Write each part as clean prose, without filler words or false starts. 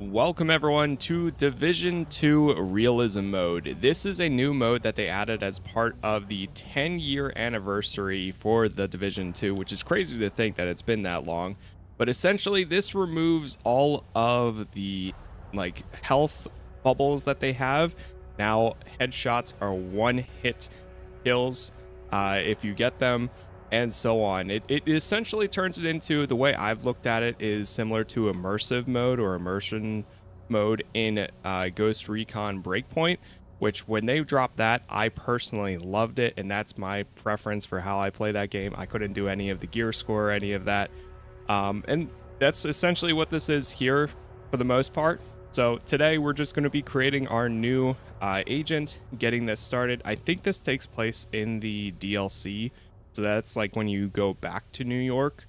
Welcome everyone to Division 2 Realism mode. This is a new mode that they added as part of the 10-year anniversary for the Division 2, which is crazy to think that it's been that long. But essentially this removes all of the health bubbles that they have. Now headshots are one-hit kills if you get them, and so on. It essentially turns it into, the way I've looked at it, is similar to immersive mode or immersion mode in Ghost Recon Breakpoint, which when they dropped that, I personally loved it, and that's my preference for how I play that game. I couldn't do any of the gear score or any of that, and that's essentially what this is here for the most part. So today we're just going to be creating our new agent, getting this started. I think this takes place in the DLC. So that's like when you go back to New York,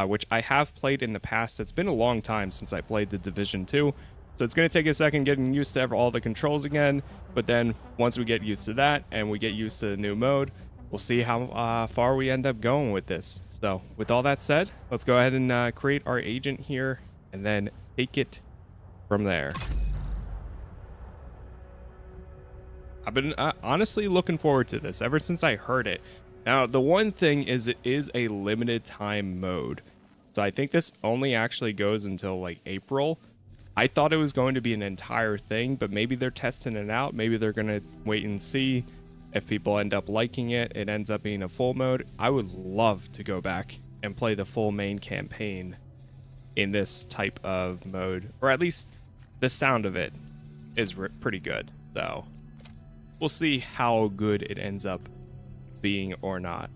which I have played in the past. It's been a long time since I played the Division 2. So it's going to take a second getting used to all the controls again. But then once we get used to that and we get used to the new mode, we'll see how far we end up going with this. So with all that said, let's go ahead and create our agent here and then take it from there. I've been honestly looking forward to this ever since I heard it. Now, the one thing is it is a limited time mode. So I think this only actually goes until like April. I thought it was going to be an entire thing, but maybe they're testing it out. Maybe they're going to wait and see if people end up liking it. It ends up being a full mode. I would love to go back and play the full main campaign in this type of mode, or at least the sound of it is pretty good. So we'll see how good it ends up being or not.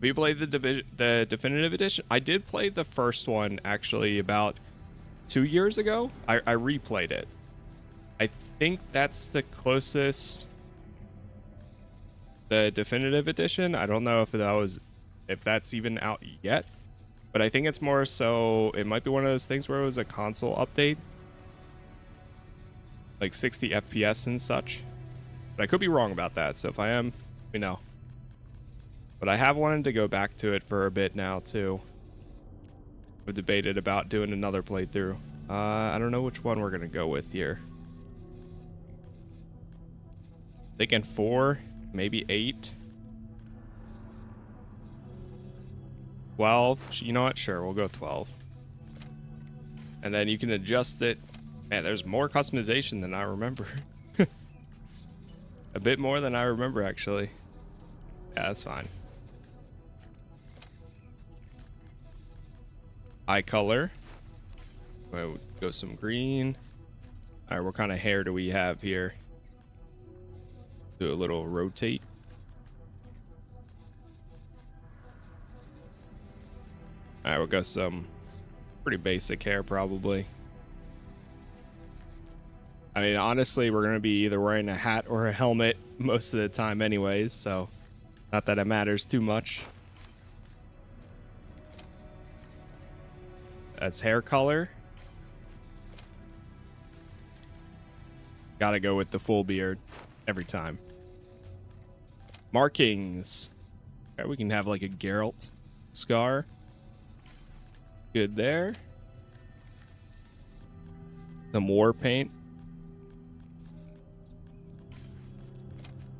We played the definitive edition. I did play the first one actually about 2 years ago. I replayed it. I think that's the closest. The definitive edition, I don't know if that's even out yet, but I think it's more so it might be one of those things where it was a console update, like 60 FPS and such. But I could be wrong about that, so if I am, let me know. But I have wanted to go back to it for a bit now, too. We've debated about doing another playthrough. I don't know which one we're going to go with here. Thinking 4, maybe 8. 12. You know what? Sure, we'll go 12. And then you can adjust it. Man, there's more customization than I remember. A bit more than I remember, actually. Yeah, that's fine. Eye color. We'll go some green. All right, what kind of hair do we have here? Do a little rotate. All right, we'll go some pretty basic hair, probably. I mean, honestly, we're going to be either wearing a hat or a helmet most of the time anyways, so not that it matters too much. That's hair color. Gotta go with the full beard every time. Markings. Okay, we can have like a Geralt scar. Good there. Some war paint.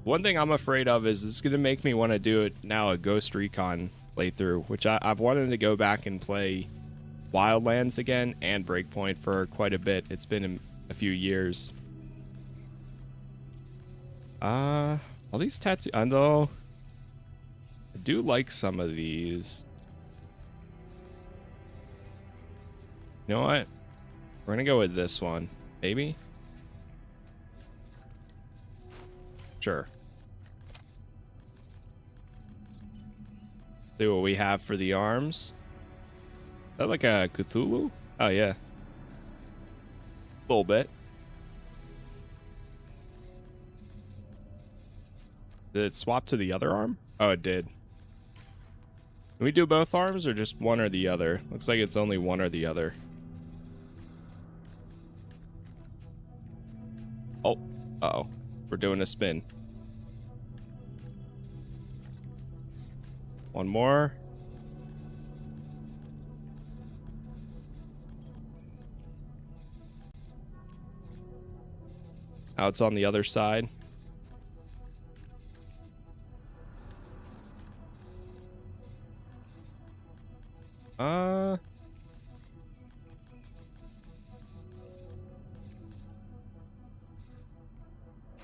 One thing I'm afraid of is this is going to make me want to do it now, a Ghost Recon playthrough, which I've wanted to go back and play Wildlands again and Breakpoint for quite a bit. It's been a few years. All these tattoos, although I do like some of these. You know what? We're going to go with this one, maybe. Sure. See what we have for the arms. Is that like a Cthulhu? Oh, yeah. A little bit. Did it swap to the other arm? Oh, it did. Can we do both arms or just one or the other? Looks like it's only one or the other. Oh. Uh-oh. We're doing a spin. One more. Now it's on the other side.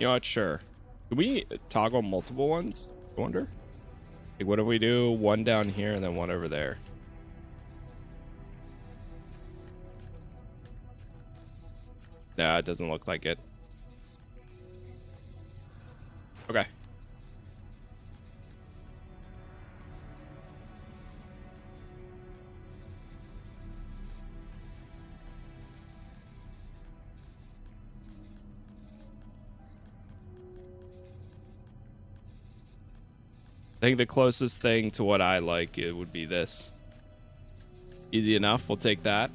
You know what? Sure. Can we toggle multiple ones? I wonder. Like, what if we do one down here and then one over there? Nah, it doesn't look like it. Okay. I think the closest thing to what I like it would be this. Easy enough. We'll take that.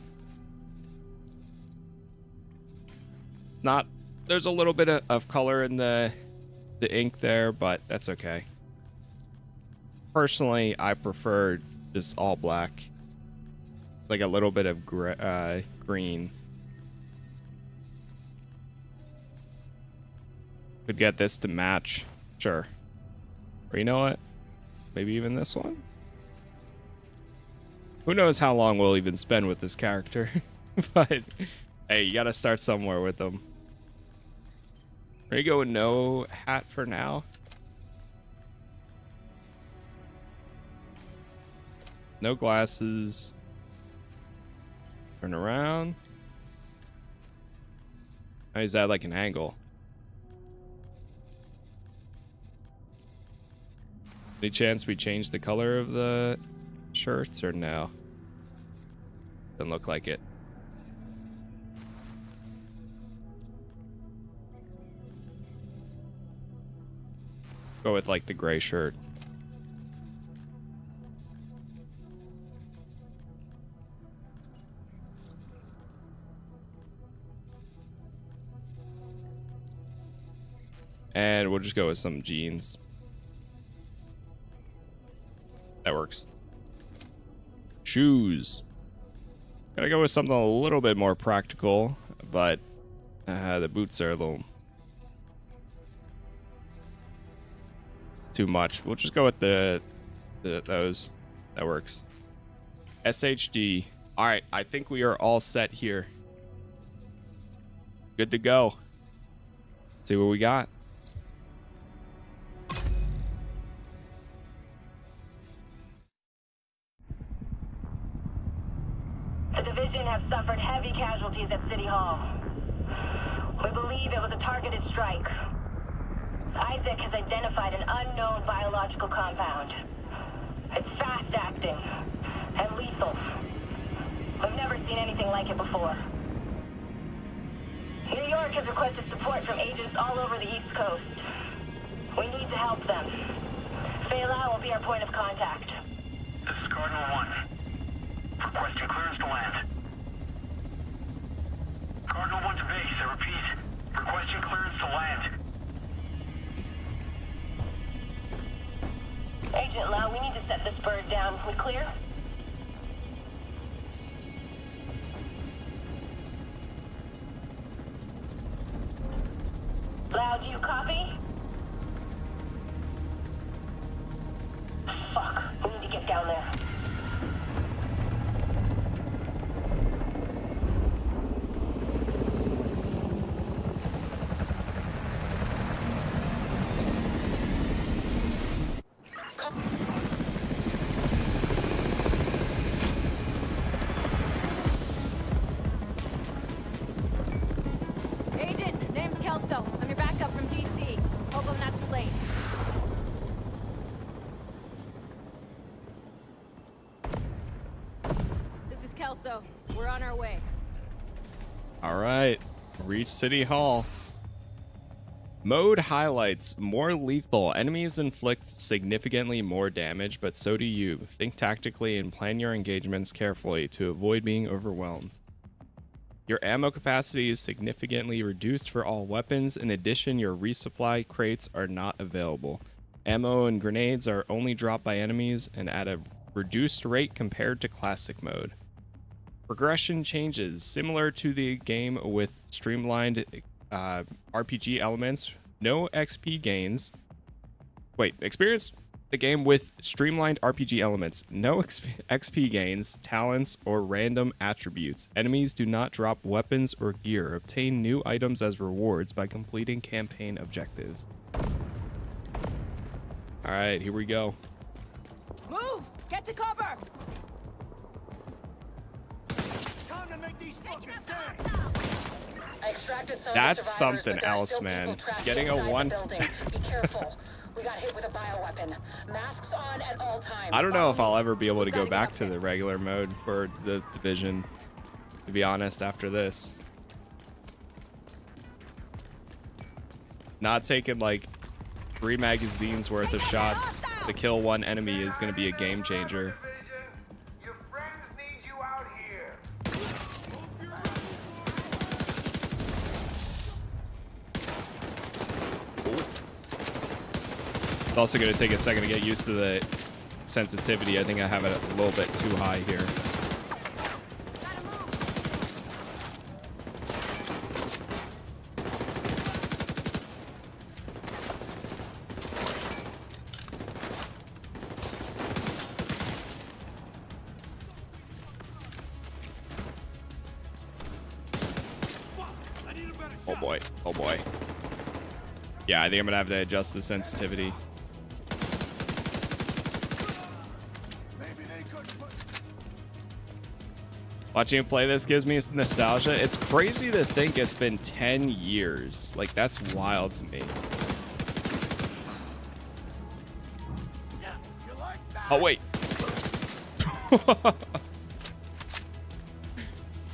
Not there's a little bit of color in the ink there, but that's okay. Personally, I prefer just all black. Like a little bit of green. Could get this to match. Sure. Or you know what? Maybe even this one? Who knows how long we'll even spend with this character. But, hey, you gotta start somewhere with them. There you go with no hat for now. No glasses. Turn around. How is that like an angle? Any chance we change the color of the shirts or no? Doesn't look like it. Go with like the gray shirt. And we'll just go with some jeans. That works. Shoes. Gotta go with something a little bit more practical, but the boots are a little too much. We'll just go with those. That works. SHD. All right, I think we are all set here. Good to go. See what we got. The division have suffered heavy casualties at City Hall. We believe it was a targeted strike. Isaac has identified an unknown biological compound. It's fast-acting and lethal. We've never seen anything like it before. New York has requested support from agents all over the East Coast. We need to help them. Fela will be our point of contact. This is Cardinal 1. Requesting clearance to land. Cardinal 1 to base, I repeat. Requesting clearance to land. Agent Lau, we need to set this bird down. We clear? Lau, do you copy? Fuck, we need to get down there. Agent, name's Kelso. I'm your backup from DC. Hope I'm not too late. This is Kelso. We're on our way. All right, reach City Hall. Mode highlights: more lethal. Enemies inflict significantly more damage, but so do you. Think tactically and plan your engagements carefully to avoid being overwhelmed. Your ammo capacity is significantly reduced for all weapons. In addition, your resupply crates are not available. Ammo and grenades are only dropped by enemies and at a reduced rate compared to classic mode. Progression changes, similar to the game with streamlined RPG elements, no XP gains. Wait, experience the game with streamlined RPG elements, no XP gains, talents, or random attributes. Enemies do not drop weapons or gear. Obtain new items as rewards by completing campaign objectives. All right, here we go. Move! Get to cover! Time to make these fuckers dead. I extracted some That's of the survivors, something but there are else, still man. people trapped Getting a inside the one- building. Be careful. We got hit with a bioweapon. Masks on at all times. I don't know if Follow I'll me. ever be able to go Gotta get back up to there. the regular mode for the Division, to be honest, after this. Not taking like 3 magazines worth of shots to kill one enemy is going to be a game changer. Your friends need you out here. It's also going to take a second to get used to the sensitivity. I think I have it a little bit too high here. Oh boy, oh boy. Yeah, I think I'm gonna have to adjust the sensitivity. Maybe they could put. Watching him play this gives me nostalgia. It's crazy to think it's been 10 years. Like, that's wild to me. You like that? Oh, wait.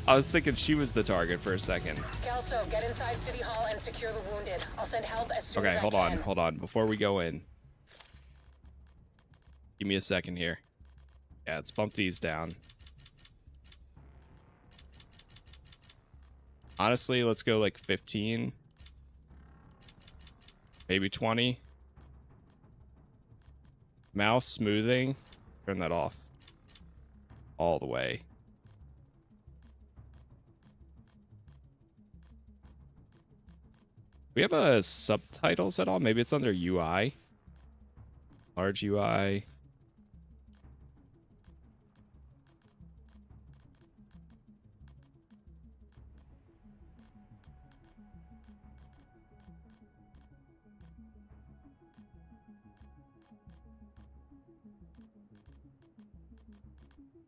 I was thinking she was the target for a second. Kelso, get inside City Hall and secure the wounded. I'll send help as soon as Okay, I hold can. on, hold on. Before we go in, give me a second here. Yeah, let's bump these down. Honestly, let's go like 15. Maybe 20. Mouse smoothing. Turn that off. All the way. We have subtitles at all? Maybe it's under UI. Large UI.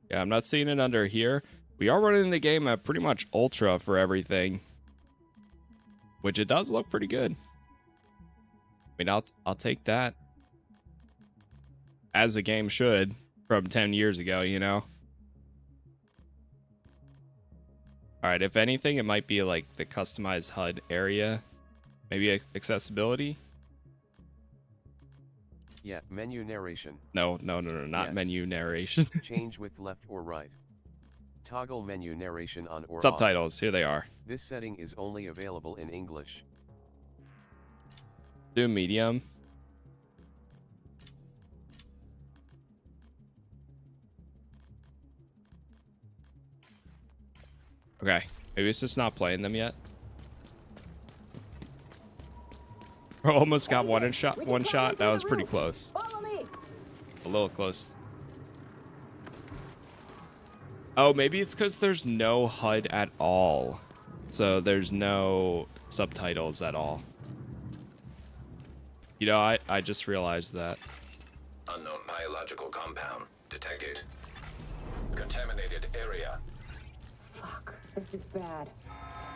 Yeah, I'm not seeing it under here. We are running the game at pretty much ultra for everything, which it does look pretty good. I mean, I'll take that, as a game should, from 10 years ago, you know? Alright, if anything, it might be like the customized HUD area. Maybe accessibility? Yeah, menu narration. No, not Yes. menu narration. Change with left or right. Toggle menu narration on or off. Subtitles, here they are. This setting is only available in English. Do medium. Okay, maybe it's just not playing them yet. Almost got one shot. That was pretty close. Follow me! A little close. Oh, maybe it's because there's no HUD at all. So there's no subtitles at all. You know, I just realized that. Unknown biological compound detected. Contaminated area. Fuck, this is bad.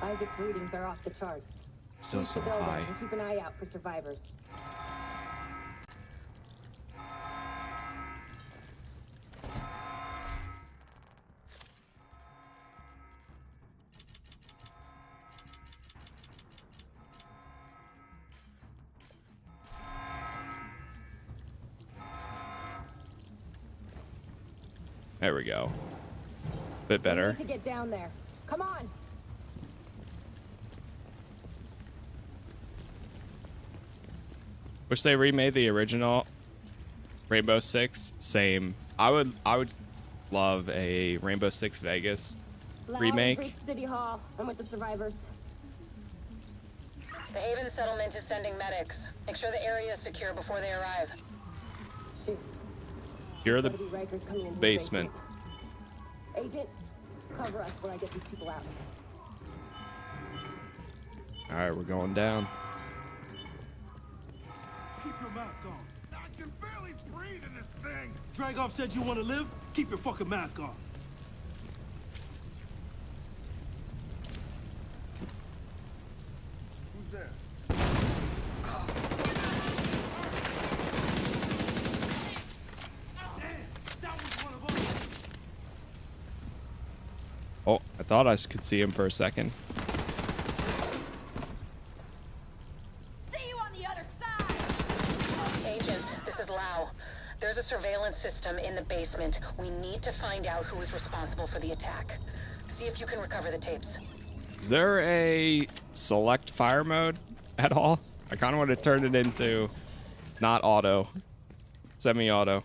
Isaac's readings are off the charts. Still Keep so the building high. and keep an eye out for survivors. There we go. Bit We better. need to get down there. Come on! Wish they remade the original Rainbow Six. Same. I would love a Rainbow Six Vegas Loud, remake. reach City Hall. I'm with the survivors. The Haven settlement is sending medics. Make sure the area is secure before they arrive. Shoot. Here are the Gotta be Rikers coming into the basement. Agent, cover us while I get these people out. All right, we're going down. Keep your mask on. I can barely breathe in this thing. Dragoff said you want to live? Keep your fucking mask on. Who's there? Damn, that was one of us. Oh, I thought I could see him for a second. See you on the other side! Agent, this is Lau. There's a surveillance system in the basement. We need to find out who is responsible for the attack. See if you can recover the tapes. Is there a select fire mode at all? I kind of want to turn it into not auto, semi-auto.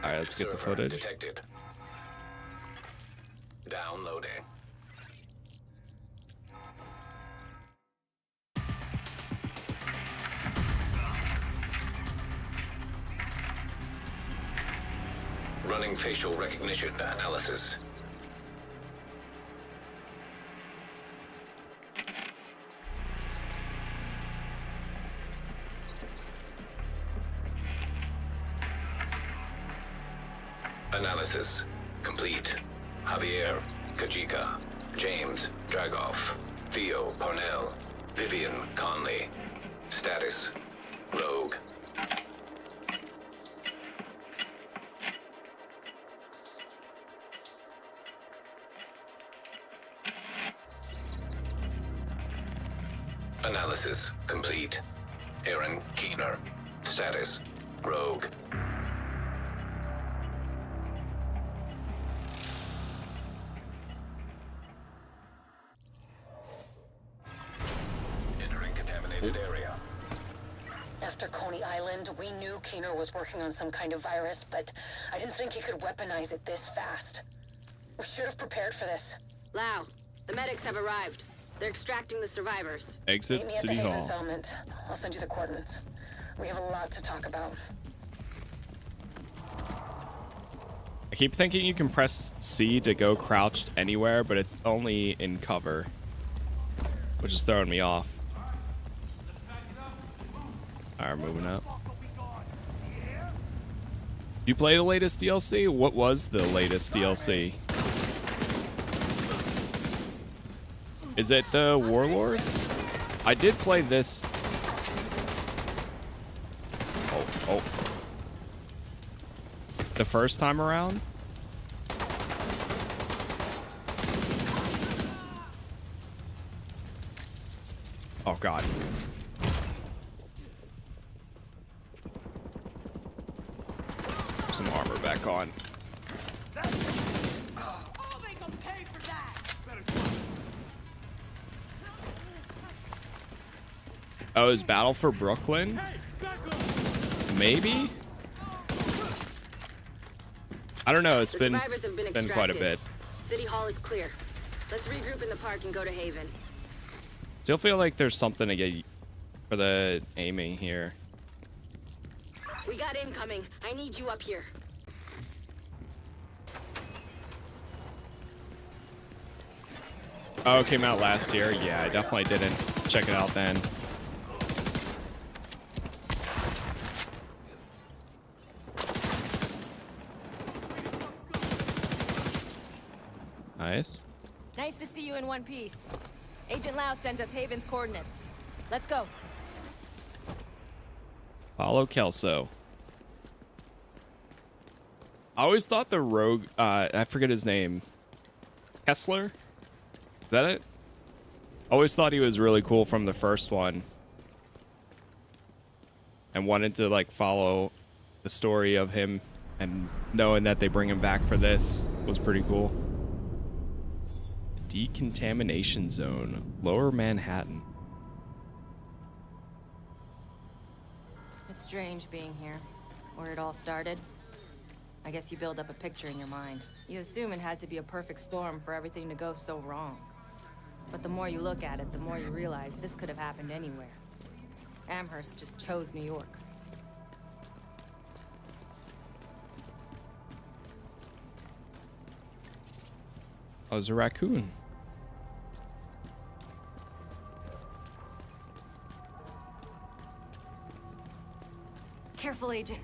All right, let's get the Server footage. detected. Downloading. Running facial recognition analysis. Analysis complete. Javier, Kajika, James, Dragoff, Theo, Parnell, Vivian, Conley. Status, Rogue. Analysis complete. Aaron Keener. Status, Rogue. Entering contaminated area. After Coney Island, we knew Keener was working on some kind of virus, but I didn't think he could weaponize it this fast. We should have prepared for this. Lau, the medics have arrived. They're extracting the survivors. Meet Exit me at City the Haven Hall. settlement. I'll send you the coordinates. We have a lot to talk about. I keep thinking you can press C to go crouched anywhere, but it's only in cover, which is throwing me off. All right, moving up. You play the latest DLC? What was the latest DLC? Is it the Warlords? I did play this. Oh. The first time around? Oh, God. Some armor back on. I'll make them pay for that! Oh, is Battle for Brooklyn? Maybe? I don't know. It's The been survivors have been quite a extracted. bit. City Hall is clear. Let's regroup in the park and go to Haven. Still feel like there's something to get for the aiming here. We got incoming. I need you up here. Oh, it came out last year. Yeah, I definitely didn't check it out then. Nice. Nice to see you in one piece. Agent Lau sent us Haven's coordinates. Let's go. Follow Kelso. I always thought the rogue, I forget his name. Kessler? Is that it? Always thought he was really cool from the first one. And wanted to, like, follow the story of him, and knowing that they bring him back for this was pretty cool. Decontamination zone, Lower Manhattan. It's strange being here, where it all started. I guess you build up a picture in your mind. You assume it had to be a perfect storm for everything to go so wrong. But the more you look at it, the more you realize this could have happened anywhere. Amherst just chose New York. Oh, there's a raccoon. Careful, Agent.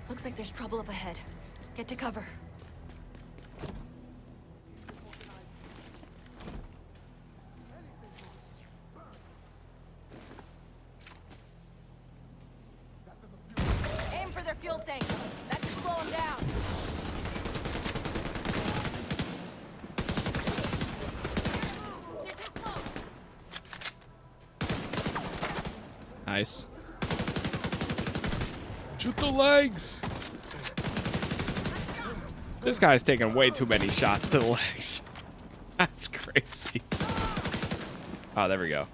Looks like there's trouble up ahead. Get to cover. Aim for their fuel tank. That should slow them down. They're too close. Nice. Shoot the legs. This guy's taking way too many shots to the legs. That's crazy. Oh, there we go.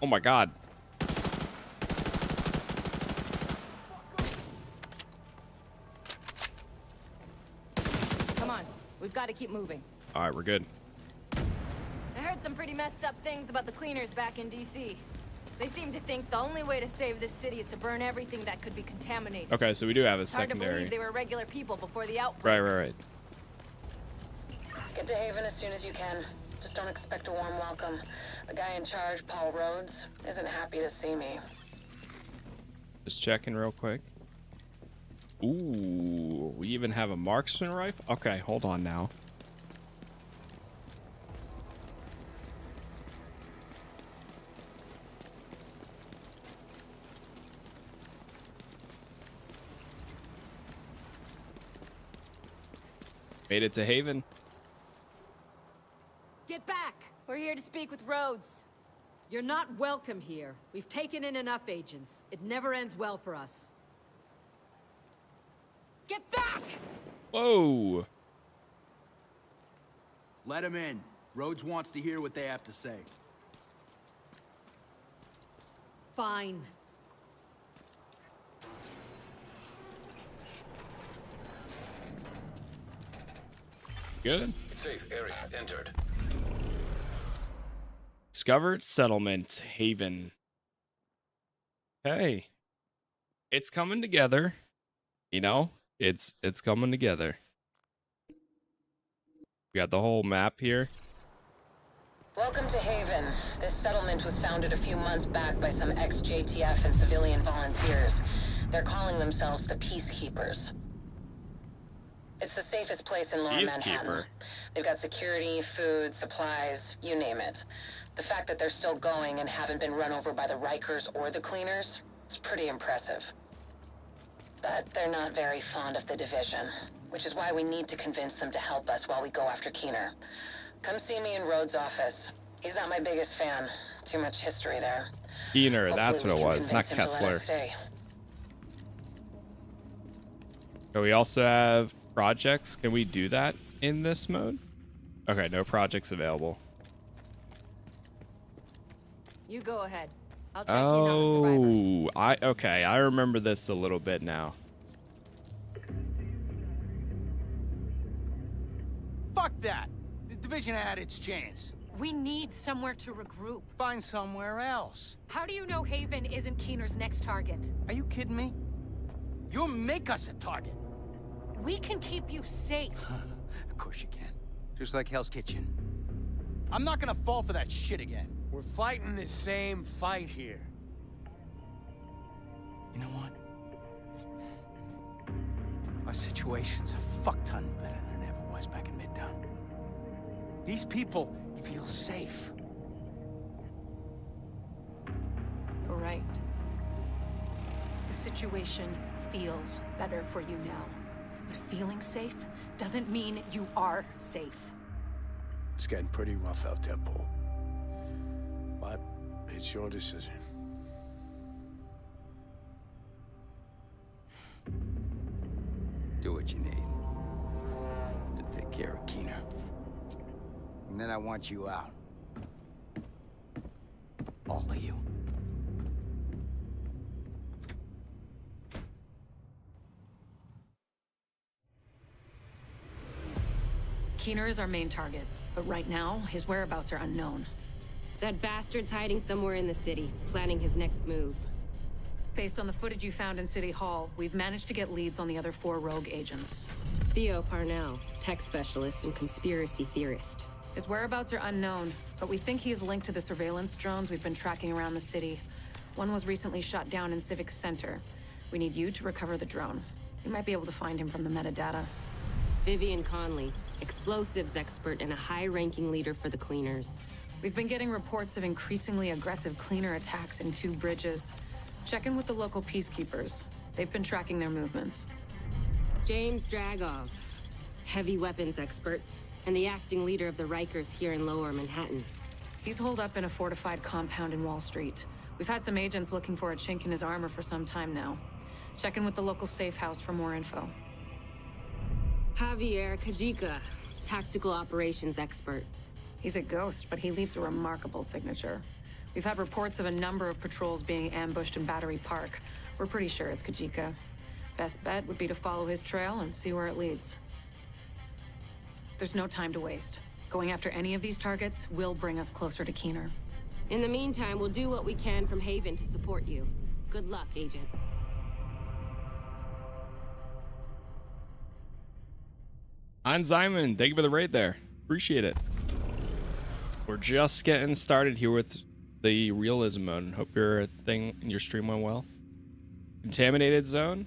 Oh my God. Come on, we've got to keep moving. All right, we're good. I heard some pretty messed up things about the cleaners back in DC. They seem to think the only way to save this city is to burn everything that could be contaminated. Okay, so we do have a It's hard to secondary. believe they were regular people before the outbreak. Right. Get to Haven as soon as you can. Just don't expect a warm welcome. The guy in charge, Paul Rhodes, isn't happy to see me. Just checking real quick. Ooh, we even have a marksman rifle? Okay, hold on now. Made it to Haven. Get back! We're here to speak with Rhodes. You're not welcome here. We've taken in enough agents. It never ends well for us. Get back! Whoa. Let him in. Rhodes wants to hear what they have to say. Fine. Good. Safe area entered. Discovered settlement, Haven. Hey. It's coming together. You know, it's coming together. We got the whole map here. Welcome to Haven. This settlement was founded a few months back by some ex-JTF and civilian volunteers. They're calling themselves the Peacekeepers. It's the safest place in Lower Manhattan. They've got security, food, supplies, you name it. The fact that they're still going and haven't been run over by the Rikers or the cleaners is pretty impressive. But they're not very fond of the division, which is why we need to convince them to help us while we go after Keener. Come see me in Rhodes' office. He's not my biggest fan. Too much history there. Keener, Hopefully that's what it was, not Kessler. So we also have projects. Can we do that in this mode? Okay, no projects available. You go ahead. I'll check in on the survivors. Okay, I remember this a little bit now. Fuck that! The division had its chance. We need somewhere to regroup. Find somewhere else. How do you know Haven isn't Keener's next target? Are you kidding me? You'll make us a target. We can keep you safe. Of course you can. Just like Hell's Kitchen. I'm not gonna fall for that shit again. We're fighting the same fight here. You know what? Our situation's a fuck ton better than it ever was back in Midtown. These people feel safe. You're right. The situation feels better for you now. But feeling safe doesn't mean you are safe. It's getting pretty rough out there, Paul. But it's your decision. Do what you need to take care of Keener. And then I want you out. All of you. Keener is our main target, but right now, his whereabouts are unknown. That bastard's hiding somewhere in the city, planning his next move. Based on the footage you found in City Hall, we've managed to get leads on the other 4 rogue agents. Theo Parnell, tech specialist and conspiracy theorist. His whereabouts are unknown, but we think he is linked to the surveillance drones we've been tracking around the city. One was recently shot down in Civic Center. We need you to recover the drone. You might be able to find him from the metadata. Vivian Conley, explosives expert and a high-ranking leader for the Cleaners. We've been getting reports of increasingly aggressive Cleaner attacks in 2 bridges. Check in with the local peacekeepers. They've been tracking their movements. James Dragov, heavy weapons expert, and the acting leader of the Rikers here in Lower Manhattan. He's holed up in a fortified compound in Wall Street. We've had some agents looking for a chink in his armor for some time now. Check in with the local safe house for more info. Javier Kajika, tactical operations expert. He's a ghost, but he leaves a remarkable signature. We've had reports of a number of patrols being ambushed in Battery Park. We're pretty sure it's Kajika. Best bet would be to follow his trail and see where it leads. There's no time to waste. Going after any of these targets will bring us closer to Keener. In the meantime, we'll do what we can from Haven to support you. Good luck, Agent. Hans Simon, thank you for the raid there. Appreciate it. We're just getting started here with the realism mode. Hope your stream went well. Contaminated zone.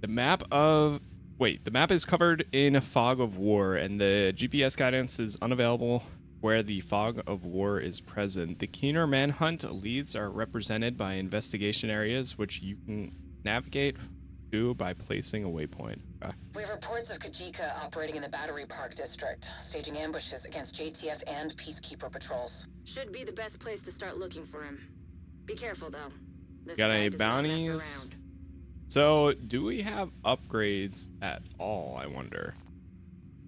The map is covered in a fog of war, and the GPS guidance is unavailable where the fog of war is present. The Keener Manhunt leads are represented by investigation areas, which you can navigate to by placing a waypoint. Okay. We have reports of Kajika operating in the Battery Park district, staging ambushes against JTF and Peacekeeper patrols. Should be the best place to start looking for him. Be careful, though. This Got guy any does not mess bounties? around. So, do we have upgrades at all, I wonder?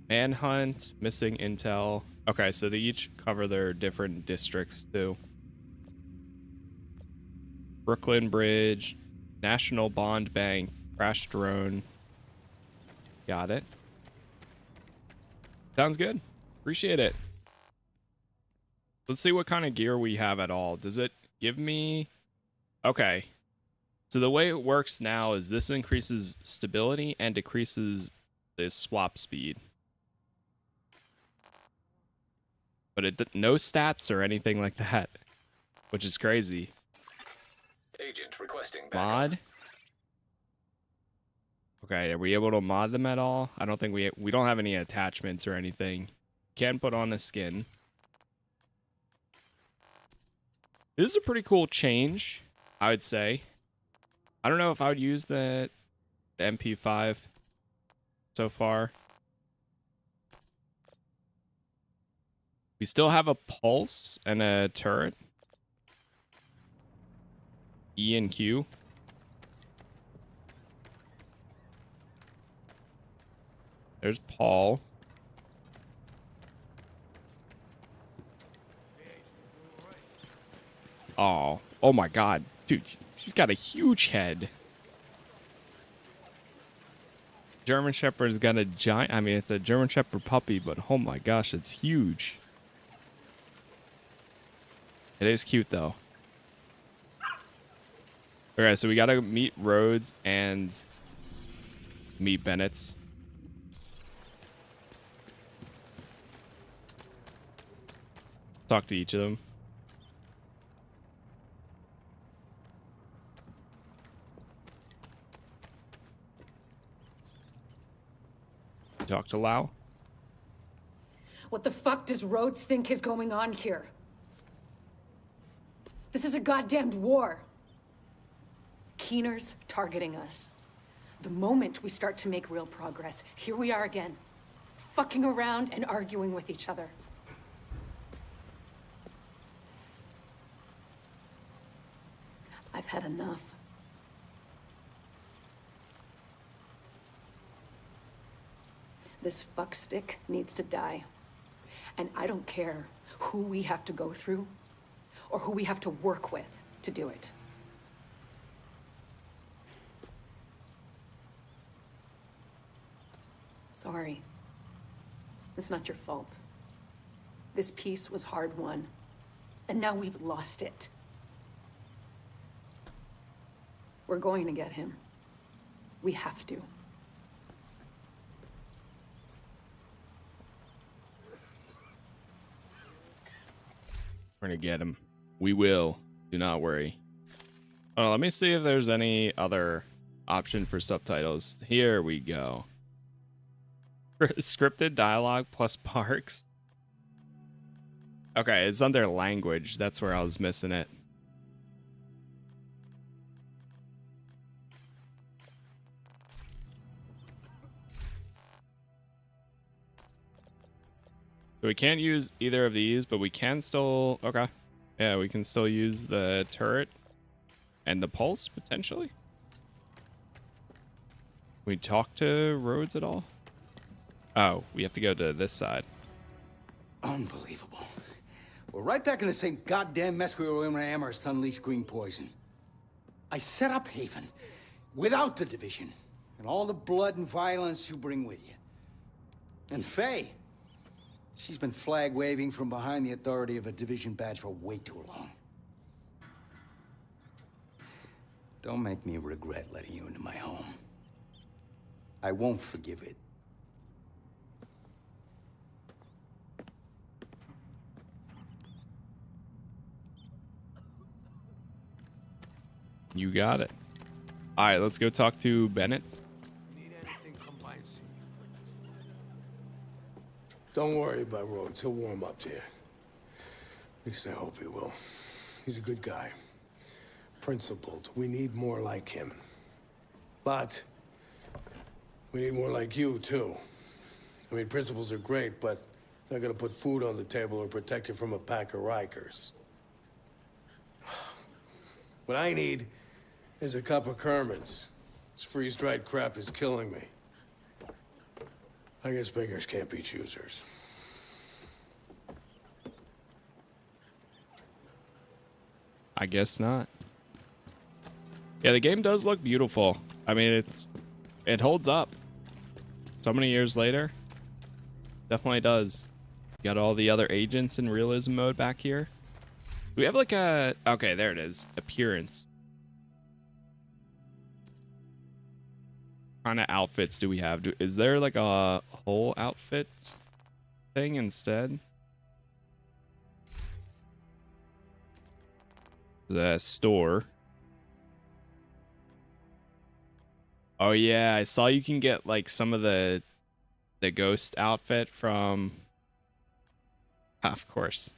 Manhunt, missing intel. Okay, so they each cover their different districts, too. Brooklyn Bridge, National Bond Bank, Crash Drone. Got it. Sounds good. Appreciate it. Let's see what kind of gear we have at all. Does it give me... Okay. So the way it works now is this increases stability and decreases the swap speed. But no stats or anything like that, which is crazy. Agent requesting backup. Mod? Okay, are we able to mod them at all? I don't think we don't have any attachments or anything. Can put on a skin. This is a pretty cool change, I would say. I don't know if I would use the MP5 so far. We still have a pulse and a turret. E and Q. There's Paul. Oh my god. Dude, she's got a huge head. German Shepherd's got a giant... I mean, it's a German Shepherd puppy, but oh my gosh, it's huge. It is cute, though. Okay, so we gotta meet Rhodes and meet Bennett's. Talk to each of them. Talk to Lau. What the fuck does Rhodes think is going on here? This is a goddamned war. Keener's targeting us. The moment we start to make real progress, here we are again, fucking around and arguing with each other. I've had enough. This fuckstick needs to die. And I don't care who we have to go through or who we have to work with to do it. Sorry. It's not your fault. This peace was hard won, and now we've lost it. We're going to get him. We have to. We're gonna get him. We will. Do not worry. Oh, let me see if there's any other option for subtitles. Here we go. Scripted dialogue plus parks. Okay, it's under language. That's where I was missing it. So we can't use either of these, but we can still... Okay. Yeah, we can still use the turret and the pulse, potentially. We talk to Rhodes at all? Oh, we have to go to this side. Unbelievable. We're right back in the same goddamn mess we were in when Amherst unleashed green poison. I set up Haven without the division and all the blood and violence you bring with you. And Faye, she's been flag waving from behind the authority of a division badge for way too long. Don't make me regret letting you into my home. I won't forgive it. You got it. All right, let's go talk to Bennett. Don't worry about Rhodes. He'll warm up to you. At least I hope he will. He's a good guy. Principled. We need more like him. But we need more like you, too. I mean, principles are great, but not gonna put food on the table or protect you from a pack of Rikers. What I need is a cup of Kerman's. This freeze-dried crap is killing me. I guess beggars can't be choosers. I guess not. Yeah, the game does look beautiful. I mean, it holds up. So many years later, definitely does. Got all the other agents in realism mode back here. Do we have like a... Okay, there it is. Appearance. What kind of outfits do we have? Is there like a whole outfit thing instead? The store. Oh yeah, I saw you can get like some of the ghost outfit from... Of course.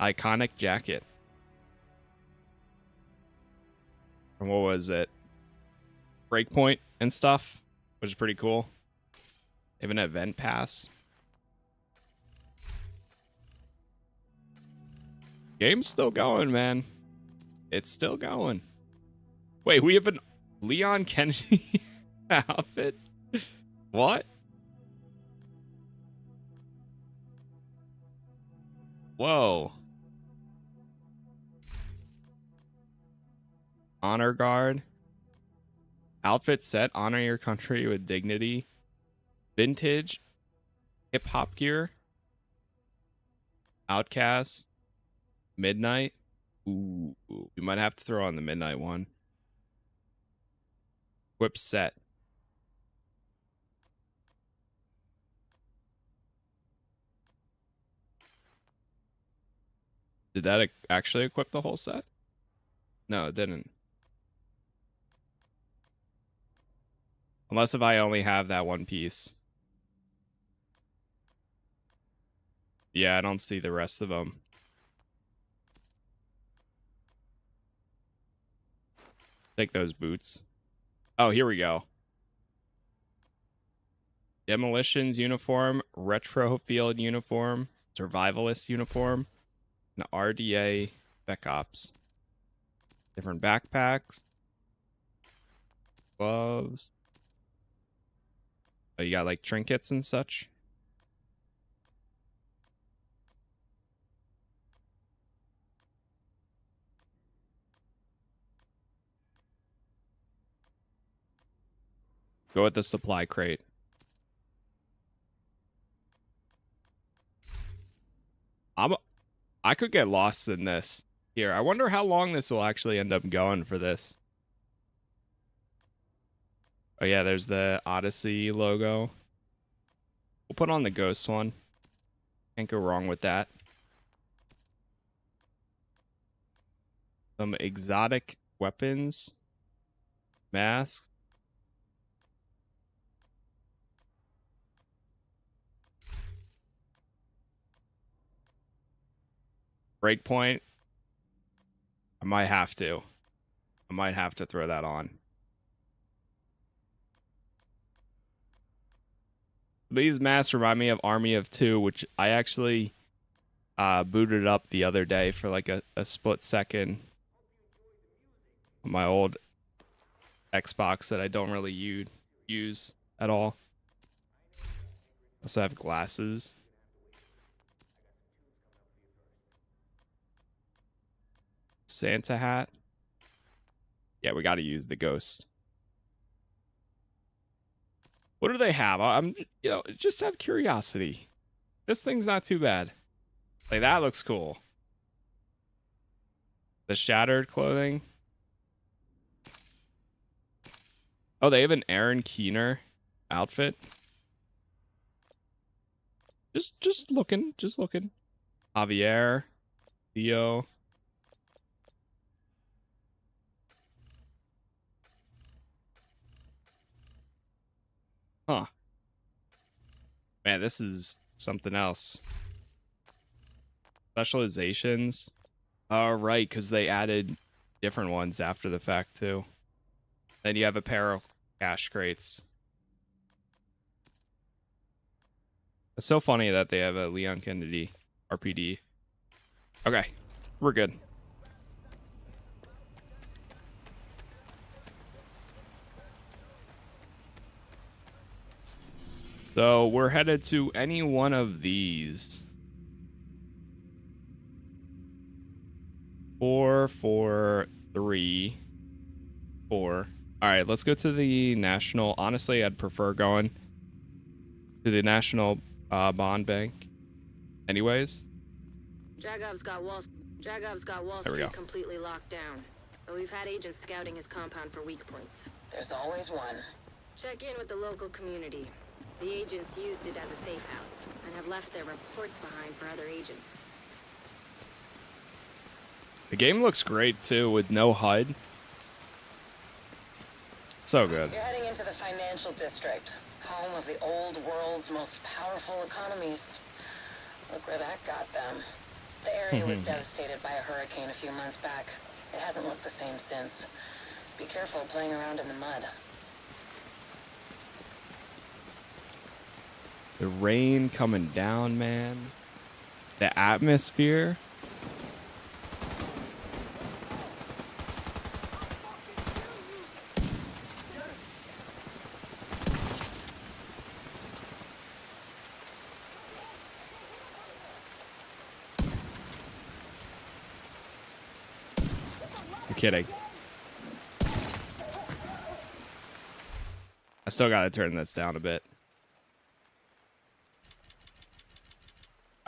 Iconic jacket. And what was it? Breakpoint and stuff, which is pretty cool. They have an event pass. Game's still going, man. It's still going. Wait, we have an Leon Kennedy outfit? What? Whoa. Honor Guard. Outfit set. Honor your country with dignity. Vintage. Hip-hop gear. Outcast. Midnight. Ooh. We might have to throw on the midnight one. Whip set. Did that actually equip the whole set? No, it didn't. Unless if I only have that one piece. Yeah, I don't see the rest of them. Take those boots. Oh, here we go. Demolitions uniform, retro field uniform, survivalist uniform, and RDA Spec Ops. Different backpacks. Gloves. Oh, you got like trinkets and such. Go with the supply crate. I could get lost in this. Here, I wonder how long this will actually end up going for this. Oh yeah, there's the Odyssey logo. We'll put on the Ghost one. Can't go wrong with that. Some exotic weapons. Masks. Breakpoint. I might have to. I might have to throw that on. These masks remind me of Army of Two, which I actually booted up the other day for like a split second on my old Xbox that I don't really use at all. Also have glasses. Santa hat. Yeah, we got to use the Ghost. What do they have? I'm, just out of curiosity. This thing's not too bad. Like, that looks cool. The shattered clothing. Oh, they have an Aaron Keener outfit. Just looking. Javier. Theo. Huh. Man, this is something else. Specializations. Oh, right, because they added different ones after the fact, too. Then you have a pair of cash crates. It's so funny that they have a Leon Kennedy RPD. Okay, we're good. So we're headed to any one of these. 4, 4, 3, 4. All right, let's go to the national. Honestly, I'd prefer going to the National Bond Bank. Anyways. Dragov's got Wall Street completely locked down. But we've had agents scouting his compound for weak points. There's always one. Check in with the local community. The agents used it as a safe house and have left their reports behind for other agents. The game looks great too, with no HUD. So good. You're heading into the financial district, home of the old world's most powerful economies. Look where that got them. The area was devastated by a hurricane a few months back. It hasn't looked the same since. Be careful playing around in the mud. The rain coming down, man. The atmosphere. You're kidding. I still gotta turn this down a bit.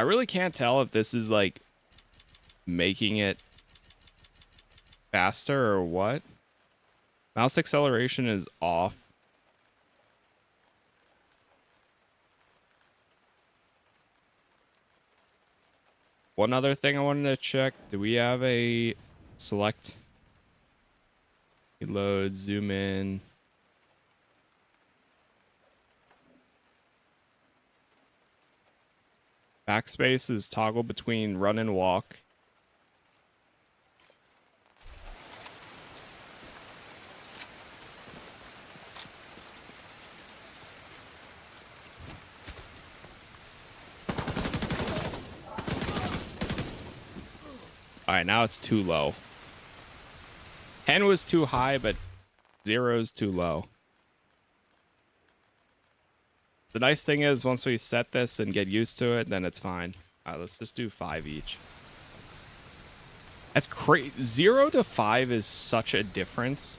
I really can't tell if this is like making it faster or what. Mouse acceleration is off. One other thing I wanted to check. Do we have a select? Reload, zoom in. Backspace is toggle between run and walk. All right, now it's too low. 10 was too high, but 0 is too low. The nice thing is, once we set this and get used to it, then it's fine. All right, let's just do 5 each. That's crazy. 0 to 5 is such a difference.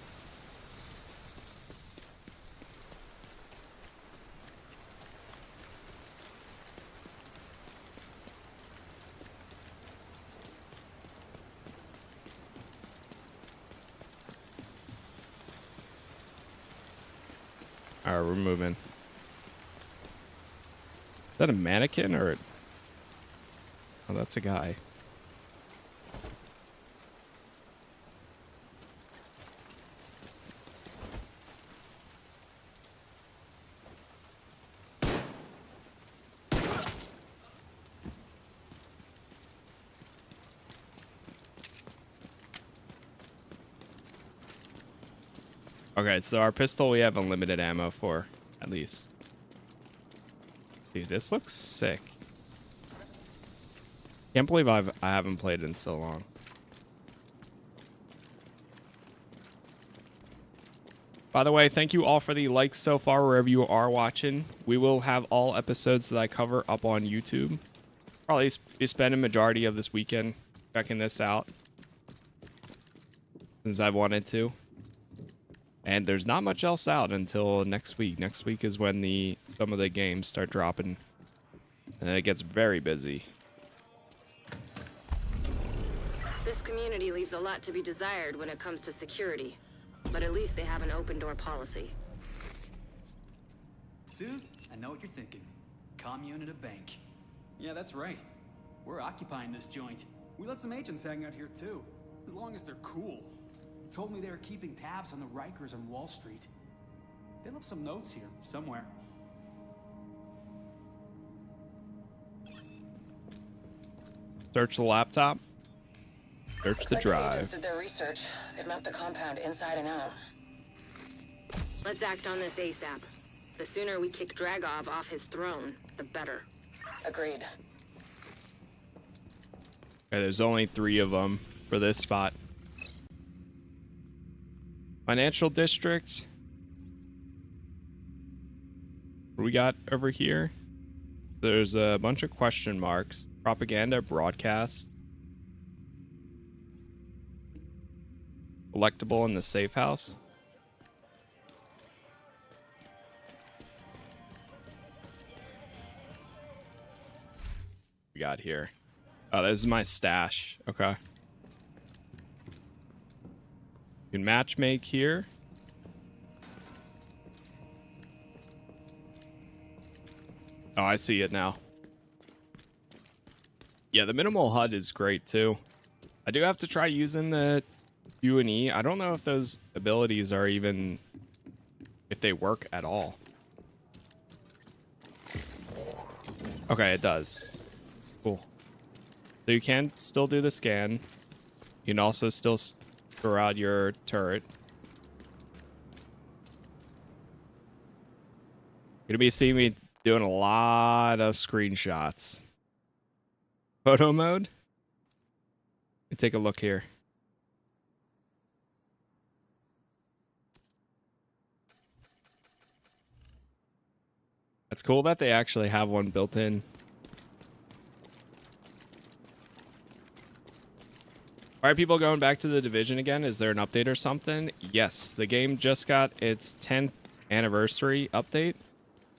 All right, we're moving. Is that a mannequin or? Oh, that's a guy. Okay, so our pistol we have unlimited ammo for, at least. Dude, this looks sick. Can't believe I haven't played in so long. By the way, thank you all for the likes so far wherever you are watching. We will have all episodes that I cover up on YouTube. Probably be spending majority of this weekend checking this out, since I've wanted to. And there's not much else out until next week. Next week is when some of the games start dropping. And then it gets very busy. This community leaves a lot to be desired when it comes to security. But at least they have an open door policy. Dude, I know what you're thinking. Commune at a bank. Yeah, that's right. We're occupying this joint. We let some agents hang out here too. As long as they're cool. Told me they were keeping tabs on the Rikers on Wall Street. They left some notes here, somewhere. Search the laptop. Search the Like drive. agents did their research. They've mapped the compound inside and out. Let's act on this ASAP. The sooner we kick Dragov off his throne, the better. Agreed. Okay, there's only 3 of them for this spot. Financial district. What do we got over here? There's a bunch of question marks. Propaganda, broadcast. Collectible in the safe house. We got here. Oh, this is my stash. Okay. You can match make here. Oh, I see it now. Yeah, the minimal HUD is great too. I do have to try using the U&E. I don't know if those abilities are even, if they work at all. Okay, it does. Cool. So you can still do the scan. You can also still throw out your turret. You're gonna be seeing me doing a lot of screenshots. Photo mode? Let me take a look here. It's cool that they actually have one built in. All right, people, going back to the Division again. Is there an update or something? Yes, the game just got its 10th anniversary update,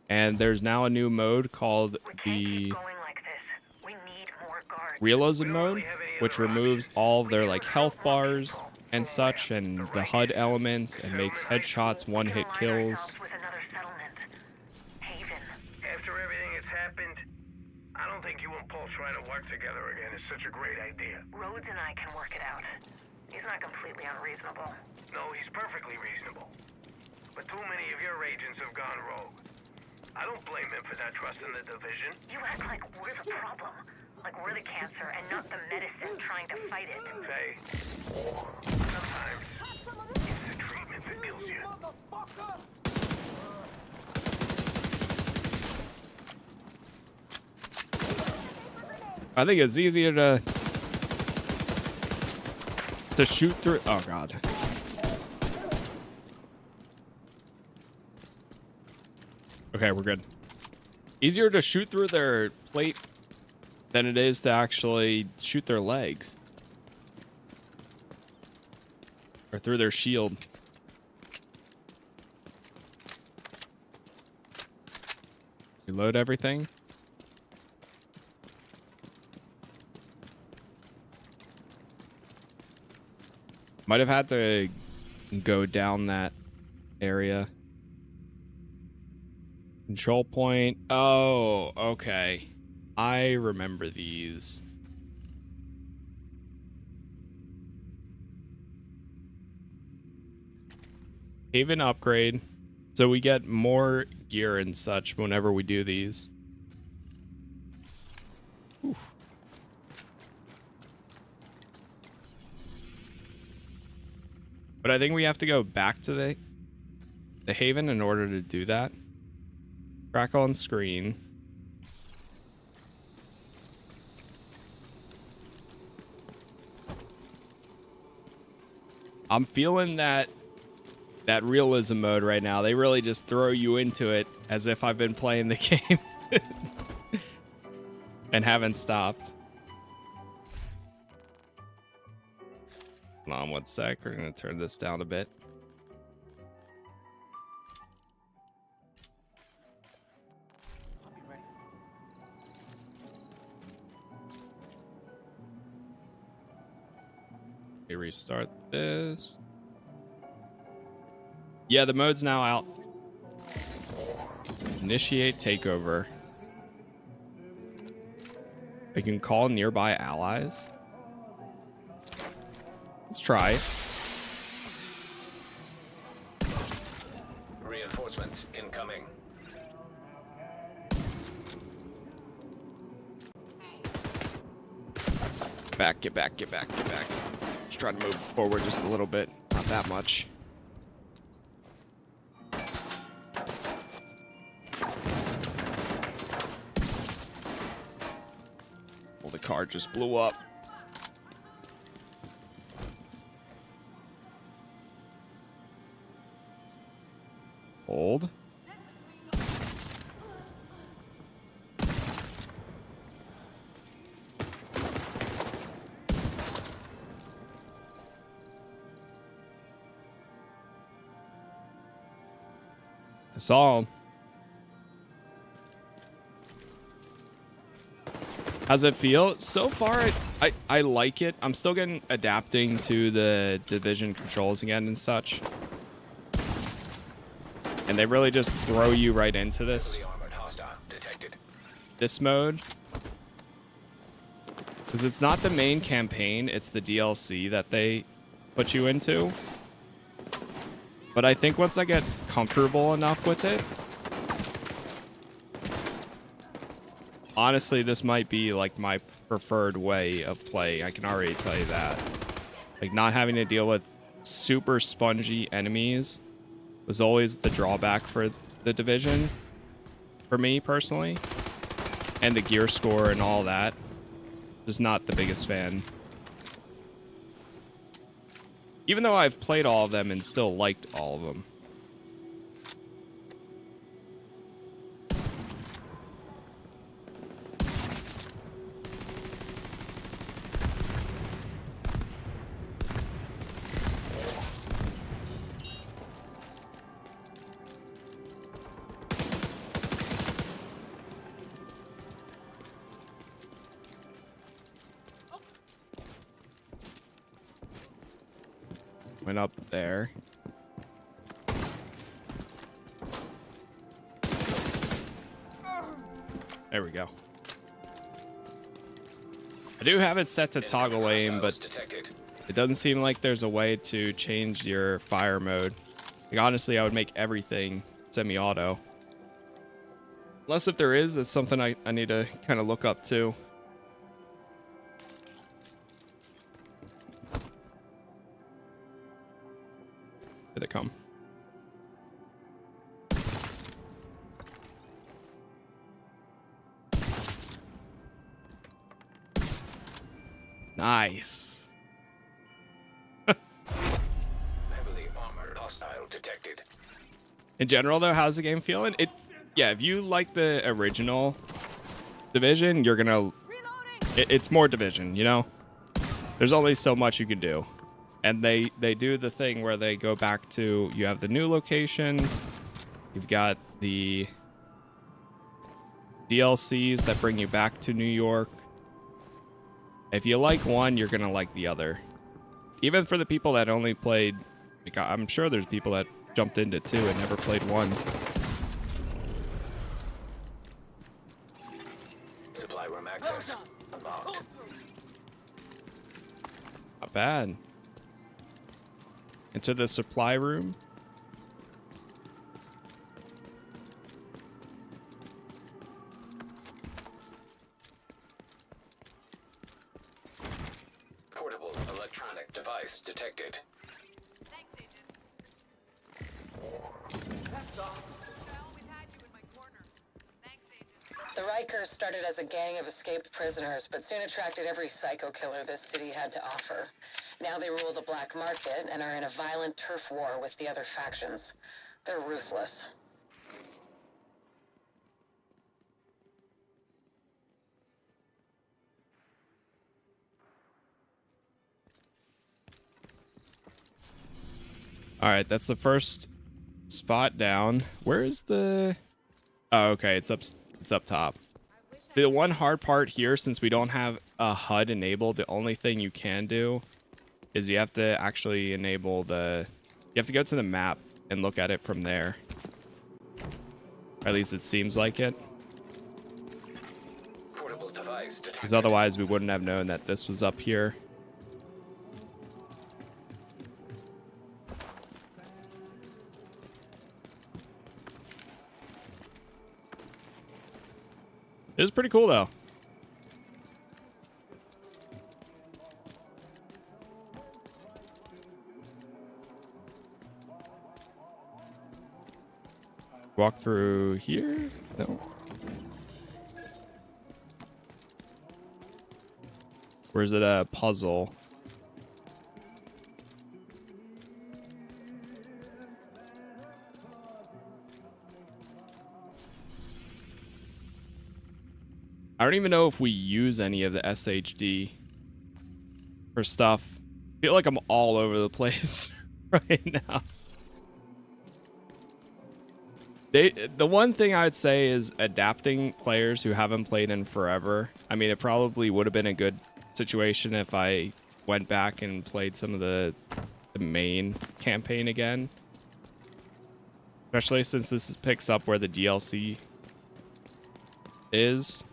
and there's now a new mode called the Realism mode, which removes all of their like health bars and such, and the HUD elements, and makes headshots one-hit kills. After everything that's happened, I don't think you and Paul trying to work together again is such a great idea. Rhodes and I can work it out. He's not completely unreasonable. No, he's perfectly reasonable. But too many of your agents have gone rogue. I don't blame him for not trusting the Division. You act like we're the problem. Like we're the cancer and not the medicine trying to fight it. Faye, sometimes it's the treatment that kills you. I think it's easier to shoot through. Oh god. Okay, we're good. Easier to shoot through their plate than it is to actually shoot their legs. Or through their shield. Reload everything. Might have had to go down that area. Control point. Oh, okay. I remember these. Haven upgrade. So we get more gear and such whenever we do these. Oof. But I think we have to go back to the Haven in order to do that. Crackle on screen. I'm feeling that realism mode right now. They really just throw you into it as if I've been playing the game and haven't stopped. Hold on 1 sec. We're going to turn this down a bit. Okay, restart this. Yeah, the mode's now out. Initiate takeover. We can call nearby allies. Let's try. Reinforcements incoming. Back, get back, get back, get back. Just try to move forward just a little bit. Not that much. Well, the car just blew up. Hold. I saw him. How's it feel? So far, I like it. I'm still getting adapting to the Division controls again and such. And they really just throw you right into this mode. Because it's not the main campaign, it's the DLC that they put you into. But I think once I get comfortable enough with it, honestly, this might be like my preferred way of play. I can already tell you that. Like, not having to deal with super spongy enemies was always the drawback for the Division, for me personally. And the gear score and all that. Just not the biggest fan. Even though I've played all of them and still liked all of them. Went up there. There we go. I do have it set to toggle aim, but it doesn't seem like there's a way to change your fire mode. Like, honestly, I would make everything semi-auto. Unless if there is, it's something I need to kind of look up too. Here they come. Nice. Heavily armored hostile detected. In general, though, how's the game feeling? Yeah, if you like the original Division, you're gonna. It's more Division, you know. There's only so much you can do. And they do the thing where they go back to, you have the new location, you've got the DLCs that bring you back to New York. If you like one, you're going to like the other. Even for the people that only played, like, I'm sure there's people that jumped into 2 and never played 1. Not bad. Into the supply room. Portable electronic device detected. Thanks, Agent. That's awesome. I always had you in my corner. Thanks, Agent. The Rikers started as a gang of escaped prisoners, but soon attracted every psycho killer this city had to offer. Now they rule the black market and are in a violent turf war with the other factions. They're ruthless. All right, that's the first spot down. Where is the... Oh, okay, it's up top. The one hard part here, since we don't have a HUD enabled, the only thing you can do is you have to actually enable the... You have to go to the map and look at it from there. Or at least it seems like it. Portable device detected. Because otherwise we wouldn't have known that this was up here. It was pretty cool, though. Walk through here? No. Or is it a puzzle? I don't even know if we use any of the SHD for stuff. I feel like I'm all over the place right now. The one thing I would say is adapting players who haven't played in forever. I mean, it probably would have been a good situation if I went back and played some of the main campaign again. Especially since this picks up where the DLC is.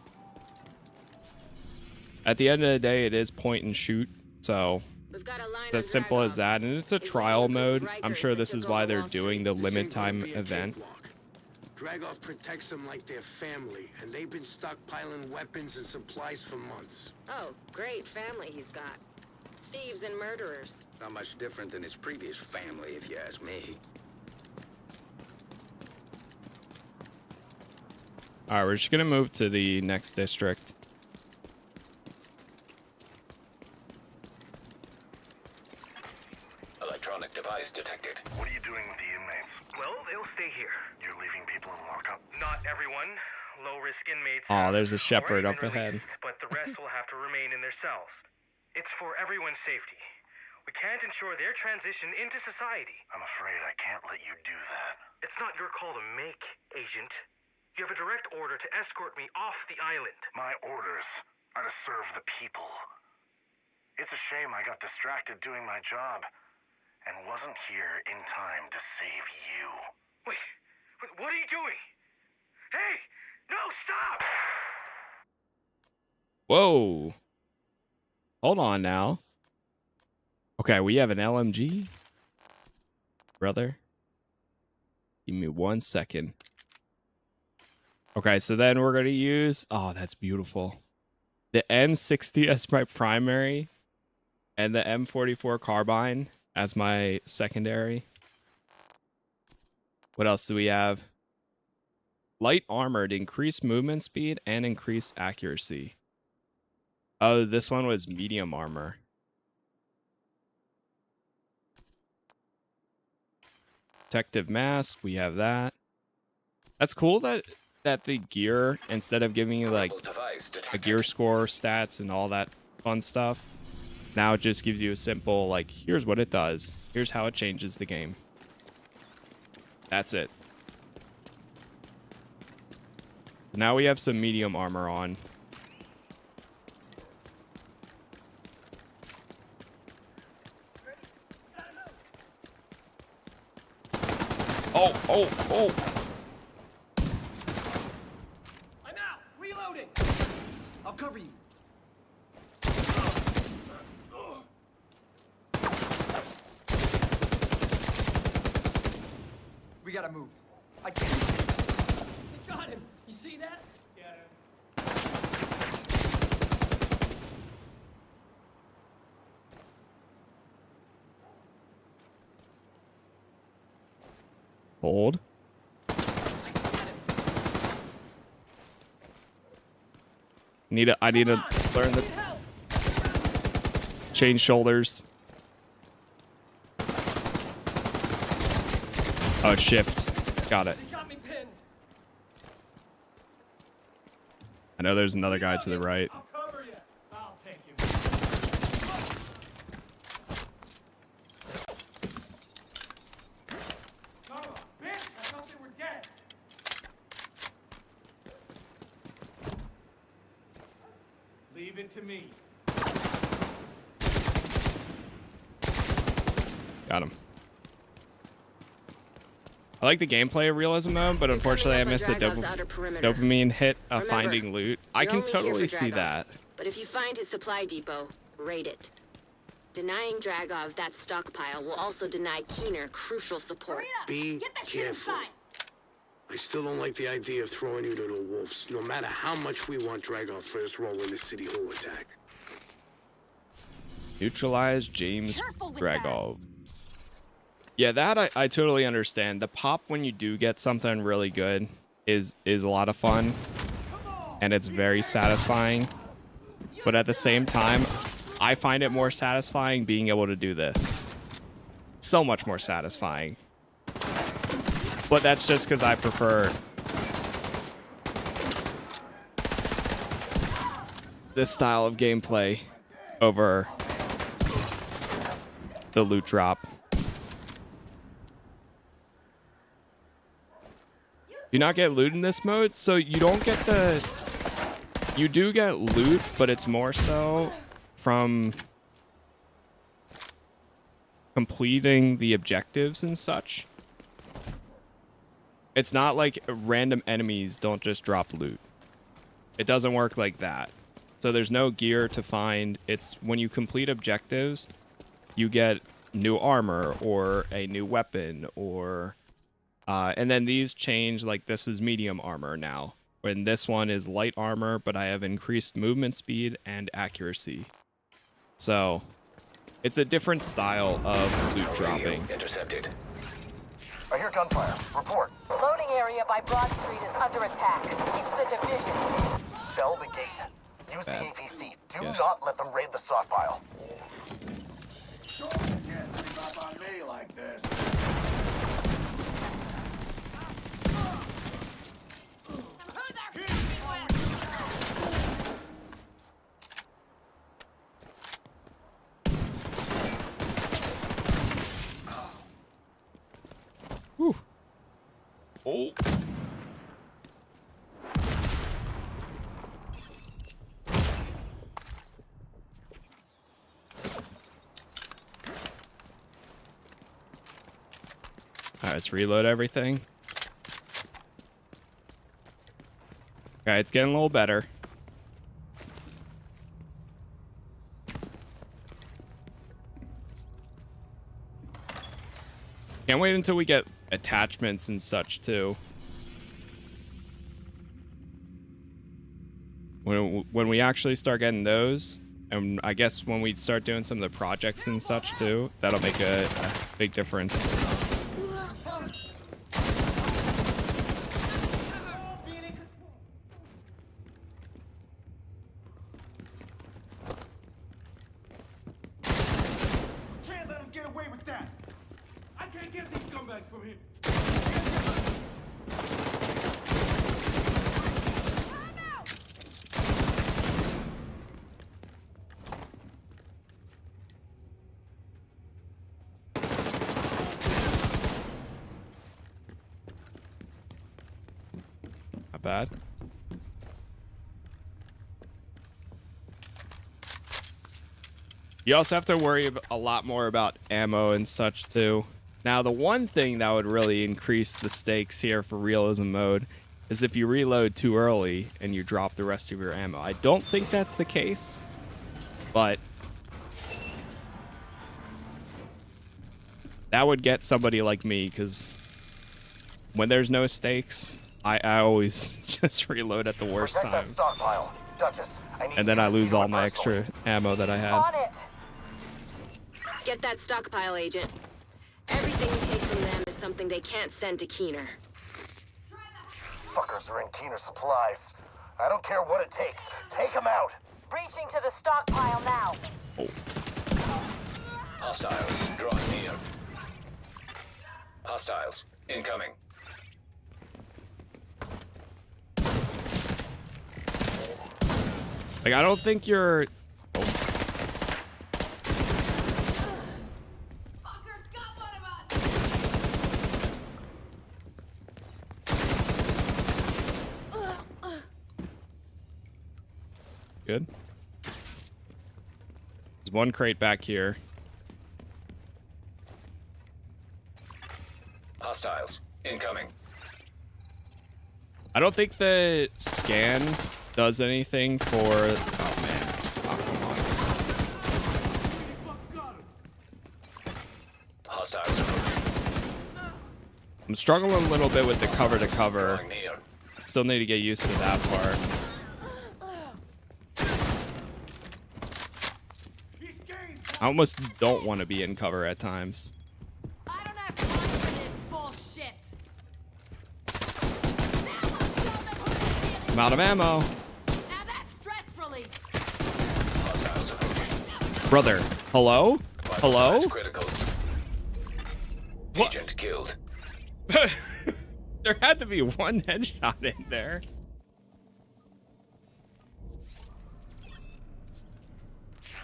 At the end of the day, it is point and shoot, so it's as simple as that. And it's a trial mode. I'm sure this is why they're doing the limit time event. Dragov protects them like their family, and they've been stockpiling weapons and supplies for months. Oh, great family he's got. Thieves and murderers. Not much different than his previous family, if you ask me. All right, we're just gonna move to the next district. Electronic device detected. What are you doing with the inmates? Well, they'll stay here. You're leaving people in lockup? Not everyone. Low-risk inmates. Oh, there's a shepherd already up been ahead. released, but the rest will have to remain in their cells. It's for everyone's safety. We can't ensure their transition into society. I'm afraid I can't let you do that. It's not your call to make, Agent. You have a direct order to escort me off the island. My orders are to serve the people. It's a shame I got distracted doing my job and wasn't here in time to save you. Wait, what are you doing? Hey, no, stop! Whoa. Hold on now. Okay, we have an LMG. Brother. Give me 1 second. Okay, so then we're going to use... Oh, that's beautiful. The M60 as my primary. And the M44 carbine as my secondary. What else do we have? Light armored, increased movement speed and increased accuracy. Oh, this one was medium armor. Protective mask, we have that. That's cool that the gear, instead of giving you like a gear score, stats, and all that fun stuff, now it just gives you a simple, like, here's what it does. Here's how it changes the game. That's it. Now we have some medium armor on. Oh! I'm out! Reloading! I'll cover you. gotta move. I can't. Got him. You see that? Hold. I need to learn the change shoulders. Oh, shift. Got it. They got me pinned. I know there's another guy to the right. I'll cover you. I'll take you. Son of a bitch! I thought they were dead. Leave it to me. Got him. I like the gameplay of Realism mode, but unfortunately I missed the dopamine hit of finding loot. I can totally see that. But if you find his supply depot, raid it. Denying Dragov that stockpile will also deny Keener crucial support. Be careful. I still don't like the idea of throwing you to the wolves, no matter how much we want Dragov first role in the City Hall attack. Neutralize James Dragov. Yeah, that I totally understand. The pop when you do get something really good is a lot of fun, and it's very satisfying. But at the same time, I find it more satisfying being able to do this. So much more satisfying. But that's just because I prefer this style of gameplay over the loot drop. Do not get loot in this mode, so you don't get the... You do get loot, but it's more so from completing the objectives and such. It's not like random enemies don't just drop loot. It doesn't work like that. So there's no gear to find. It's when you complete objectives, you get new armor or a new weapon or... and then these change, like this is medium armor now. When this one is light armor, but I have increased movement speed and accuracy. So, it's a different style of loot dropping. Intercepted. I hear gunfire. Report. Loading area by Broad Street is under attack. It's the division. Sell the gate. Use the APC. Do not let them raid the stockpile. Sure, you can't sneak up on me like this. Whew. Oh. Alright, let's reload everything. Okay, it's getting a little better. Can't wait until we get attachments and such too. When we actually start getting those, and I guess when we start doing some of the projects and such too, that'll make a big difference. Can't let him get away with that. I can't get these scumbags from him. Not bad. You also have to worry a lot more about ammo and such too. Now, the one thing that would really increase the stakes here for realism mode is if you reload too early and you drop the rest of your ammo. I don't think that's the case, but that would get somebody like me because when there's no stakes, I always just reload at the worst Protect time. that stockpile. Duchess, I need And then you I to lose see to all it my personally. extra ammo that I had. On it. Get that stockpile, Agent. Everything you take from them is something they can't send to Keener. Fuckers are in Keener supplies. I don't care what it takes. Take them out. Breaching to the stockpile now. Hostiles, drawing near. Hostiles, incoming. Like, I don't think you're... Good. There's one crate back here. Hostiles, incoming. I don't think the scan does anything for... Oh, man. Oh, come on. Hostiles approaching. I'm struggling a little bit with the cover to cover. Still need to get used to that part. I almost don't want to be in cover at times. I don't have time for this bullshit. I'm out of ammo. Now that's stress relief. Brother, hello? Hello? Agent killed. There had to be one headshot in there.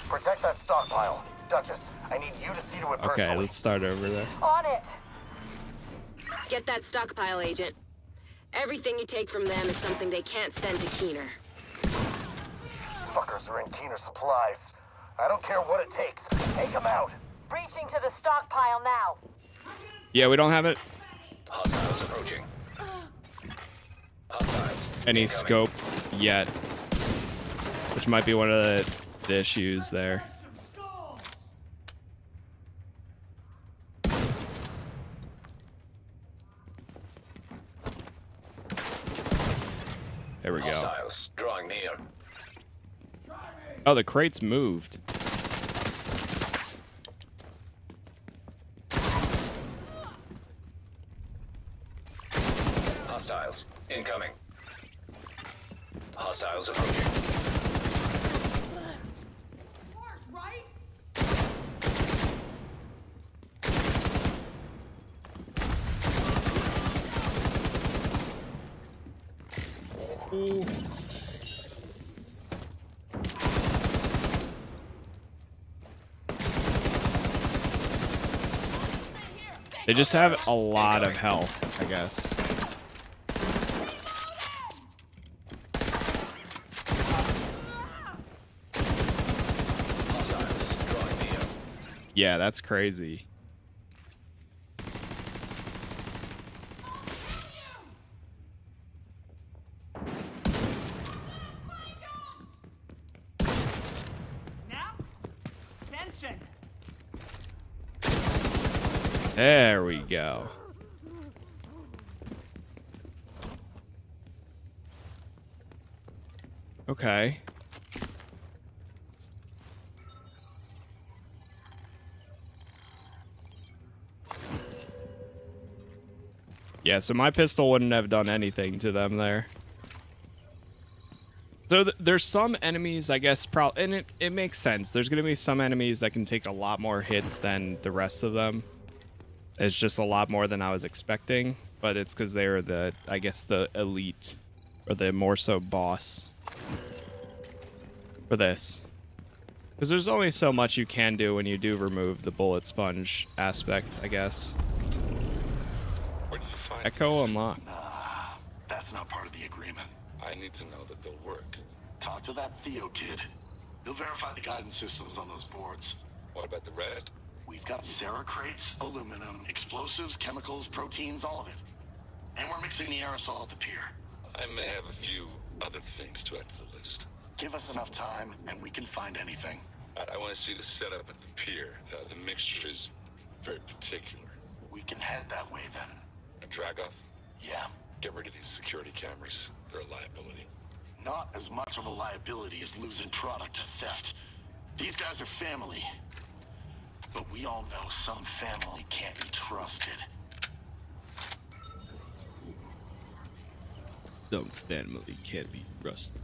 Protect that stockpile. Duchess, I need you to see to it personally. Okay, let's start over there. On it. Get that stockpile, Agent. Everything you take from them is something they can't send to Keener. Fuckers are in Keener supplies. I don't care what it takes. Take them out. Breaching to the stockpile now. Yeah, we don't have it. Hostiles approaching. Hostiles. Any incoming. scope yet. Which might be one of the issues there. There we go. Hostiles drawing near. Oh, the crates moved. Hostiles incoming. Hostiles approaching. Ooh. They just have a lot of health, I guess. Yeah, that's crazy. Attention. There we go. Okay. Yeah, so my pistol wouldn't have done anything to them there. So there's some enemies, I guess, and it makes sense. There's going to be some enemies that can take a lot more hits than the rest of them. It's just a lot more than I was expecting, but it's because they're I guess, the elite, or the more so boss for this. Because there's only so much you can do when you do remove the bullet sponge aspect, I guess. Where did you find Echo this? unlocked. Nah, that's not part of the agreement. I need to know that they'll work. Talk to that Theo kid. He'll verify the guidance systems on those boards. What about the red? We've got Sarah crates, aluminum, explosives, chemicals, proteins, all of it. And we're mixing the aerosol at the pier. I may have a few other things to add to the list. Give us enough time, and we can find anything. I want to see the setup at the pier. The mixture is very particular. We can head that way then. A drag off? Yeah. Get rid of these security cameras. They're a liability. Not as much of a liability as losing product to theft. These guys are family. But we all know some family can't be trusted. Some family can't be trusted.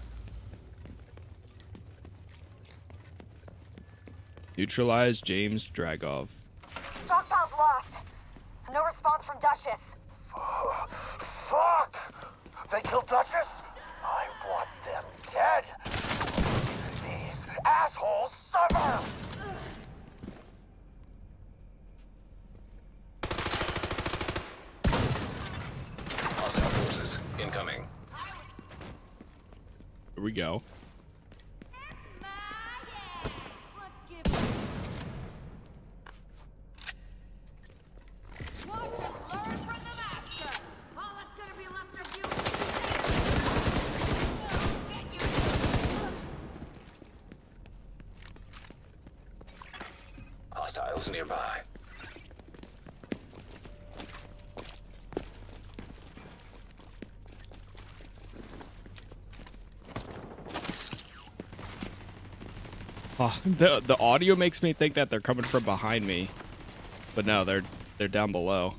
Neutralize James Dragov. Stockpile's lost. No response from Duchess. Fuck! They killed Duchess? I want them dead. These assholes suffer! Hostile forces incoming. Here we go. Hostiles nearby. Oh, the audio makes me think that they're coming from behind me, but no, they're down below.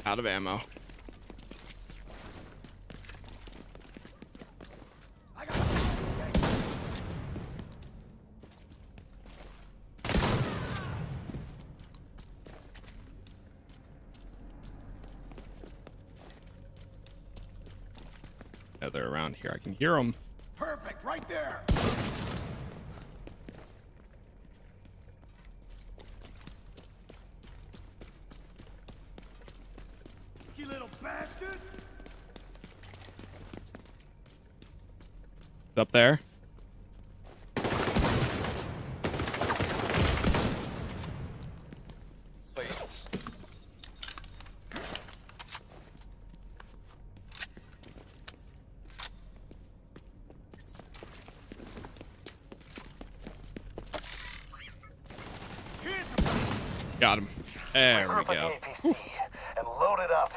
Out of ammo. Yeah, they're around here. I can hear them. Perfect, right there! You little bastard! Up there. Plates. Got him. There we go. APC and load it up.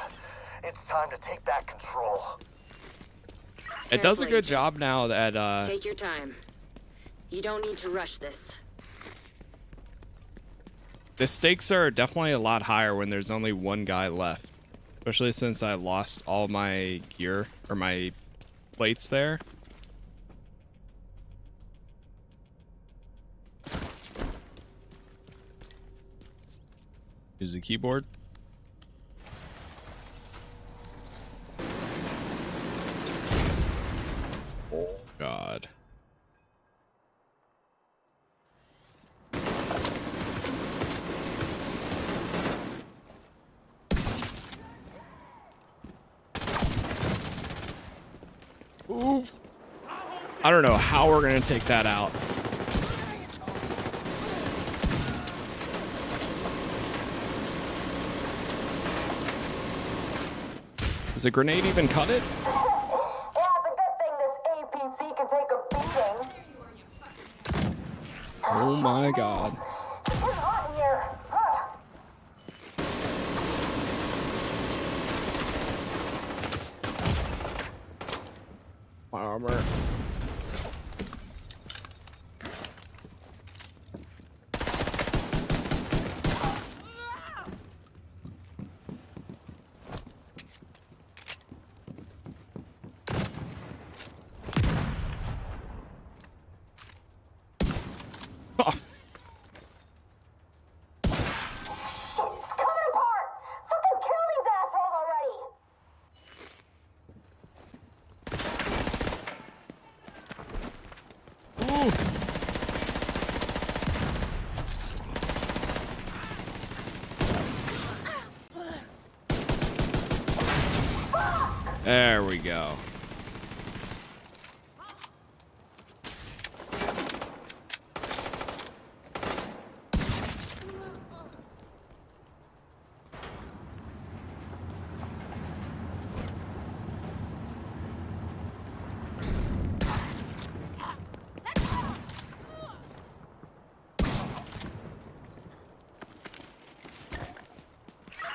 It's time to take back control. It does a good job now that Take your time. You don't need to rush this. the stakes are definitely a lot higher when there's only one guy left. Especially since I lost all my gear or my plates there. Use the keyboard. Oh God. Ooh. I don't know how we're gonna take that out. Does a grenade even cut it? Yeah, it's a good thing this APC can take a beating. Oh my God. It's hot in here. My armor. There we go.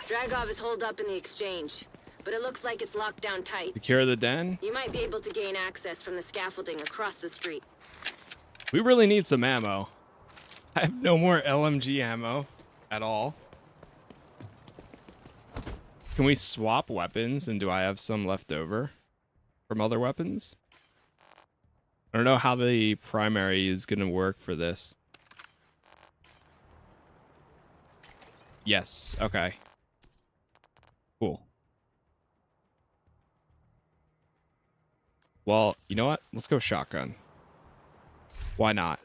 Dragov is holed up in the exchange, but it looks like it's locked down tight. Secure the den? You might be able to gain access from the scaffolding across the street. We really need some ammo. I have no more LMG ammo at all. Can we swap weapons, and do I have some left over from other weapons? I don't know how the primary is going to work for this. Yes, okay. Cool. Well, you know what? Let's go shotgun. Why not?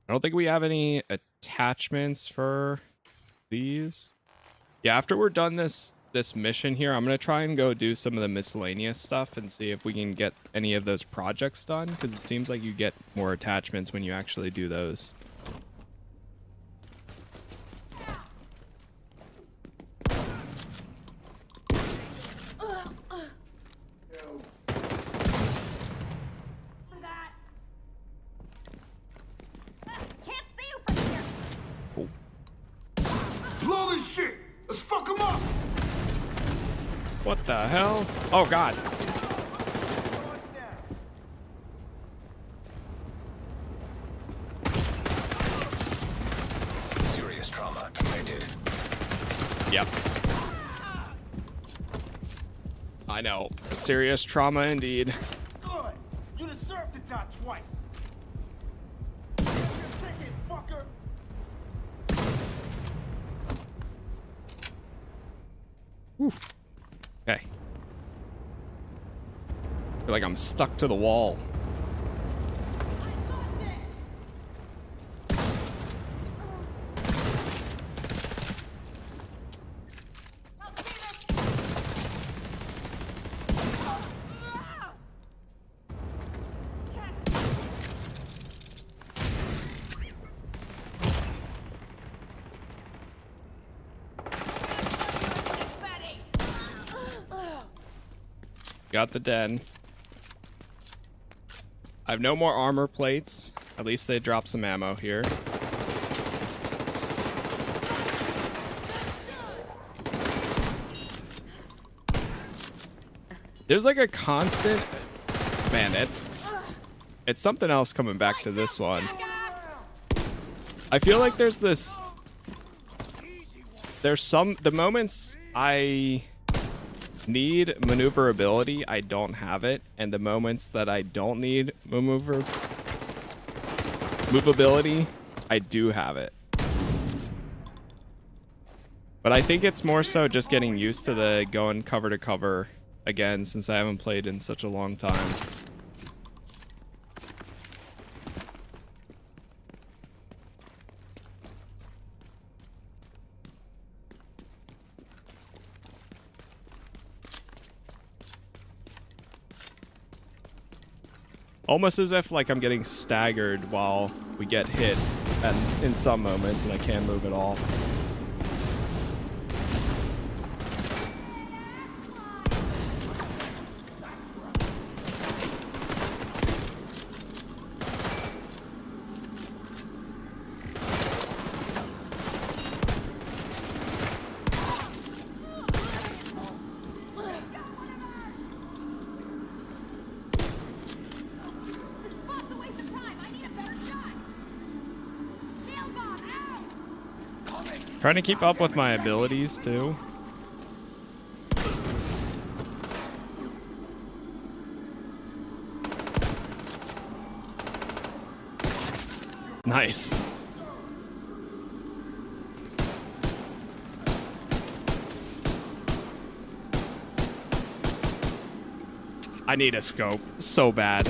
I don't think we have any attachments for these. Yeah, after we're done this mission here, I'm going to try and go do some of the miscellaneous stuff and see if we can get any of those projects done, because it seems like you get more attachments when you actually do those. Blow this shit! Let's fuck him up! What the hell? Oh, God. Serious trauma detected. Yep. I know. Serious trauma indeed. Good! You deserve to die twice! Here's your ticket, fucker! Okay. I feel like I'm stuck to the wall. Got the den. I have no more armor plates. At least they dropped some ammo here. There's like a constant... Man, it's something else coming back to this one. I feel like there's this... The moments I need maneuverability, I don't have it, and the moments that I don't need movability, I do have it. But I think it's more so just getting used to the going cover to cover again, since I haven't played in such a long time. Almost as if like I'm getting staggered while we get hit in some moments and I can't move at all. Trying to keep up with my abilities too. Nice. I need a scope so bad.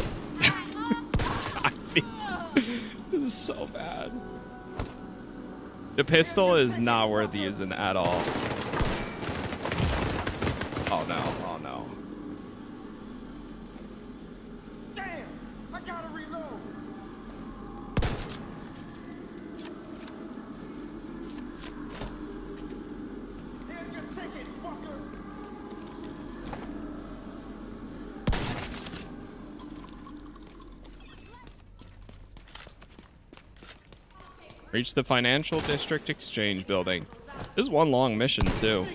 This is so bad. The pistol is not worth using at all. Oh no, oh no. Damn! I gotta reload! Here's your ticket, fucker! Reach the Financial District Exchange Building. This is one long mission, too.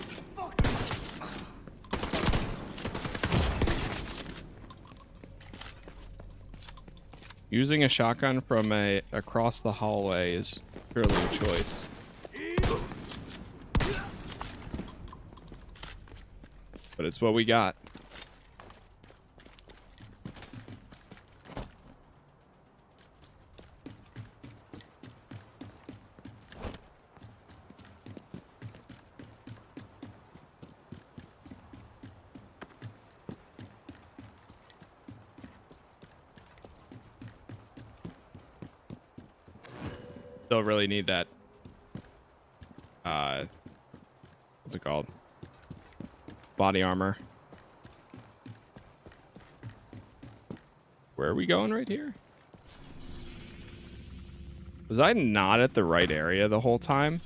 Using a shotgun from across the hallway is purely a choice. But it's what we got. Still really need that. What's it called? Body armor. Where are we going right here? Was I not at the right area the whole time?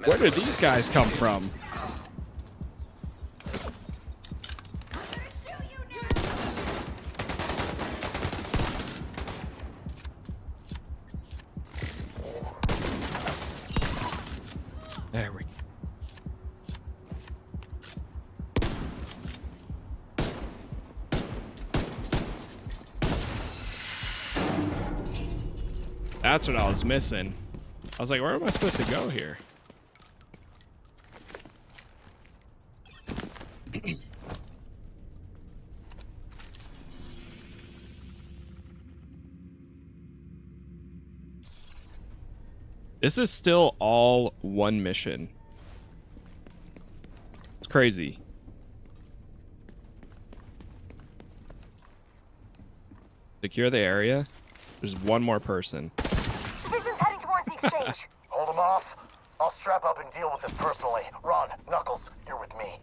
Where did these guys come from? There we go. That's what I was missing. I was like, where am I supposed to go here? This is still all one mission. It's crazy. Secure the area. There's one more person. Division's heading towards the exchange. Hold them off. I'll strap up and deal with this personally. Ron, Knuckles, you're with me.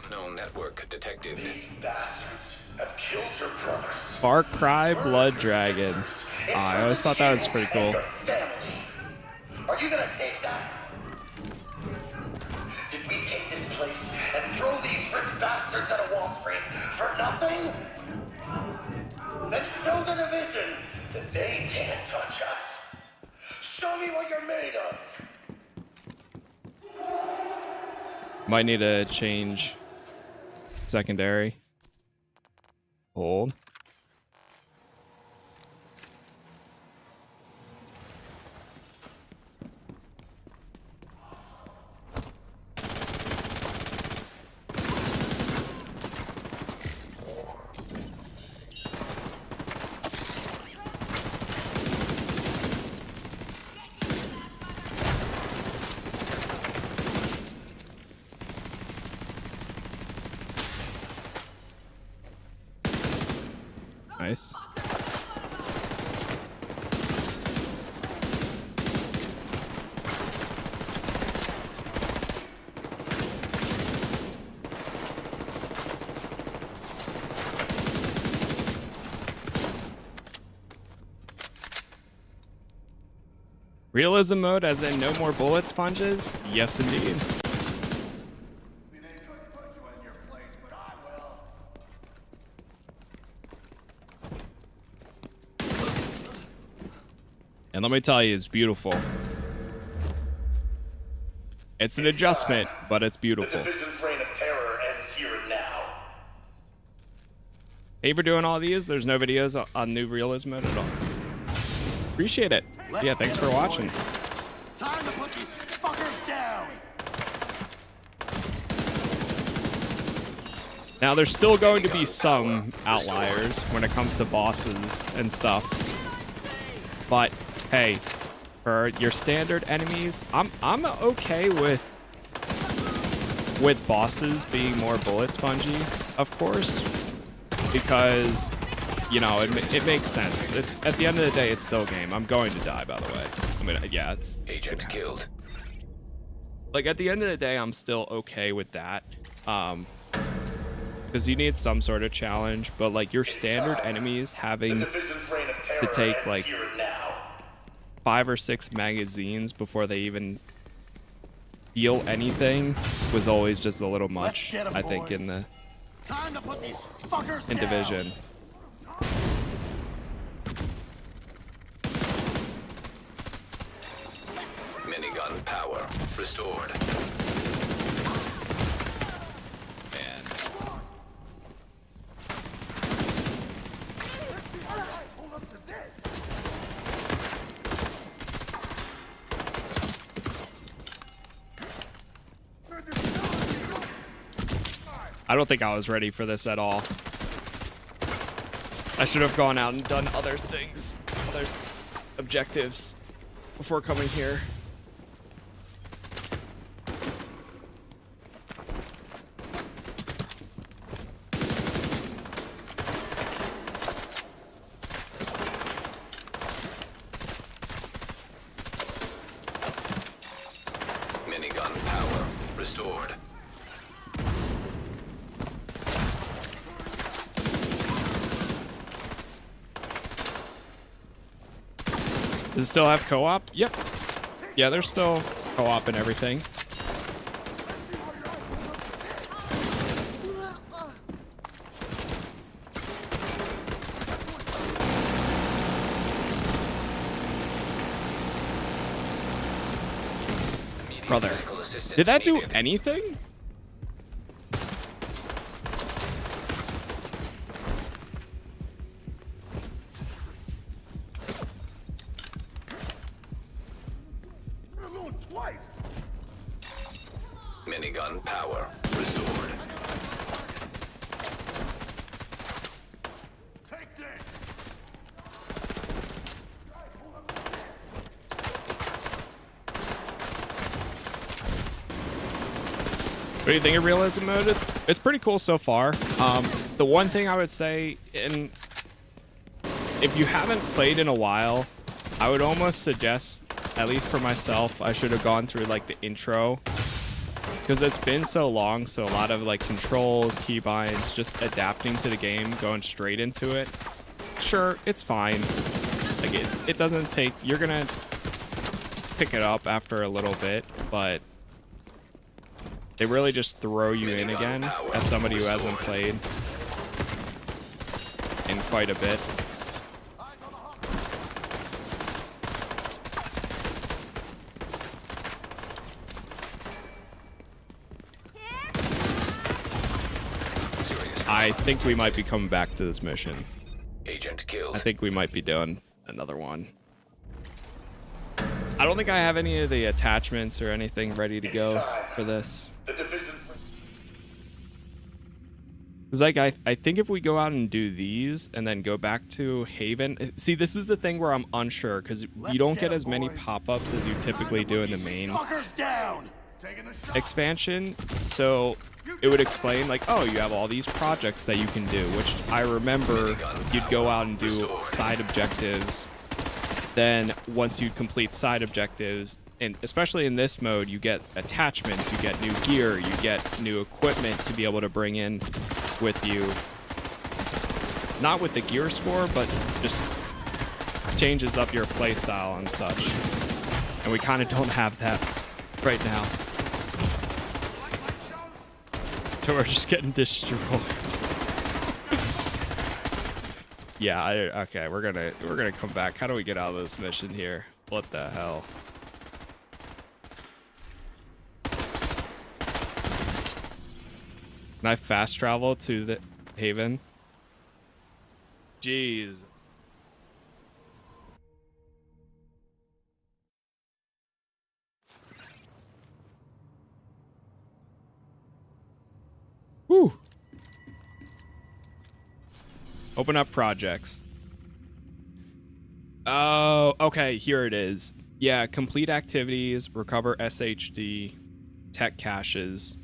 Unknown network detected. These bastards have killed your brothers. Far Cry Blood Dragon. I always thought that was pretty cool. Are you gonna take that? Did we take this place and throw these rich bastards at a Wall Street for nothing? Then show the division that they can't touch us. Show me what you're made of. Might need to change secondary. Hold. Nice. Realism mode as in no more bullet sponges? Yes, indeed. And let me tell you, it's beautiful. It's an adjustment, but it's beautiful. The division's reign of terror ends here and now. Hey, for doing all these, there's no videos on new realism mode at all. Appreciate it. Yeah, thanks for watching. Time to put these fuckers down. Now, there's still going to be some outliers when it comes to bosses and stuff. But hey, for your standard enemies, I'm okay with bosses being more bullet spongy, of course, because you know it makes sense. It's at the end of the day, it's still a game. I'm going to die, by the way. I mean, yeah, it's agent killed. Like at the end of the day, I'm still okay with that. because you need some sort of challenge, but like your standard enemies having to take like 5 or 6 magazines before they even feel anything was always just a little much, I think, in the Division. Minigun power restored. And I don't think I was ready for this at all. I should have gone out and done other things, other objectives before coming here. minigun power restored. Does it still have co-op? Yep. Yeah, there's still co-op and everything. Brother, did that do anything? Minigun power restored. What do you think of realism mode? It's pretty cool so far. The one thing I would say, and if you haven't played in a while, I would almost suggest, at least for myself, I should have gone through like the intro, because it's been so long. So a lot of like controls, keybinds, just adapting to the game, going straight into it. Sure, it's fine. Like it doesn't take, you're gonna pick it up after a little bit, but they really just throw you in again as somebody who hasn't played in quite a bit. I think we might be coming back to this mission. Agent killed. I think we might be doing another one. I don't think I have any of the attachments or anything ready to go for this. It's like I think if we go out and do these and then go back to Haven. See, this is the thing where I'm unsure, because you don't get as many pop-ups as you typically do in the main expansion. So it would explain like, oh, you have all these projects that you can do, which I remember you'd go out and do side objectives. Then once you complete side objectives, and especially in this mode, you get attachments, you get new gear, you get new equipment to be able to bring in with you. Not with the gear score, but just changes up your playstyle and such. And we kind of don't have that right now. So we're just getting destroyed. Yeah, okay, we're gonna come back. How do we get out of this mission here? What the hell? Can I fast travel to the Haven? Jeez. Woo. Open up projects. Oh, okay, here it is. Yeah, complete activities, recover SHD, tech caches.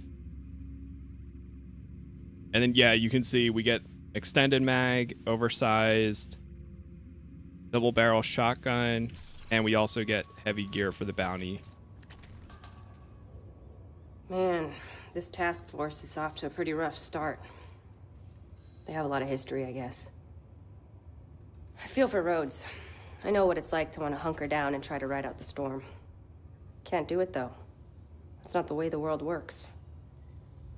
And then, yeah, you can see we get extended mag, oversized, double barrel shotgun, and we also get heavy gear for the bounty. Man, this task force is off to a pretty rough start. They have a lot of history, I guess. I feel for Rhodes. I know what it's like to want to hunker down and try to ride out the storm. Can't do it, though. That's not the way the world works.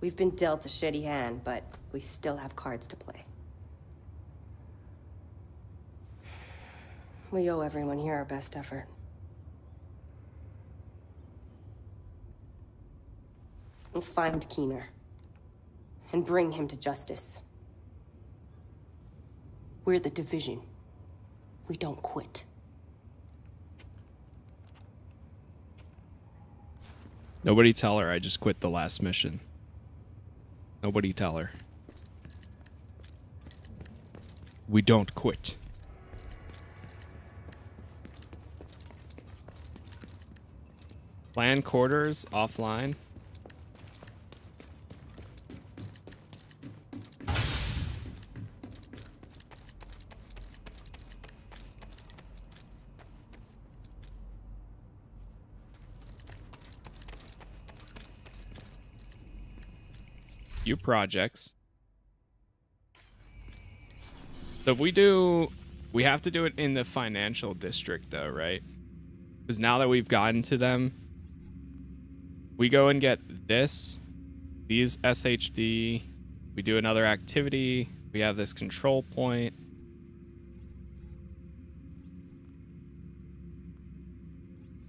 We've been dealt a shitty hand, but we still have cards to play. We owe everyone here our best effort. Let's find Keener and bring him to justice. We're the Division. We don't quit. Nobody tell her I just quit the last mission. Nobody tell her. We don't quit. Plan quarters offline. Few projects. So if we have to do it in the financial district though, right? Because now that we've gotten to them, we go and get these SHD, we do another activity, we have this control point.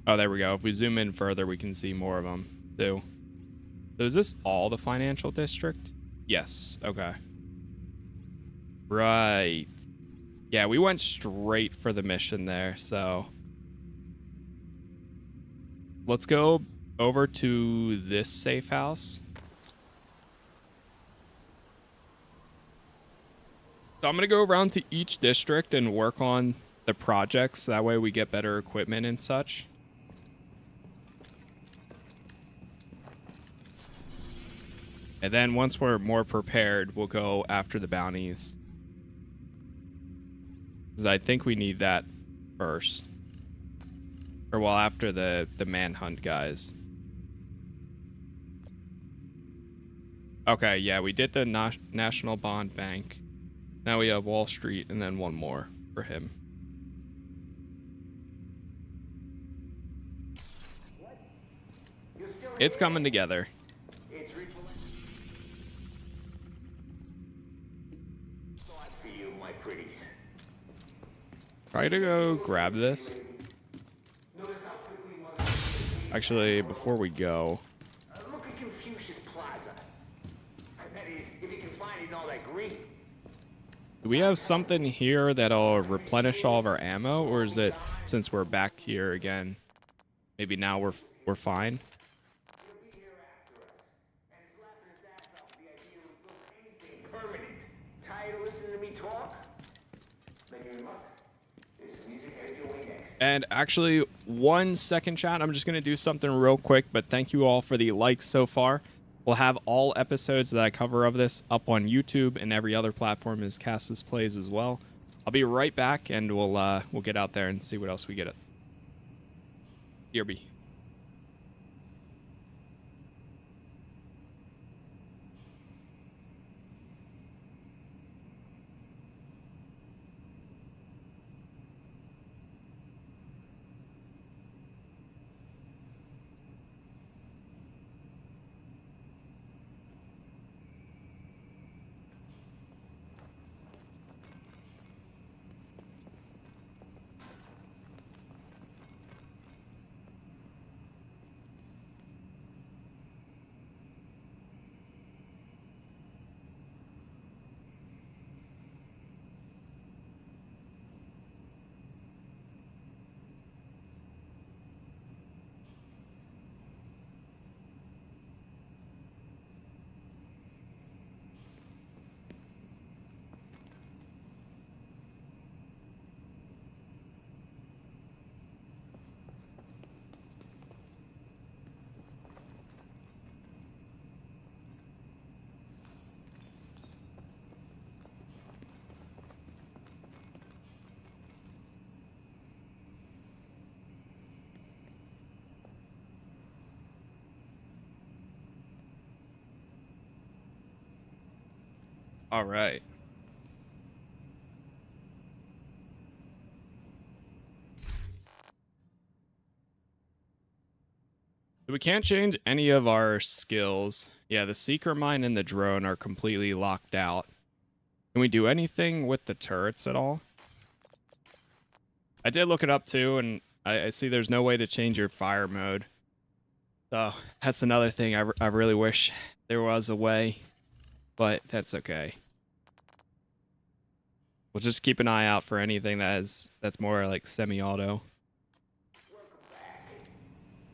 Oh, there we go. If we zoom in further, we can see more of them too. So is this all the financial district? Yes. Okay. Right. Yeah, we went straight for the mission there, so let's go over to this safe house. So I'm going to go around to each district and work on the projects. That way we get better equipment and such. And then once we're more prepared, we'll go after the bounties. Because I think we need that first. Or well, after the Manhunt guys. Okay, yeah, we did the National Bond Bank. Now we have Wall Street and then one more for him. It's coming together. Try to go grab this. Actually, before we go, Look at Confucius Plaza. I bet if you can find it in all that green. do we have something here that'll replenish all of our ammo, or is it since we're back here again? Maybe now we're fine. Permanent. Tired of listening to me talk? Then you're luck. There's some music headed your way next. And actually, 1 second, chat. I'm just going to do something real quick, but thank you all for the likes so far. We'll have all episodes that I cover of this up on YouTube and every other platform as Casas plays as well. I'll be right back, and we'll get out there and see what else we get at. Dearby. All right. We can't change any of our skills. Yeah, the Seeker Mine and the drone are completely locked out. Can we do anything with the turrets at all? I did look it up too, and I see there's no way to change your fire mode. So that's another thing I really wish there was a way, but that's okay. We'll just keep an eye out for anything that's more like semi-auto.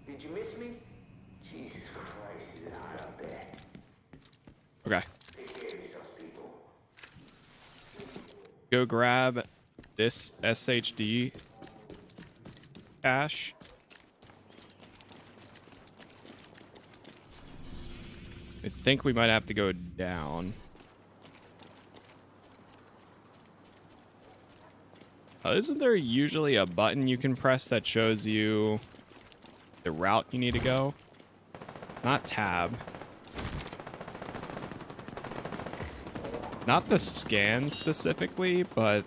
Did you miss me? Jesus Christ, is it hot out there? Okay. Take care of yourselves, people. Go grab this SHD cache. I think we might have to go down. Isn't there usually a button you can press that shows you the route you need to go? Not tab. Not the scan specifically, but...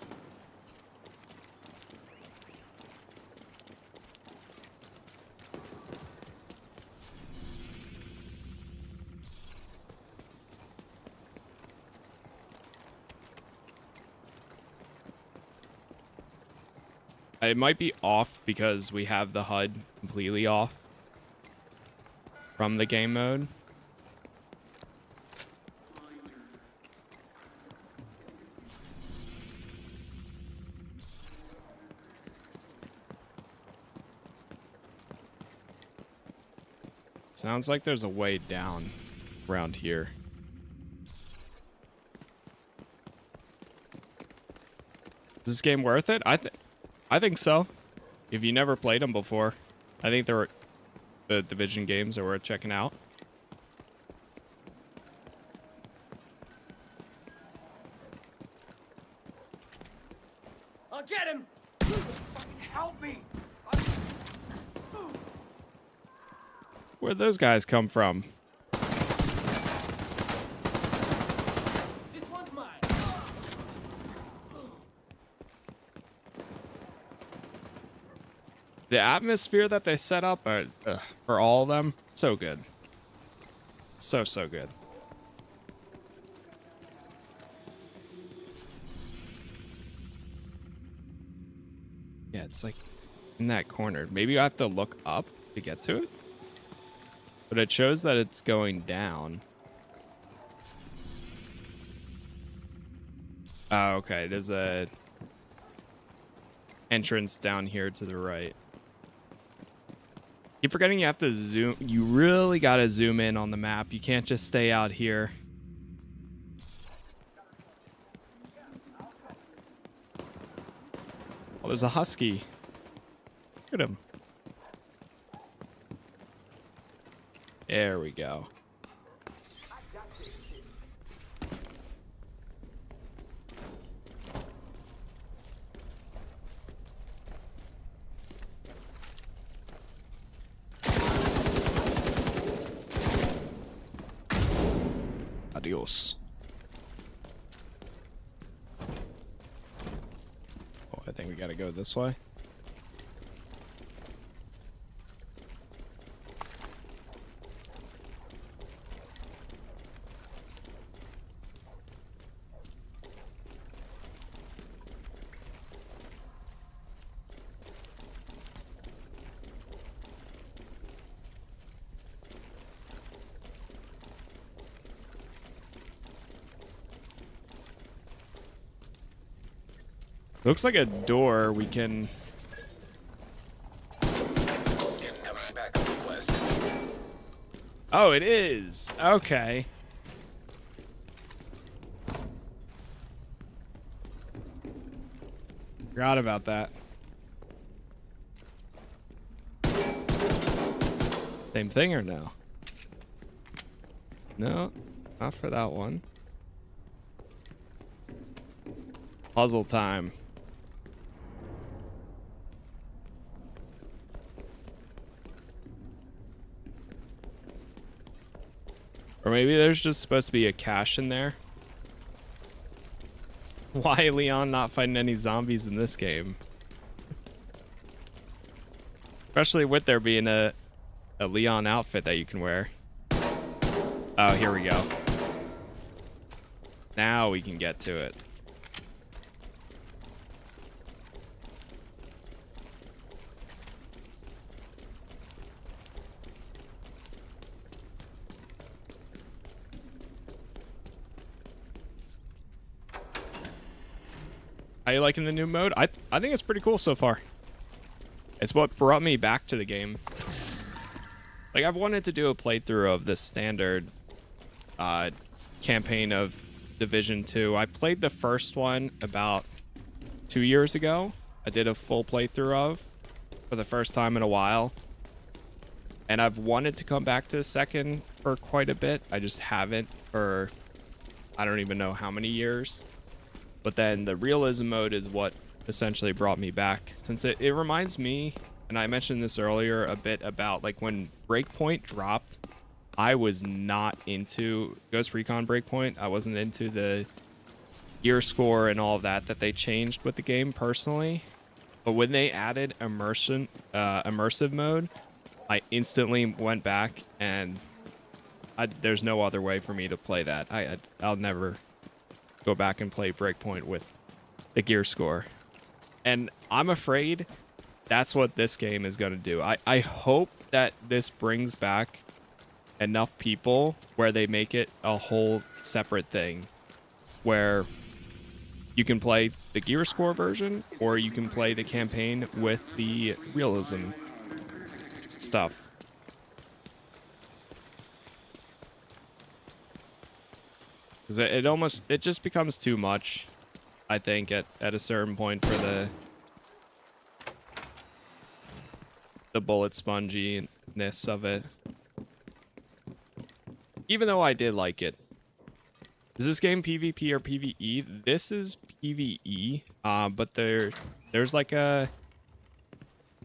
it might be off because we have the HUD completely off from the game mode. Sounds like there's a way down around here. Is this game worth it? I think so. If you never played them before, I think the Division games are worth checking out. I'll get him! Fucking help me! Where'd those guys come from? This one's mine! The atmosphere that they set up for all of them, so good. So good. Yeah, it's like in that corner. Maybe I have to look up to get to it. But it shows that it's going down. Oh, okay. There's a entrance down here to the right. Keep forgetting you have to zoom. You really got to zoom in on the map. You can't just stay out here. Oh, there's a husky. Look at him. There we go. Adios. Oh, I think we gotta go this way. Looks like a door we can... Oh, it is. Okay. Forgot about that. Same thing or no? No, not for that one. Puzzle time. Or maybe there's just supposed to be a cache in there. Why Leon not fighting any zombies in this game? Especially with there being a a Leon outfit that you can wear. Oh, here we go. Now we can get to it. How you liking the new mode? I think it's pretty cool so far. It's what brought me back to the game. Like, I've wanted to do a playthrough of the standard campaign of Division 2. I played the first one about 2 years ago. I did a full playthrough of for the first time in a while. And I've wanted to come back to the second for quite a bit. I just haven't for I don't even know how many years. But then the realism mode is what essentially brought me back, since it reminds me, and I mentioned this earlier, a bit about like when Breakpoint dropped. I was not into Ghost Recon Breakpoint. I wasn't into the gear score and all of that they changed with the game personally. But when they added immersive mode, I instantly went back, and there's no other way for me to play that. I'll never go back and play Breakpoint with the gear score. And I'm afraid that's what this game is going to do. I hope that this brings back enough people where they make it a whole separate thing, where you can play the gear score version or you can play the campaign with the realism stuff. Because it just becomes too much, I think, at a certain point for the bullet sponginess of it. Even though I did like it. Is this game PvP or PvE? This is PvE, but there's like a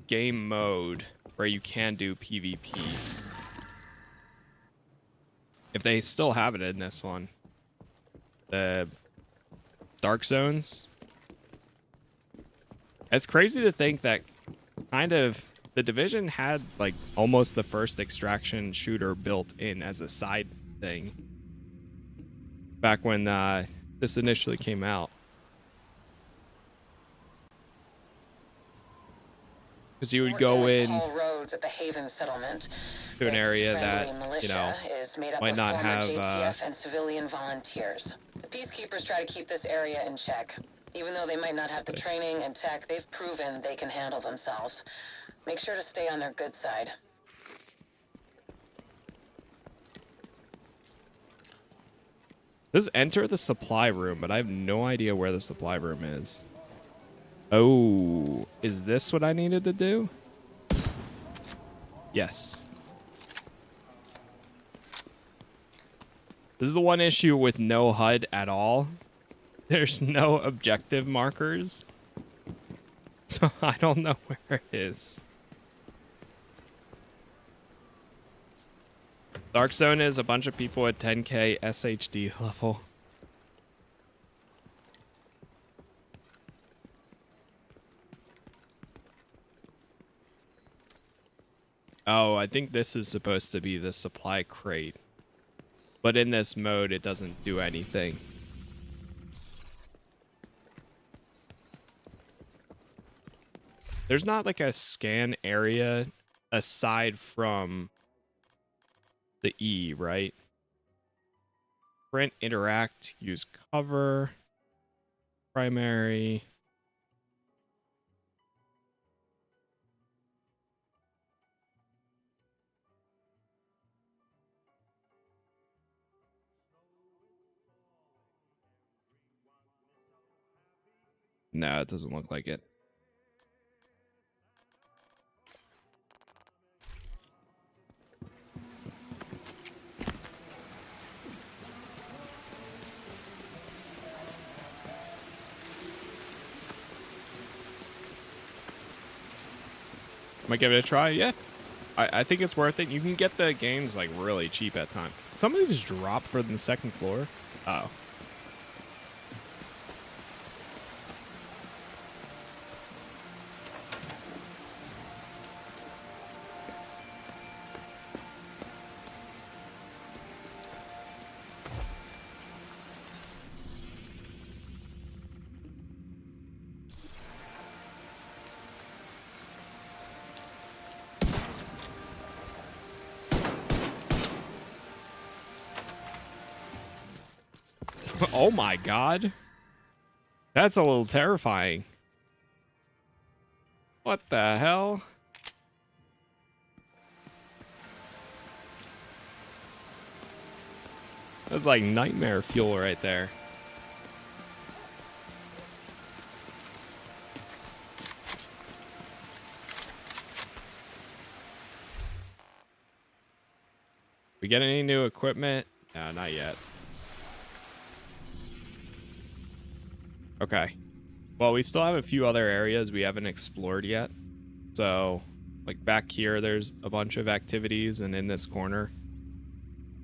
game mode where you can do PvP. If they still have it in this one. The Dark Zones. It's crazy to think that kind of the Division had like almost the first extraction shooter built in as a side thing back when this initially came out. Because you would go in roads at the Haven settlement to an area that, you know, is made up might of not former have JTF and civilian volunteers. The peacekeepers try to keep this area in check. Even though they might not have the training and tech, they've proven they can handle themselves. Make sure to stay on their good side. This is enter the supply room, but I have no idea where the supply room is. Oh, is this what I needed to do? Yes. This is the one issue with no HUD at all. There's no objective markers. So I don't know where it is. Dark Zone is a bunch of people at 10k SHD level. Oh, I think this is supposed to be the supply crate. But in this mode, it doesn't do anything. There's not like a scan area aside from the E, right? Print, interact, use cover, primary. No, it doesn't look like it. Might give it a try, yeah. I think it's worth it. You can get the games like really cheap at times. Somebody just dropped from the second floor. Oh. Oh my god. That's a little terrifying. What the hell? That's like nightmare fuel right there. We get any new equipment? No, not yet. Okay. Well, we still have a few other areas we haven't explored yet. So, like back here, there's a bunch of activities, and in this corner,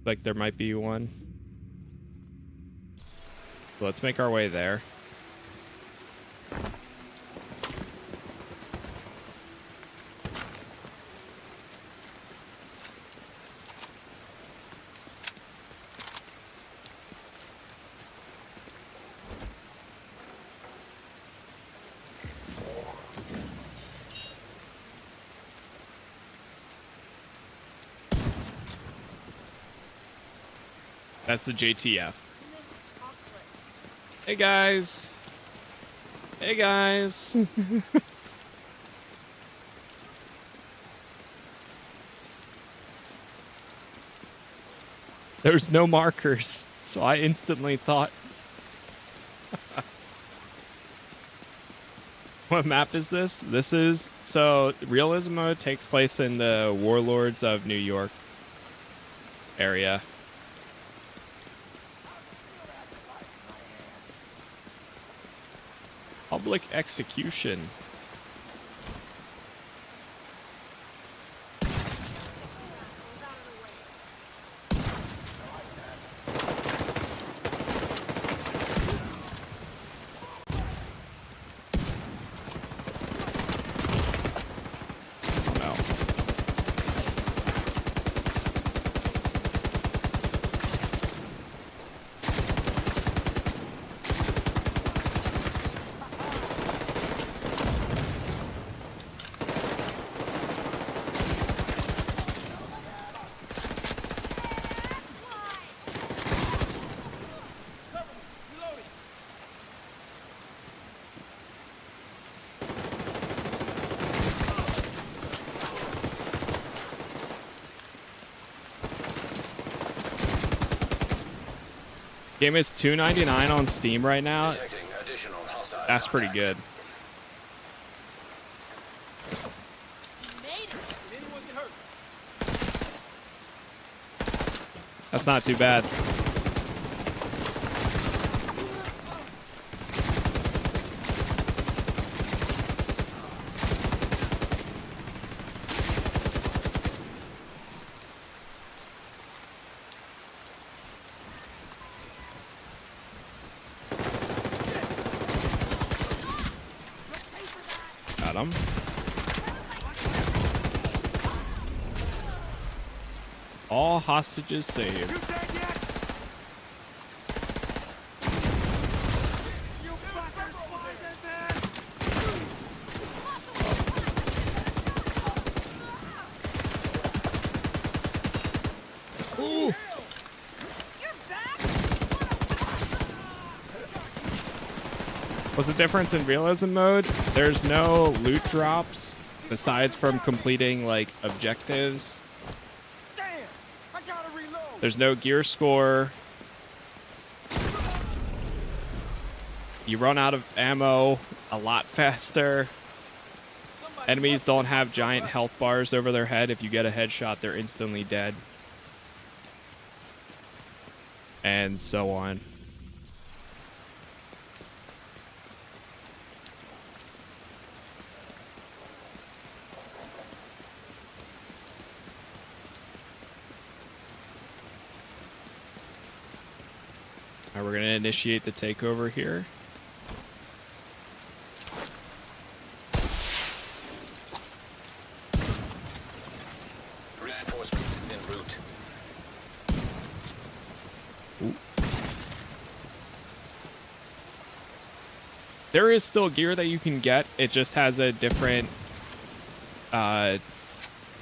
like there might be one. So let's make our way there. That's the JTF. Hey guys. Hey guys. There's no markers, so I instantly thought. What map is this? This is, so Realism mode takes place in the Warlords of New York area. Public execution. Game is $2.99 on Steam right now. That's pretty good. That's not too bad. Got him. All hostages saved. Ooh. What's the difference in realism mode? There's no loot drops besides from completing like objectives. There's no gear score. You run out of ammo a lot faster. Enemies don't have giant health bars over their head. If you get a headshot, they're instantly dead. And so on. All right, we're going to initiate the takeover here. Reinforcements en route. Ooh. There is still gear that you can get. It just has a different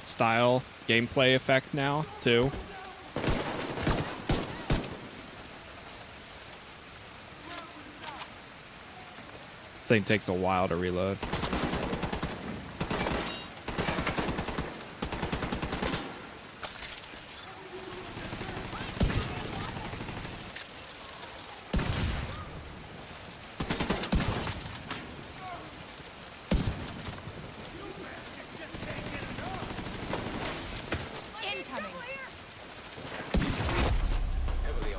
style gameplay effect now, too. This thing takes a while to reload.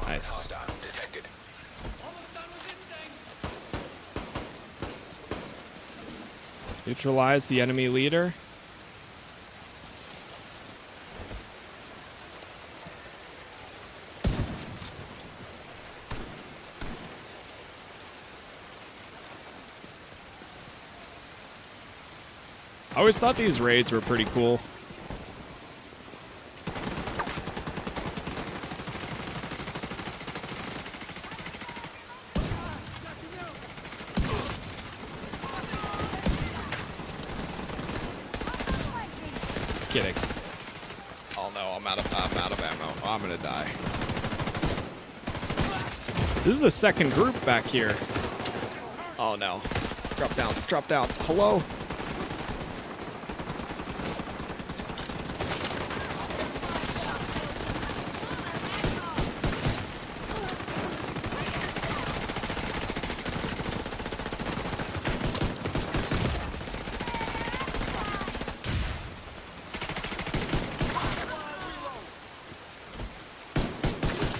Nice. Neutralize the enemy leader. I always thought these raids were pretty cool. Kidding. Oh no, I'm out of ammo. Oh, I'm gonna die. This is a second group back here. Oh no. Drop down, drop down. Hello?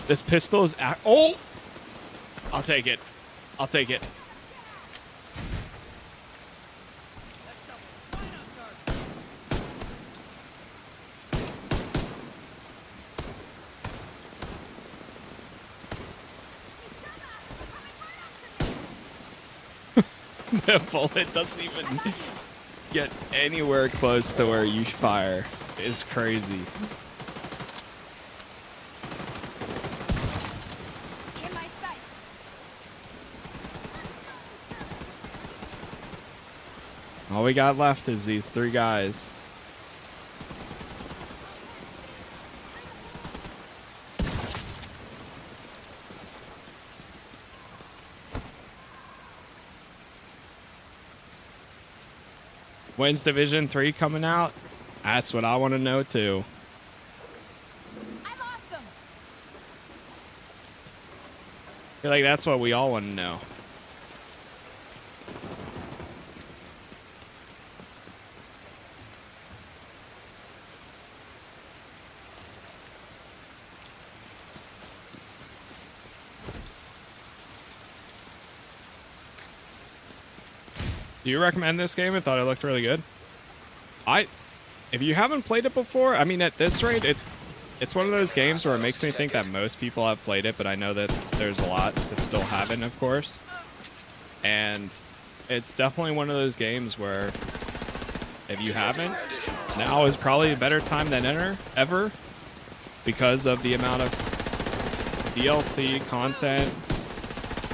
This pistol is oh! I'll take it. I'll take it. The bullet doesn't even get anywhere close to where you fire. It's crazy. All we got left is these 3 guys. When's Division 3 coming out? That's what I want to know too. I lost them. I feel like that's what we all want to know. Do you recommend this game? I thought it looked really good. If you haven't played it before, I mean, at this rate, it's one of those games where it makes me think that most people have played it, but I know that there's a lot that still haven't, of course. And it's definitely one of those games where if you haven't, now is probably a better time than ever because of the amount of DLC content.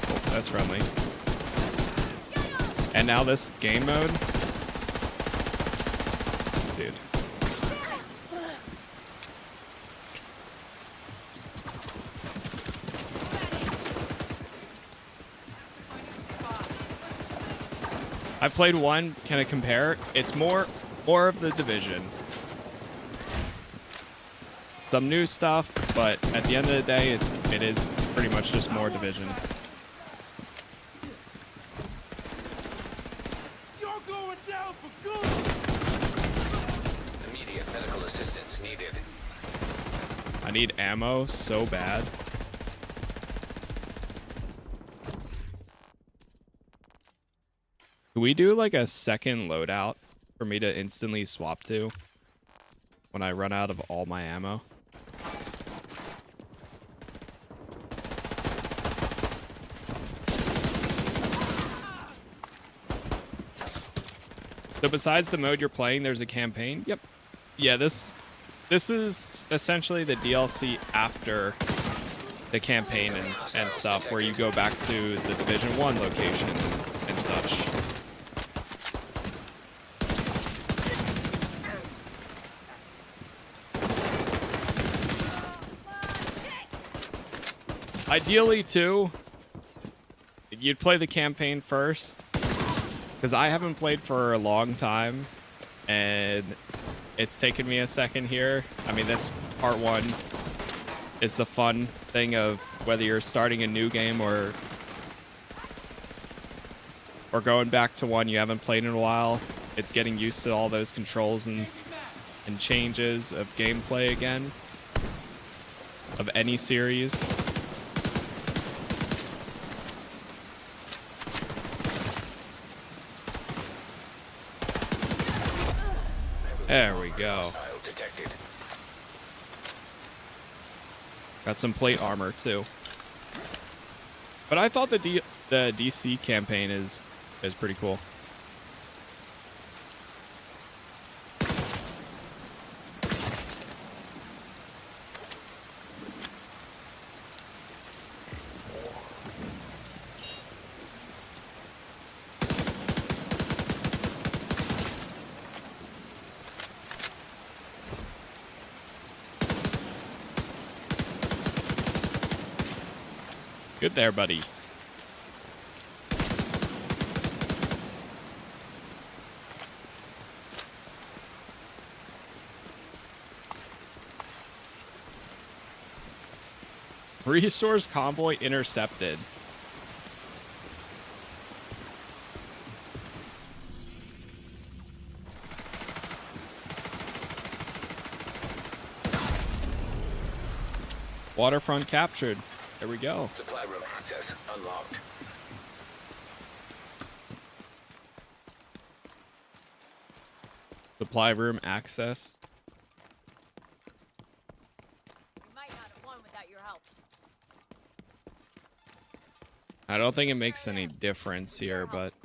Oh, that's friendly. And now this game mode. Dude. I played one. Can I compare? It's more of the Division. Some new stuff, but at the end of the day, it is pretty much just more Division. I need ammo so bad. Can we do like a second loadout for me to instantly swap to when I run out of all my ammo? So besides the mode you're playing, there's a campaign? Yep. Yeah, this is essentially the DLC after the campaign and stuff, where you go back to the Division 1 location and such. Ideally, too, you'd play the campaign first, because I haven't played for a long time, and it's taken me a second here. I mean, this part 1 is the fun thing of whether you're starting a new game or going back to one you haven't played in a while. It's getting used to all those controls and changes of gameplay again of any series. There we go. Got some plate armor too. But I thought the DC campaign is pretty cool. Good there, buddy. Resource convoy intercepted. Waterfront captured. There we go. Supply room access unlocked. Supply room access. We might not have won without your help. I don't think it makes any difference here, but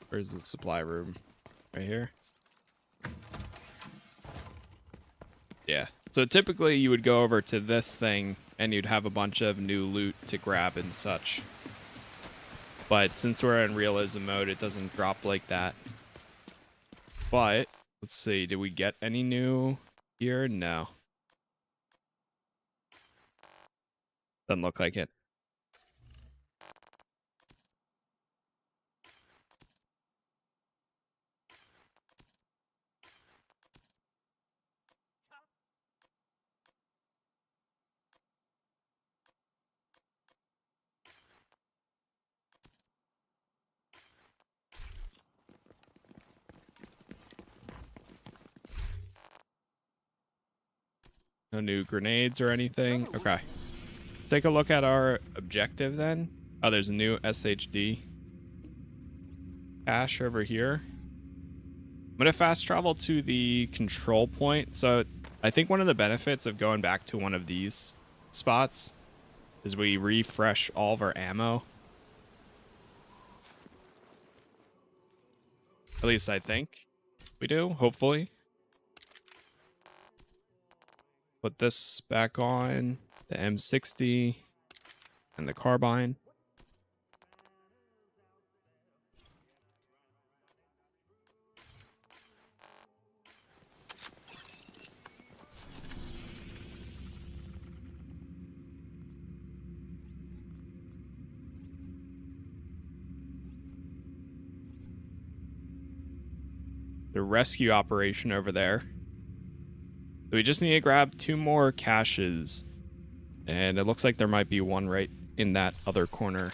where's the supply room? Right here? Yeah. So typically you would go over to this thing and you'd have a bunch of new loot to grab and such. But since we're in realism mode, it doesn't drop like that. But let's see, did we get any new here? No. Doesn't look like it. No new grenades or anything. Okay. Take a look at our objective then. Oh, there's a new SHD cache over here. I'm going to fast travel to the control point. So I think one of the benefits of going back to one of these spots is we refresh all of our ammo. At least I think we do, hopefully. Put this back on, the M60 and the carbine. The rescue operation over there. So we just need to grab 2 more caches. And it looks like there might be one right in that other corner.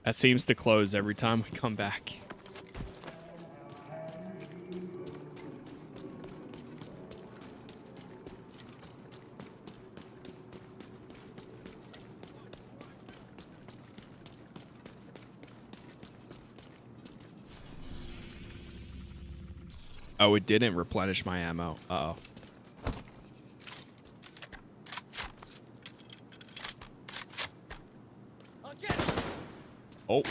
That seems to close every time we come back. Oh, it didn't replenish my ammo. Uh-oh. Oh.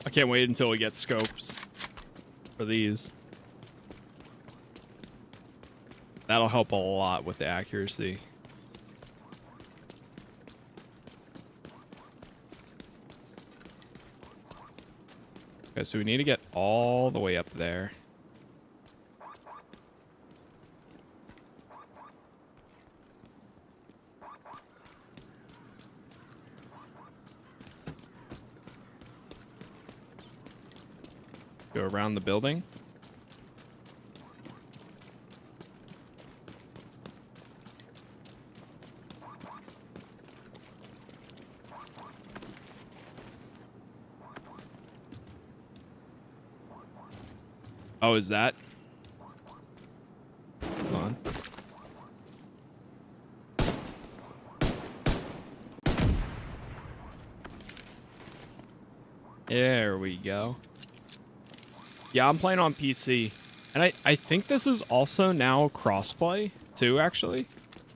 I can't wait until we get scopes for these. That'll help a lot with the accuracy. Okay, so we need to get all the way up there. Go around the building. Oh, is that? Hold on. There we go. Yeah, I'm playing on PC. And I think this is also now crossplay too, actually.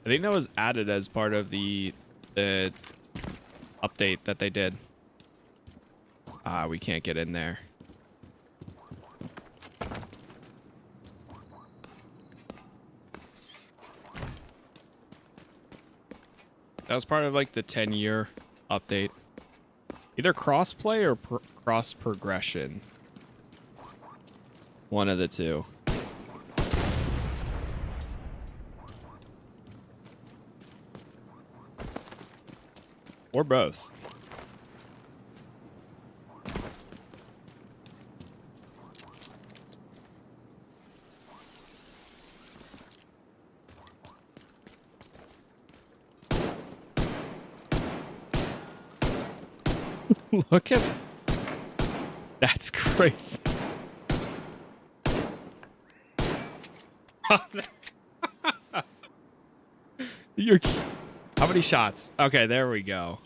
I think that was added as part of the update that they did. Ah, we can't get in there. That was part of like the 10-year update. Either crossplay or cross progression. One of the two. Or both. Look at... That's crazy. You're... How many shots? Okay, there we go.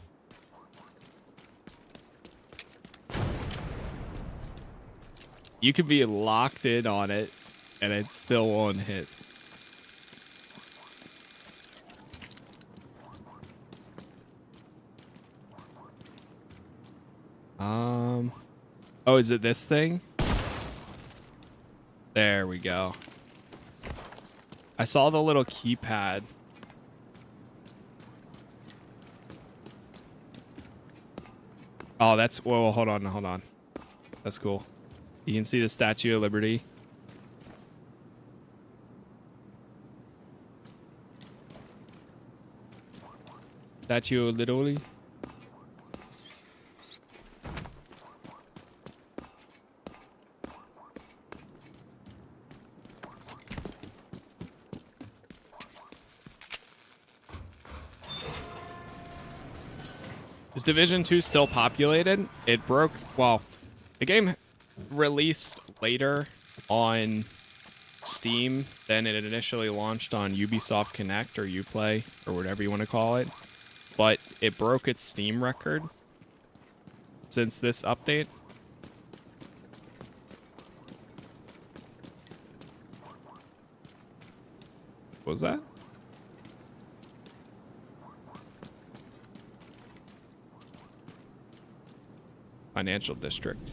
You could be locked in on it, and it still won't hit. Oh, is it this thing? There we go. I saw the little keypad. Oh, that's... Whoa, hold on, hold on. That's cool. You can see the Statue of Liberty. Statue of Liberty. Is Division 2 still populated? It broke... Well, the game released later on Steam than it initially launched on Ubisoft Connect or Uplay or whatever you want to call it. But it broke its Steam record since this update. What was that? Financial district.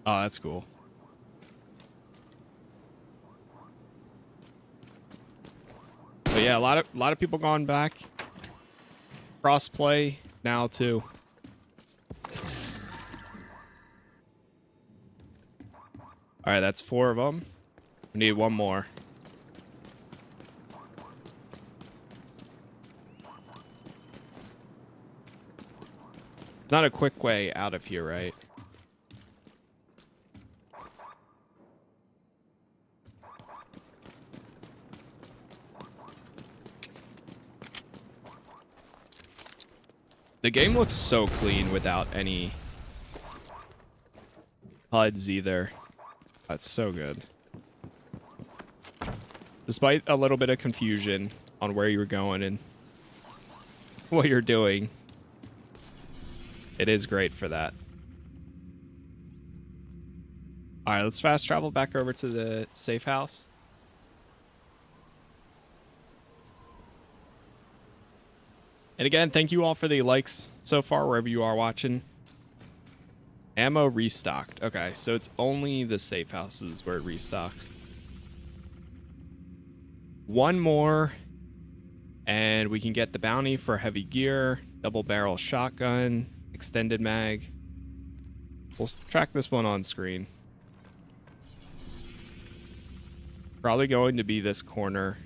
Oh, that's cool. But yeah, a lot of people gone back. Crossplay now too. All right, that's 4 of them. We need one more. Not a quick way out of here, right? The game looks so clean without any HUDs either. That's so good. Despite a little bit of confusion on where you were going and what you're doing, it is great for that. All right, let's fast travel back over to the safe house. And again, thank you all for the likes so far, wherever you are watching. Ammo restocked. Okay, so it's only the safe houses where it restocks. One more, and we can get the bounty for heavy gear, double barrel shotgun, extended mag. We'll track this one on screen. Probably going to be this corner.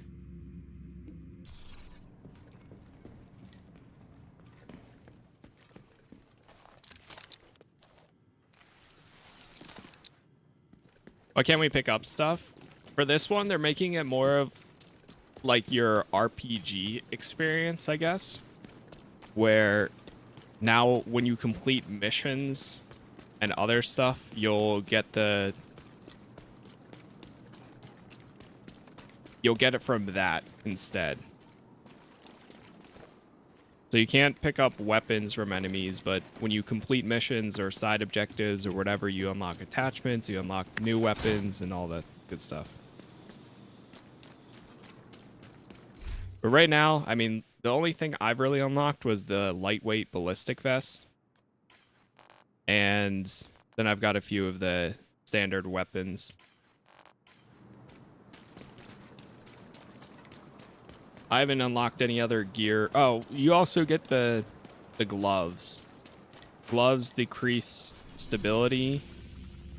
Why can't we pick up stuff? For this one, they're making it more of like your RPG experience, I guess. Where now when you complete missions and other stuff, you'll get it from that instead. So you can't pick up weapons from enemies, but when you complete missions or side objectives or whatever, you unlock attachments, you unlock new weapons and all that good stuff. But right now, I mean, the only thing I've really unlocked was the lightweight ballistic vest. And then I've got a few of the standard weapons. I haven't unlocked any other gear. Oh, you also get the gloves. Gloves decrease stability.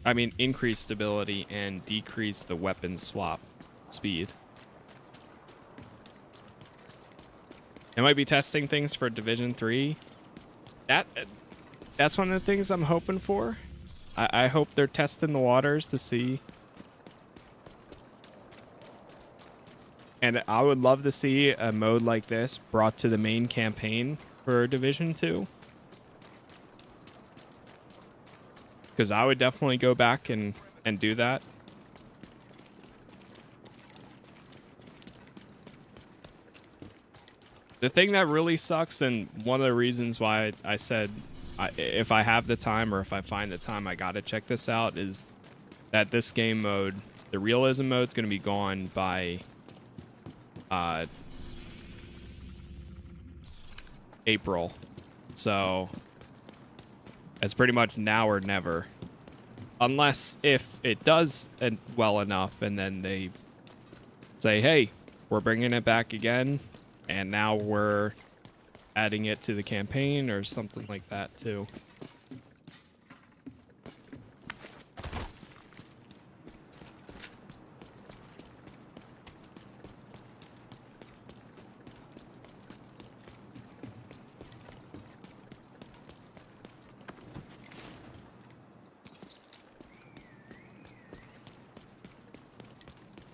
I mean, increase stability and decrease the weapon swap speed. I might be testing things for Division 3. That's one of the things I'm hoping for. I hope they're testing the waters to see. And I would love to see a mode like this brought to the main campaign for Division 2. Because I would definitely go back and do that. The thing that really sucks, and one of the reasons why I said if I have the time or if I find the time, I gotta check this out, is that this game mode, the realism mode, is going to be gone by April. So it's pretty much now or never. Unless if it does well enough and then they say, hey, we're bringing it back again and now we're adding it to the campaign or something like that too.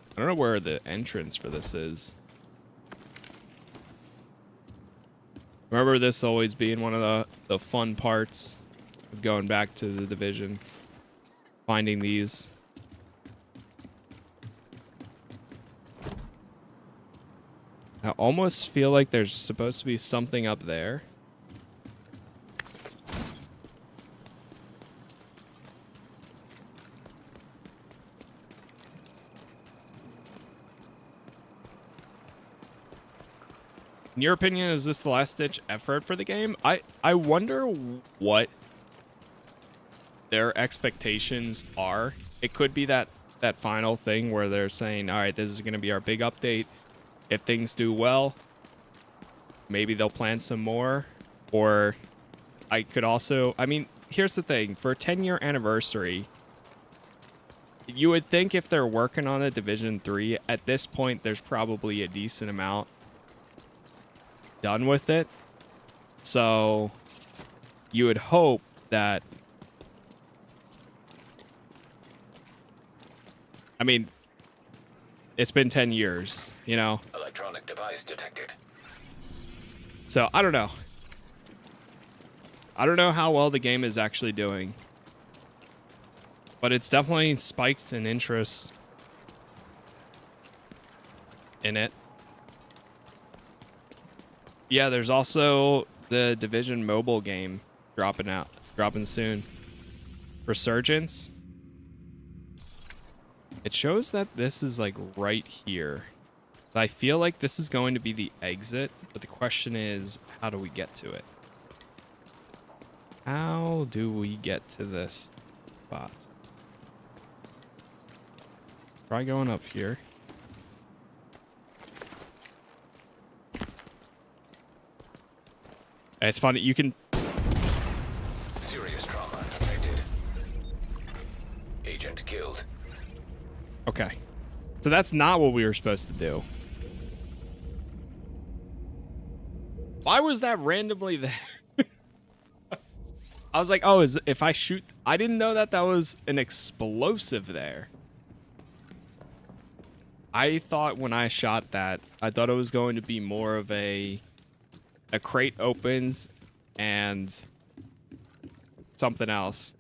I don't know where the entrance for this is. Remember this always being one of the fun parts of going back to the Division. Finding these. I almost feel like there's supposed to be something up there. In your opinion, is this the last-ditch effort for the game? I wonder what their expectations are. It could be that final thing where they're saying, all right, this is going to be our big update. If things do well, maybe they'll plan some more. Or I could also... I mean, here's the thing. For a 10-year anniversary, you would think if they're working on a Division 3, at this point, there's probably a decent amount done with it. So you would hope that, I mean, it's been 10 years, you know? Electronic device detected. So I don't know. I don't know how well the game is actually doing, but it's definitely spiked in interest in it. Yeah, there's also the Division mobile game dropping soon. Resurgence. It shows that this is like right here. I feel like this is going to be the exit, but the question is, how do we get to it? How do we get to this spot? Try going up here. It's funny, you can... Serious trauma detected. Agent killed. Okay. So that's not what we were supposed to do. Why was that randomly there? I was like, oh, if I shoot... I didn't know that was an explosive there. I thought when I shot that, I thought it was going to be more of a crate opens and something else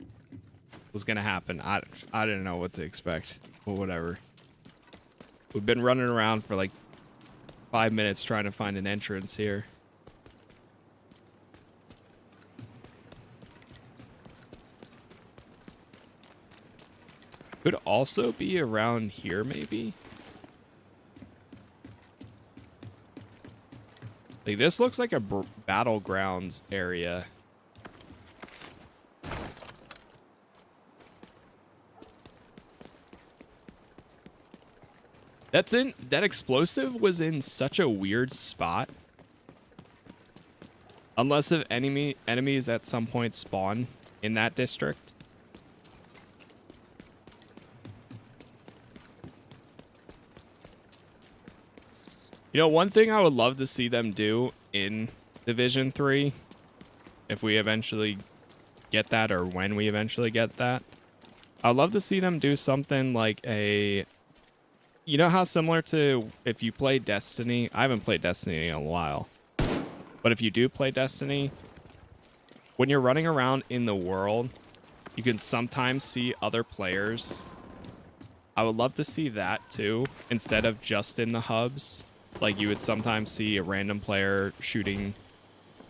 was going to happen. I didn't know what to expect, but whatever. We've been running around for like 5 minutes trying to find an entrance here. Could also be around here, maybe. Like, this looks like a battlegrounds area. That explosive was in such a weird spot. Unless if enemies at some point spawn in that district. You know, one thing I would love to see them do in Division 3, if we eventually get that, or when we eventually get that, I'd love to see them do something like a... You know how similar to if you play Destiny... I haven't played Destiny in a while. But if you do play Destiny, when you're running around in the world, you can sometimes see other players. I would love to see that too, instead of just in the hubs. Like, you would sometimes see a random player shooting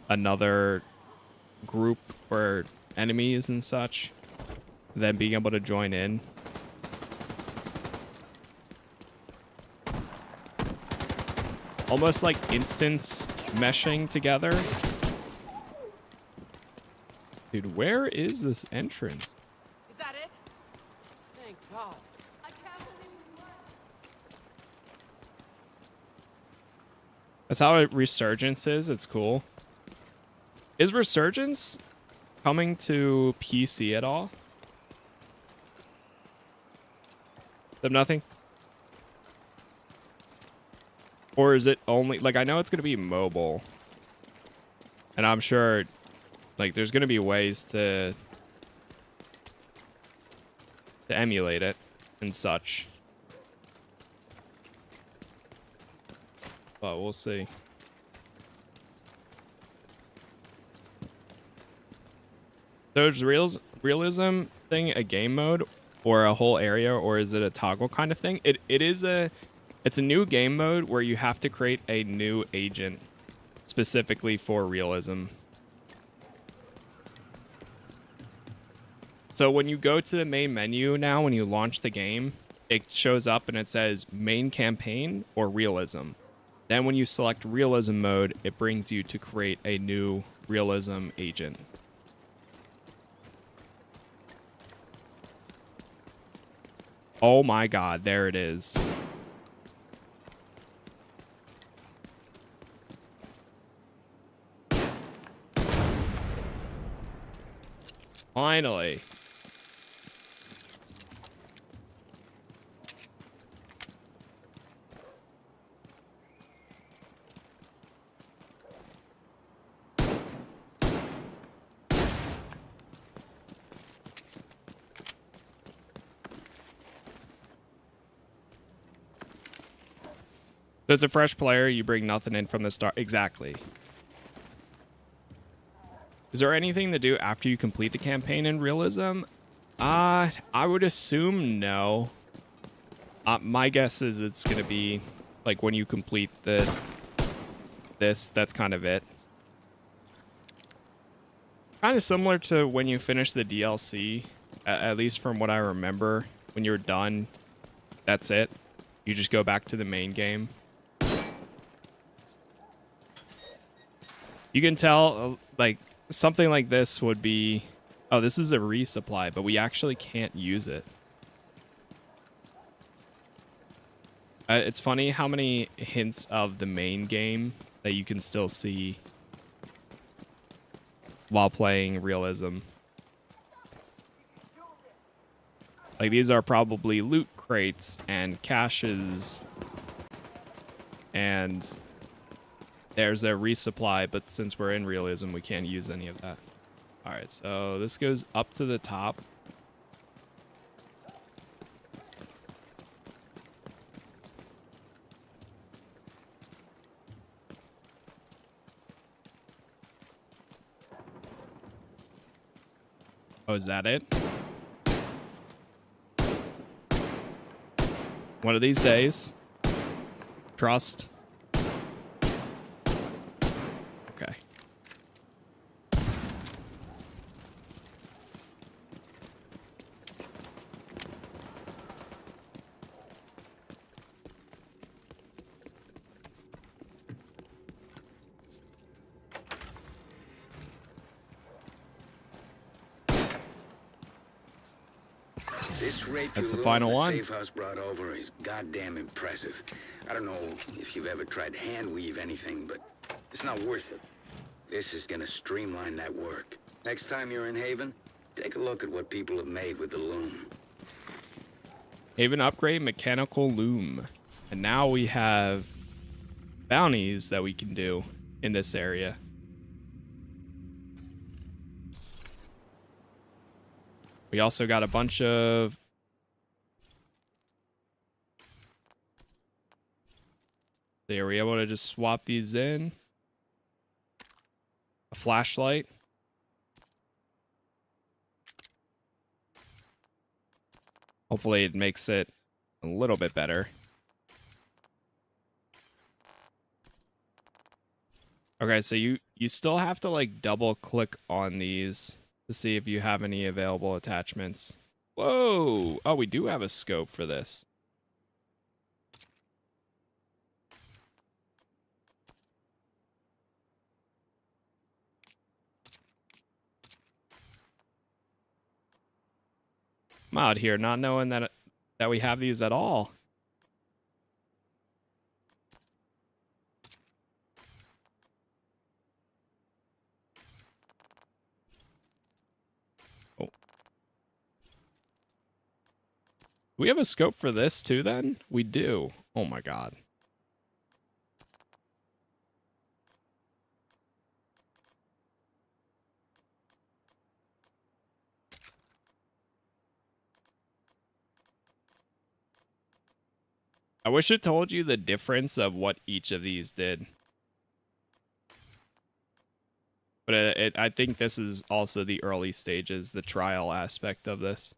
another group or enemies and such, then being able to join in. Almost like instance meshing together. Dude, where is this entrance? Is that it? Thank God. I can't believe we won. That's how Resurgence is. It's cool. Is Resurgence coming to PC at all? Nothing? Or is it only... Like, I know it's going to be mobile. And I'm sure, like, there's going to be ways to emulate it and such. But we'll see. So is realism thing a game mode or a whole area, or is it a toggle kind of thing? It's a new game mode where you have to create a new agent specifically for realism. So when you go to the main menu now, when you launch the game, it shows up and it says main campaign or realism. Then when you select realism mode, it brings you to create a new realism agent. Oh my God, there it is. Finally. As a fresh player, you bring nothing in from the start. Exactly. Is there anything to do after you complete the campaign in realism? I would assume no. My guess is it's going to be like when you complete this, that's kind of it. Kind of similar to when you finish the DLC, at least from what I remember. When you're done, that's it. You just go back to the main game. You can tell, like, something like this would be... Oh, this is a resupply, but we actually can't use it. It's funny how many hints of the main game that you can still see while playing Realism. Like, these are probably loot crates and caches. And there's a resupply, but since we're in Realism, we can't use any of that. Alright, so this goes up to the top. Oh, is that it? One of these days. Trust. Okay. This rape That's the you final the one. safe house brought over is goddamn impressive. I don't know if you've ever tried to hand weave anything, but it's not worth it. This is gonna streamline that work. Next time you're in Haven, take a look at what people have made with the loom. Haven upgrade mechanical loom. And now we have bounties that we can do in this area. We also got a bunch of... Are we able to just swap these in? A flashlight. Hopefully it makes it a little bit better. Okay, so you still have to like double click on these to see if you have any available attachments. Whoa! Oh, we do have a scope for this. I'm out here not knowing that we have these at all. Oh. Do we have a scope for this too then? We do. Oh my god. I wish it told you the difference of what each of these did. But I think this is also the early stages, the trial aspect of this.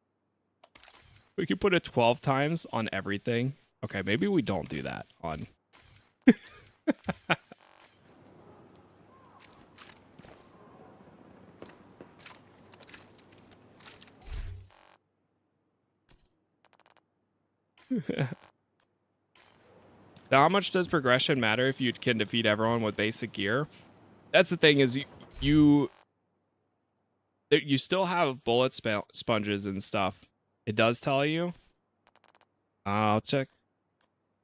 We could put it 12 times on everything. Okay, maybe we don't do that on... Now, how much does progression matter if you can defeat everyone with basic gear? That's the thing, is you still have bullet sponges and stuff. It does tell you. I'll take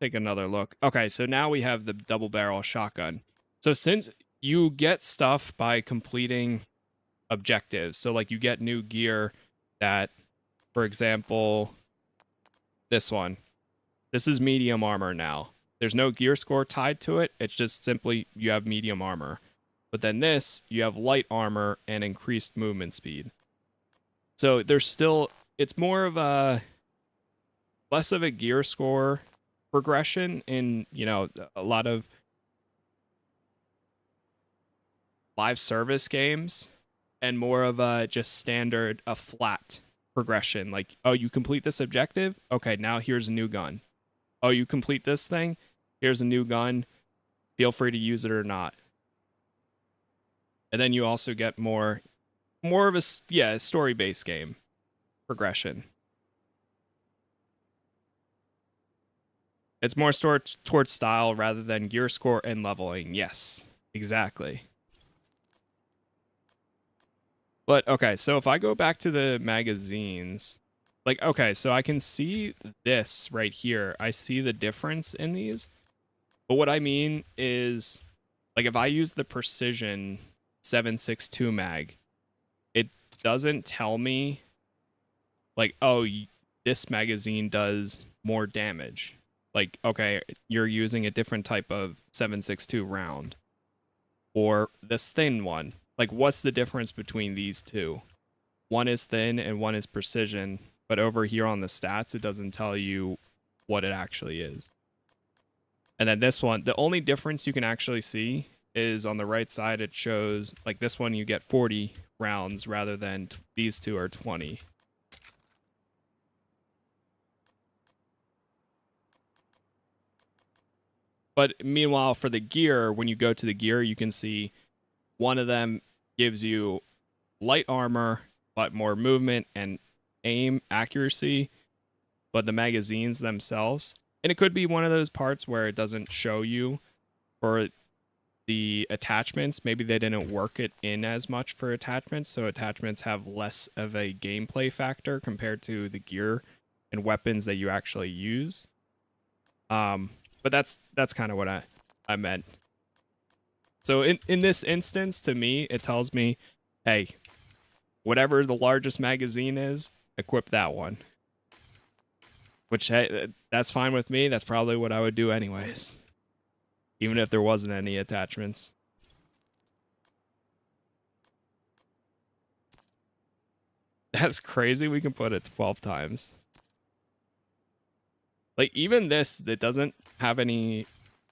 another look. Okay, so now we have the double barrel shotgun. So since you get stuff by completing objectives, so like you get new gear that, for example, this one. This is medium armor now. There's no gear score tied to it. It's just simply you have medium armor. But then this, you have light armor and increased movement speed. So there's still, it's more of a, less of a gear score progression in, you know, a lot of live service games, and more of a just standard, a flat progression. Like, oh, you complete this objective? Okay, now here's a new gun. Oh, you complete this thing? Here's a new gun. Feel free to use it or not. And then you also get more of a, yeah, story-based game progression. It's more towards style rather than gear score and leveling. Yes, exactly. But okay, so if I go back to the magazines, like, okay, so I can see this right here. I see the difference in these. But what I mean is, like, if I use the Precision 7.62 mag, it doesn't tell me, like, oh, this magazine does more damage. Like, okay, you're using a different type of 7.62 round. Or this thin one. Like, what's the difference between these two? One is thin and one is precision, but over here on the stats, it doesn't tell you what it actually is. And then this one, the only difference you can actually see is on the right side, it shows, like, this one you get 40 rounds rather than these two are 20. But meanwhile, for the gear, when you go to the gear, you can see one of them gives you light armor, but more movement and aim accuracy. But the magazines themselves, and it could be one of those parts where it doesn't show you for the attachments. Maybe they didn't work it in as much for attachments, so attachments have less of a gameplay factor compared to the gear and weapons that you actually use. But that's kind of what I meant. So in this instance, to me, it tells me, hey, whatever the largest magazine is, equip that one. Which, hey, that's fine with me. That's probably what I would do anyways. Even if there wasn't any attachments. That's crazy. We can put it 12 times. Like, even this, it doesn't have any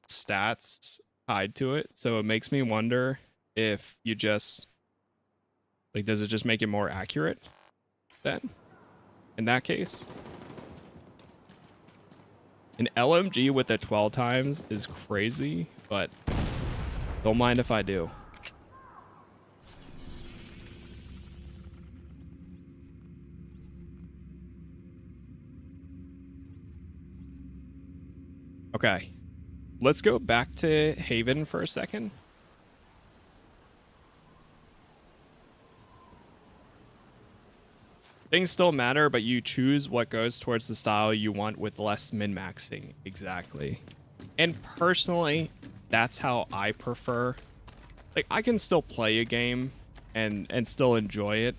stats tied to it. So it makes me wonder if you just, like, does it just make it more accurate then? In that case? An LMG with the 12 times is crazy, but don't mind if I do. Okay, let's go back to Haven for a second. Things still matter, but you choose what goes towards the style you want with less min-maxing. Exactly. And personally, that's how I prefer. Like, I can still play a game and still enjoy it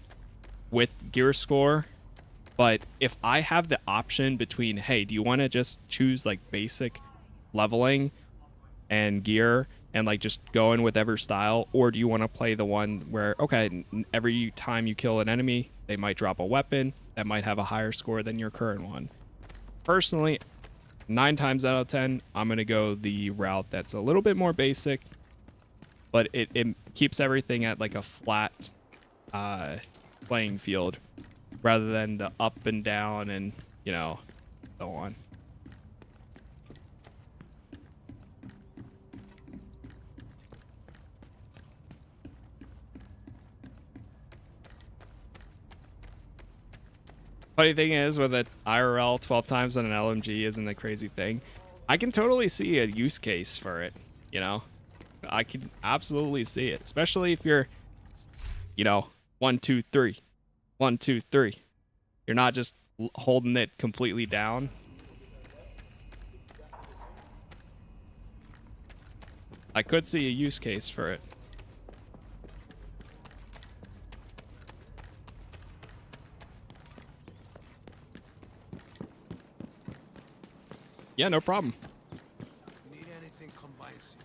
with gear score. But if I have the option between, hey, do you want to just choose, like, basic leveling and gear and, like, just go in with every style? Or do you want to play the one where, okay, every time you kill an enemy, they might drop a weapon that might have a higher score than your current one? Personally, 9 times out of 10, I'm going to go the route that's a little bit more basic, but it keeps everything at, like, a flat playing field rather than the up and down and, you know, so on. Funny thing is, with an IRL 12 times on an LMG isn't a crazy thing. I can totally see a use case for it, you know? I can absolutely see it, especially if you're, you know, 1, 2, 3, 1, 2, 3. You're not just holding it completely down. I could see a use case for it. Yeah, no problem. Need anything, come by and see.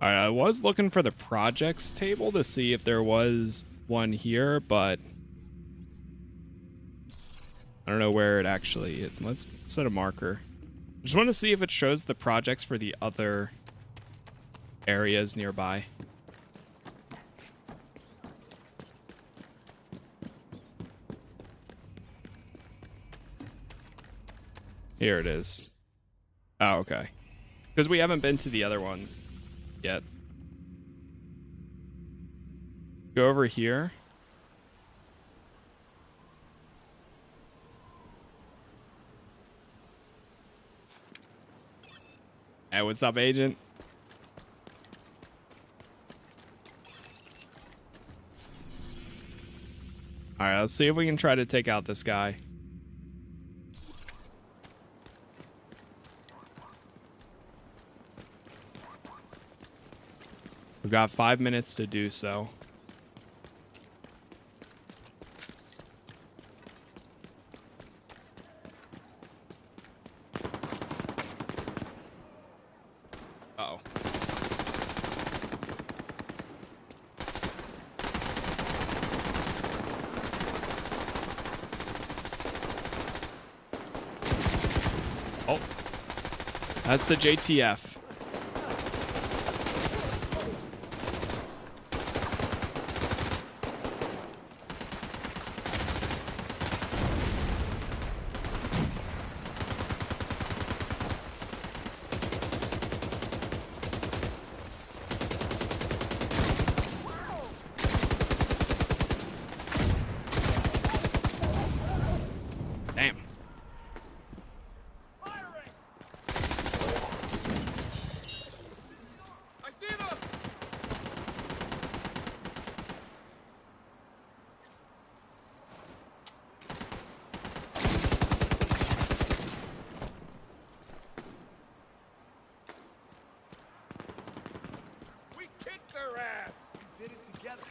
Alright, I was looking for the projects table to see if there was one here, but I don't know where it actually is. Let's set a marker. I just want to see if it shows the projects for the other areas nearby. Here it is. Oh, okay. Because we haven't been to the other ones yet. Go over here. Hey, what's up, Agent? Alright, let's see if we can try to take out this guy. We've got 5 minutes to do so. Uh-oh. Oh. That's the JTF. Damn. We kicked their ass! We did it together.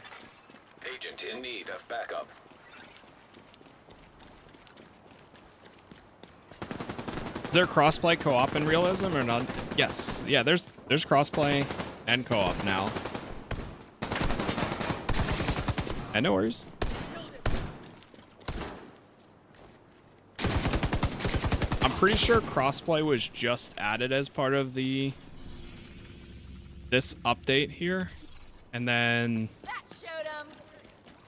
Agent in need of backup. Is there crossplay co-op in Realism or not? Yes. Yeah, there's crossplay and co-op now. And no worries. I'm pretty sure crossplay was just added as part of this update here. And then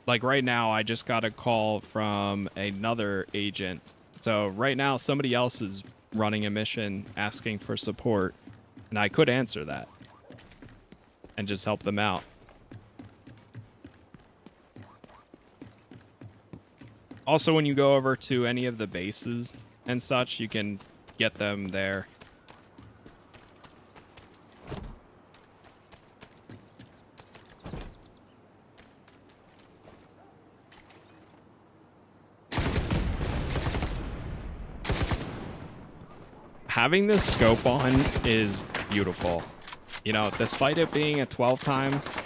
like right now I just got a call from another agent. So right now somebody else is running a mission asking for support, and I could answer that and just help them out. Also, when you go over to any of the bases and such, you can get them there. Having this scope on is beautiful. You know, despite it being at 12 times,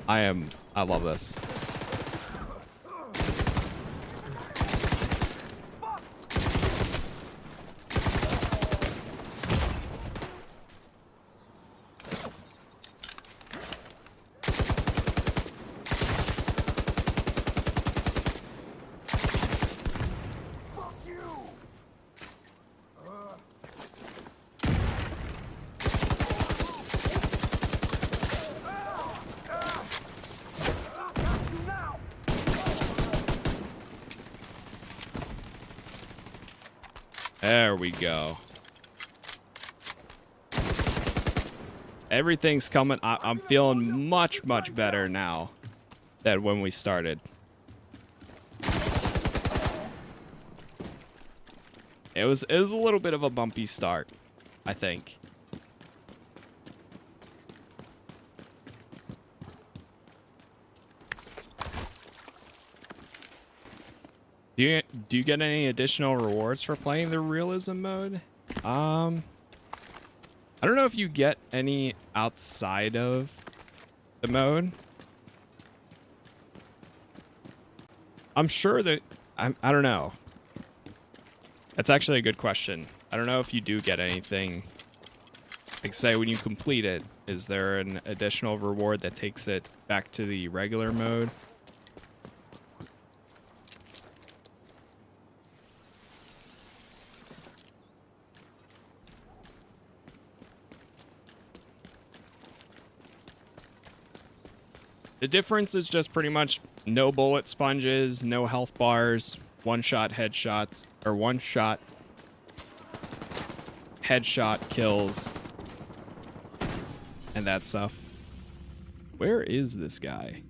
I love this. There we go. Everything's coming. I'm feeling much, much better now than when we started. It was a little bit of a bumpy start, I think. Do you get any additional rewards for playing the realism mode? I don't know if you get any outside of the mode. I'm sure that I don't know. That's actually a good question. I don't know if you do get anything. Like say when you complete it, is there an additional reward that takes it back to the regular mode? The difference is just pretty much no bullet sponges, no health bars, one-shot headshots, or one-shot headshot kills and that stuff. Where is this guy?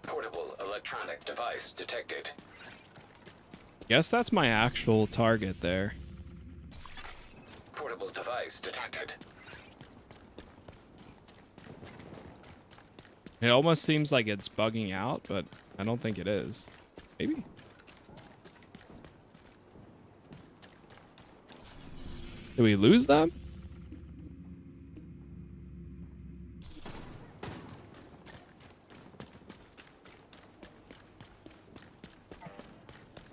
Portable electronic device detected. Guess that's my actual target there. Portable device detected. It almost seems like it's bugging out, but I don't think it is. Maybe. Did we lose them?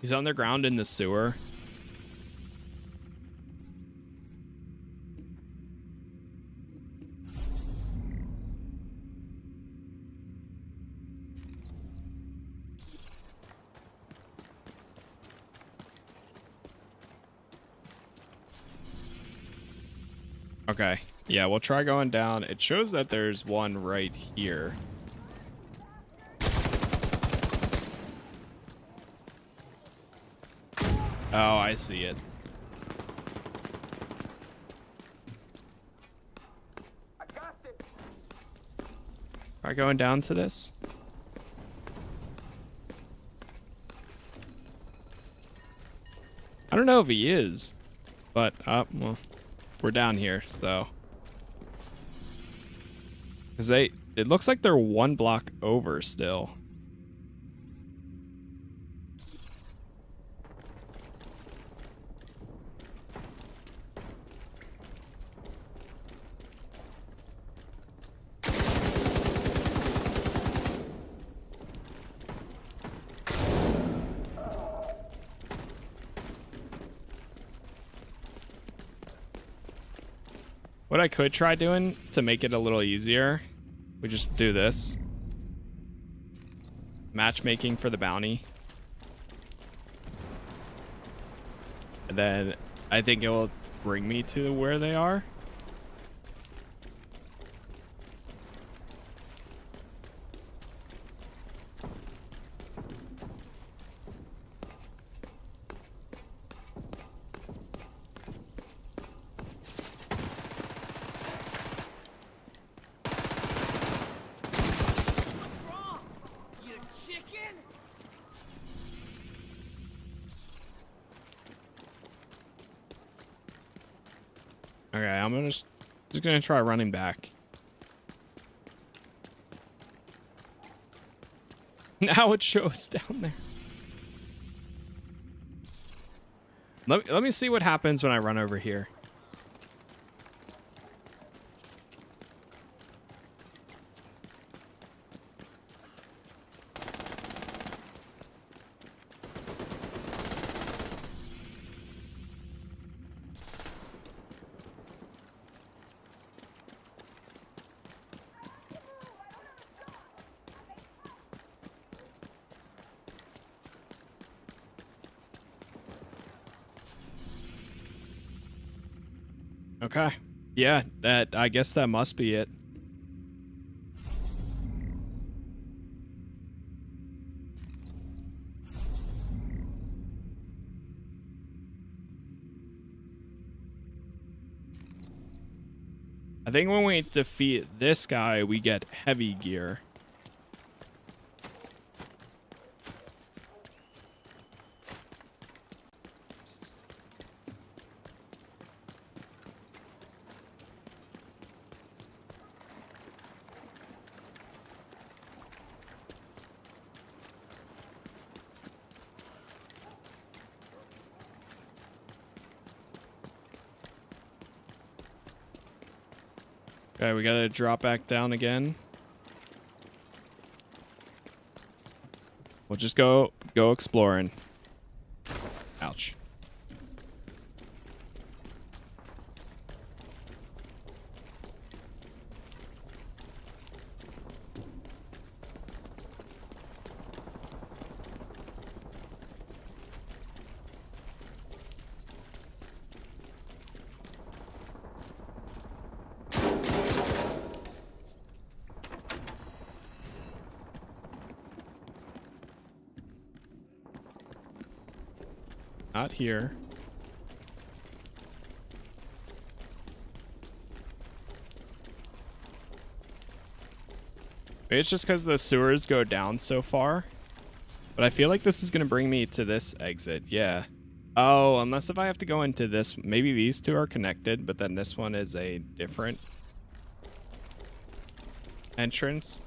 He's underground in the sewer. Okay. Yeah, we'll try going down. It shows that there's one right here. Oh, I see it. Try going down to this. I don't know if he is, but well, we're down here, so. Cause it looks like they're one block over still. What I could try doing to make it a little easier, we just do this. Matchmaking for the bounty. And then I think it will bring me to where they are. Okay, I'm just gonna try running back. Now it shows down there. Let me see what happens when I run over here. Okay. Yeah, I guess that must be it. I think when we defeat this guy, we get heavy gear. Okay, we gotta drop back down again. We'll just go exploring. Ouch. Not here. Maybe it's just because the sewers go down so far. But I feel like this is going to bring me to this exit. Yeah. Oh, unless if I have to go into this. Maybe these two are connected, but then this one is a different entrance.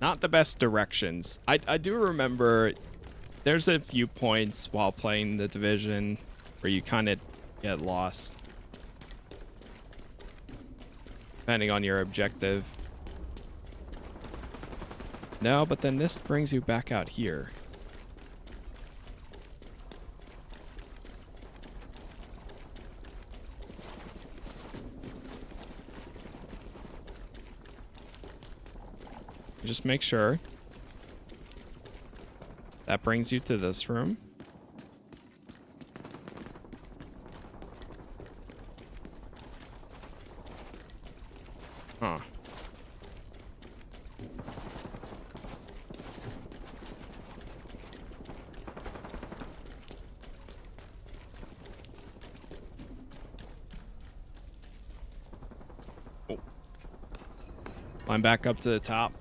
Not the best directions. I do remember there's a few points while playing The Division where you kind of get lost. Depending on your objective. No, but then this brings you back out here. Just make sure. That brings you to this room. Huh. Oh. Climb back up to the top.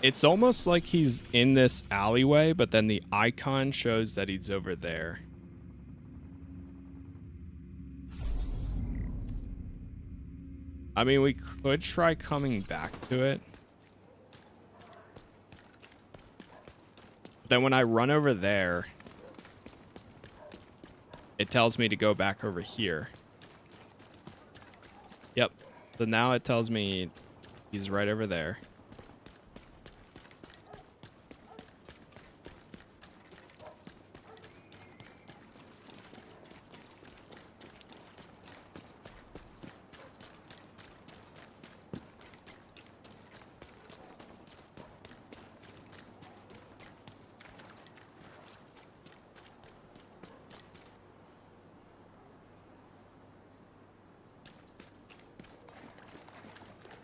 It's almost like he's in this alleyway, but then the icon shows that he's over there. I mean, we could try coming back to it. Then when I run over there, it tells me to go back over here. Yep. So now it tells me he's right over there.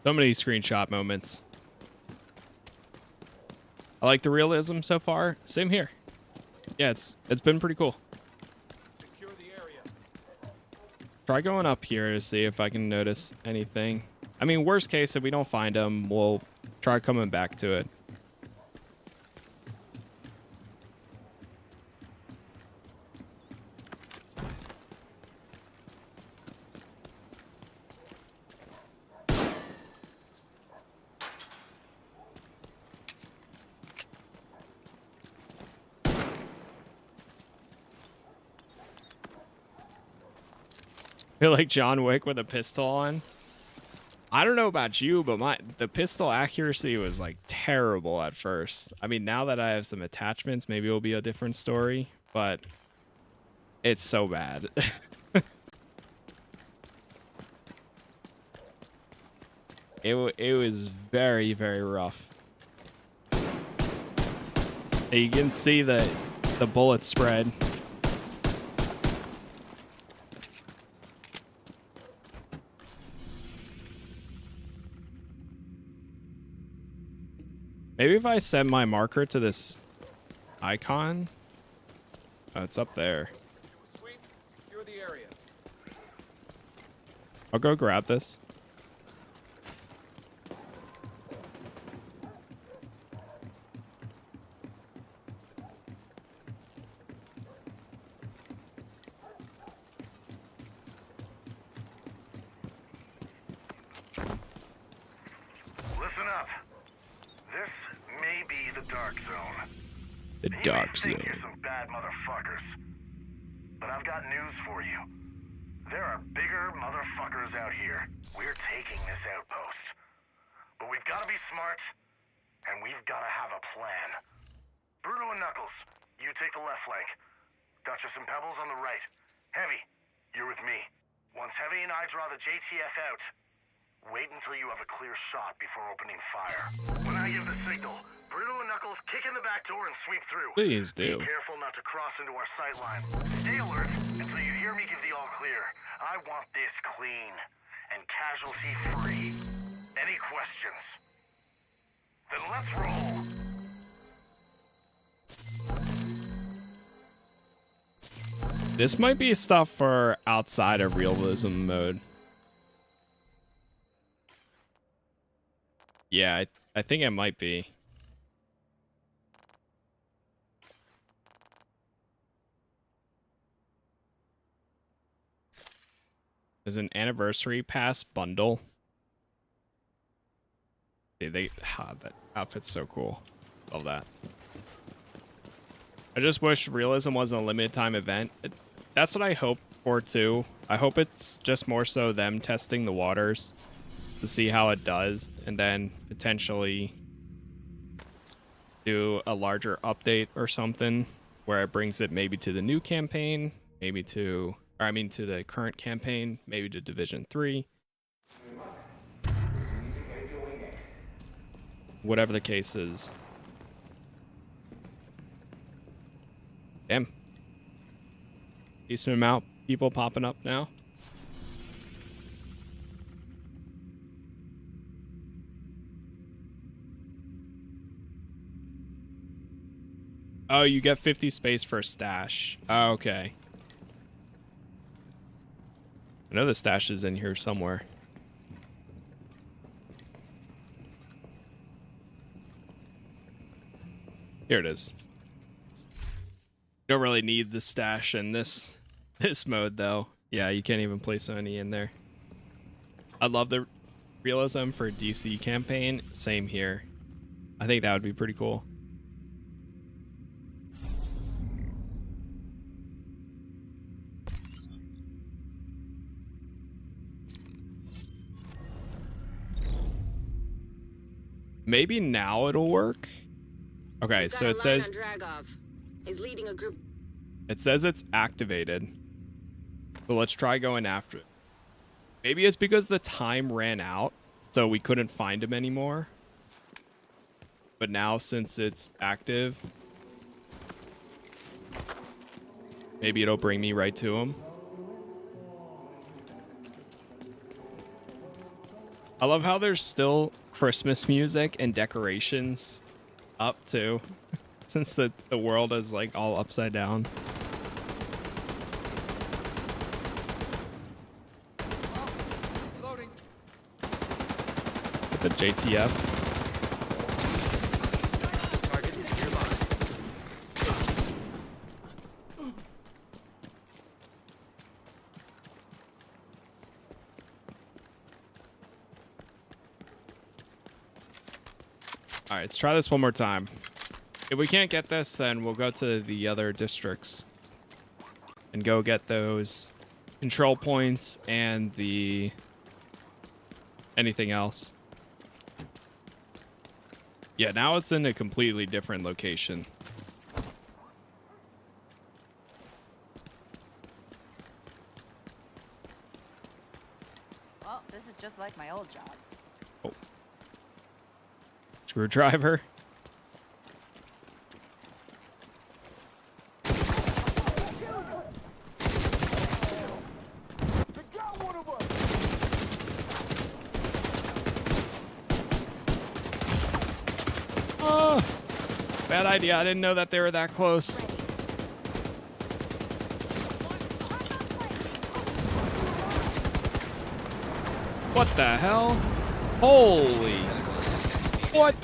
So many screenshot moments. I like the realism so far. Same here. Yeah, it's been pretty cool. Secure the area. Try going up here to see if I can notice anything. I mean, worst case, if we don't find them, we'll try coming back to it. Feel like John Wick with a pistol on. I don't know about you, but the pistol accuracy was like terrible at first. I mean, now that I have some attachments, maybe it'll be a different story, but it's so bad. It was very, very rough. You can see the bullet spread. Maybe if I set my marker to this icon. Oh, it's up there. Sweep, secure the area. I'll go grab this. Listen up. This may be the dark zone. The dark zone. You may think you're some bad motherfuckers, but I've got news for you. There are bigger motherfuckers out here. We're taking this outpost. But we've got to be smart, and we've got to have a plan. Bruno and Knuckles, you take the left flank. Duchess and Pebbles on the right. Heavy, you're with me. Once Heavy and I draw the JTF out. Wait until you have a clear shot before opening fire. When I give the signal, Bruno and Knuckles kick in the back door and sweep through. Please do. Be careful not to cross into our sight line. Stay alert until you hear me give the all clear. I want this clean and casualty free. Any questions? Then let's roll. This might be stuff for outside of realism mode. Yeah, I think it might be. There's an anniversary pass bundle. That outfit's so cool. Love that. I just wish realism wasn't a limited time event. That's what I hope for too. I hope it's just more so them testing the waters to see how it does, and then potentially do a larger update or something where it brings it maybe to the new campaign, maybe to, or I mean to the current campaign, maybe to Division 3. Whatever the case is. Damn. Decent amount of people popping up now. Oh, you get 50 space for a stash. Oh, okay. I know the stash is in here somewhere. Here it is. You don't really need the stash in this mode though. Yeah, you can't even place any in there. I love the realism for DC campaign. Same here. I think that would be pretty cool. Maybe now it'll work. Okay, so it says is leading a group. It says it's activated. So let's try going after it. Maybe it's because the time ran out, so we couldn't find him anymore. But now since it's active, maybe it'll bring me right to him. I love how there's still Christmas music and decorations up too, since the world is like all upside down. Loading. With the JTF. Target is nearby. All right, let's try this one more time. If we can't get this, then we'll go to the other districts and go get those control points and the anything else. Yeah, now it's in a completely different location. Well, this is just like my old job. Oh. Screwdriver. Oh, bad idea. I didn't know that they were that close. What the hell? Holy. What?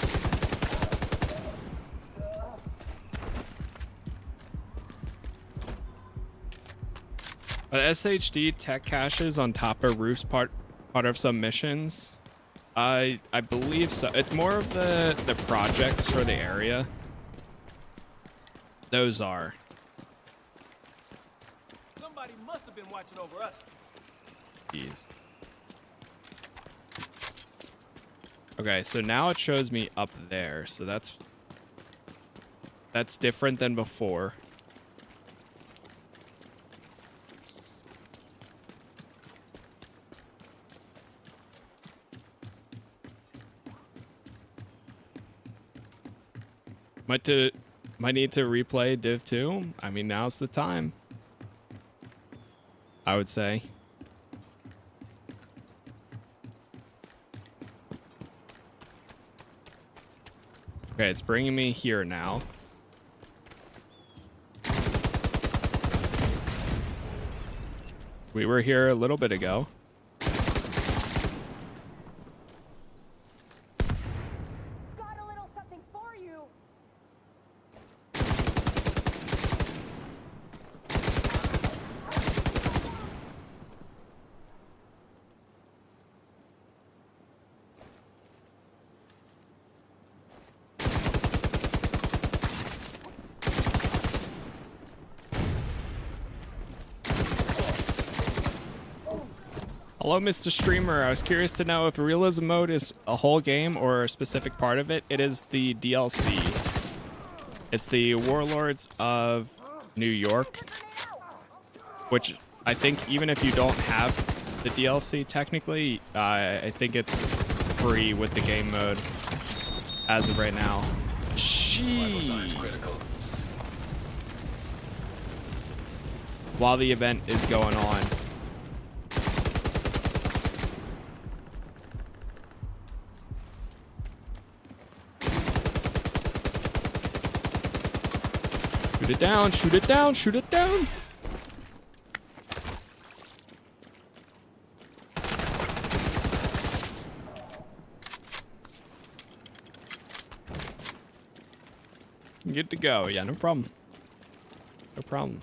SHD tech caches on top of roofs part of some missions. I believe so. It's more of the projects for the area. Those are. Somebody must have been watching over us. Jeez. Okay, so now it shows me up there. So that's different than before. Might need to replay Div 2. I mean, now's the time. I would say. Okay, it's bringing me here now. We were here a little bit ago. Hello, Mr. Streamer. I was curious to know if Realism mode is a whole game or a specific part of it. It is the DLC. It's the Warlords of New York, which I think even if you don't have the DLC, technically, I think it's free with the game mode as of right now. Jeez. While the event is going on. Shoot it down, shoot it down, shoot it down. Good to go. Yeah, no problem. No problem.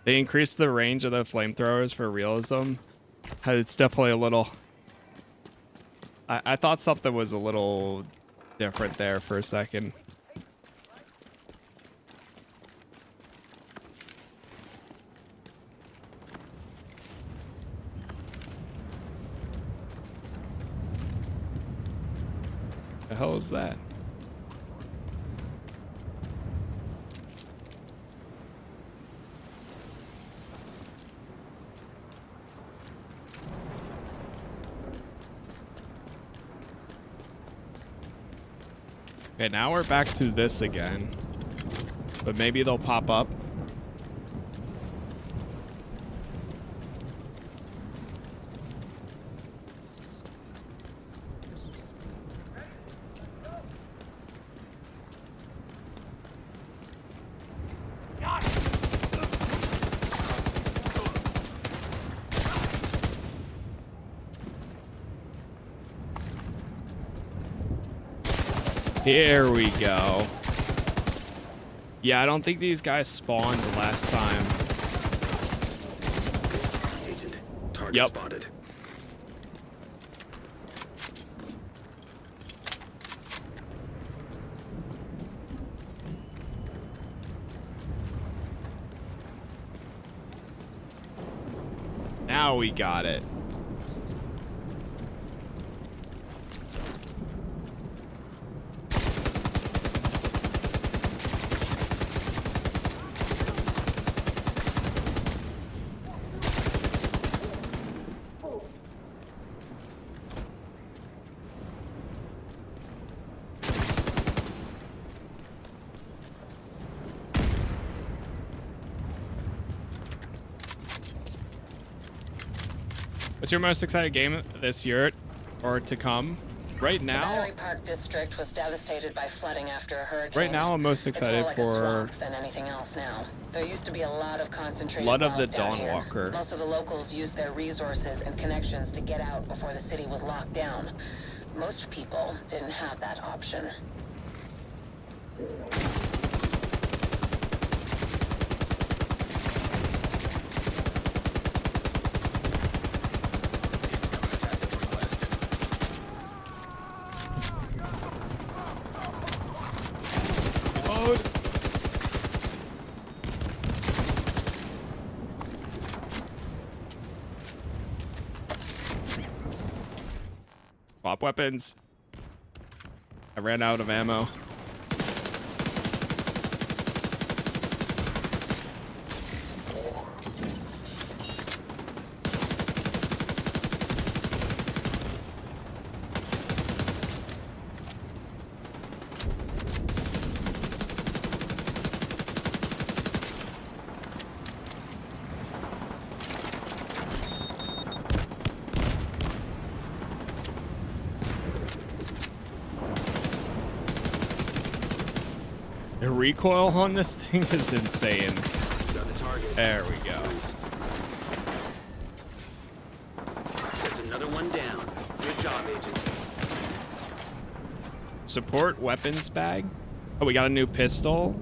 They increased the range of the flamethrowers for Realism. It's definitely a little... I thought something was a little different there for a second. The hell is that? Okay, now we're back to this again. But maybe they'll pop up. Here we go. Yeah, I don't think these guys spawned last time. Agent, target spotted. Now we got it. What's your most excited game this year or to come? Right now, the Battery Park district was devastated by flooding after a hurricane. Right now, I'm most excited it's more like a swamp than anything else now. There used to be a lot of concentrated Blood of the down here. Dawnwalker. Most of the locals used their resources and connections to get out before the city was locked down. Most people didn't have that option. Swap weapons. I ran out of ammo. recoil on this thing is insane. There we go. There's another one down. Good job, Agent. Support weapons bag. Oh, we got a new pistol.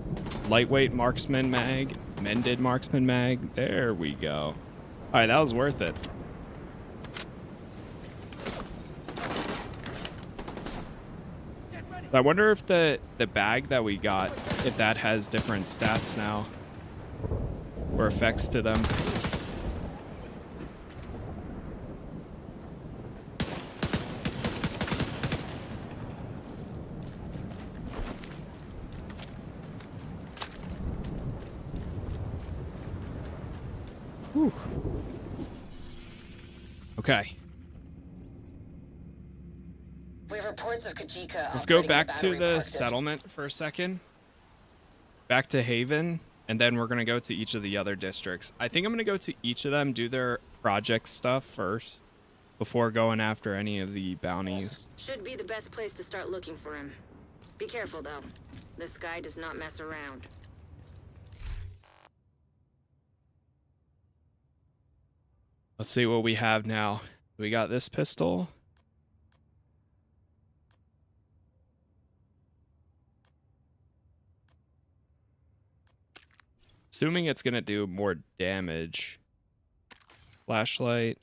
Lightweight marksman mag. Mended marksman mag. There we go. All right, that was worth it. I wonder if the bag that we got, if that has different stats now or effects to them. Whew. Okay. We have reports of Kajika. Let's go operating back a to battery the park settlement for a second. Back to Haven, and then we're going to go to each of the other districts. I think I'm going to go to each of them, do their project stuff first, before going after any of the bounties. Should be the best place to start looking for him. Be careful, though. This guy does not mess around. Let's see what we have now. We got this pistol. Assuming it's going to do more damage. Flashlight.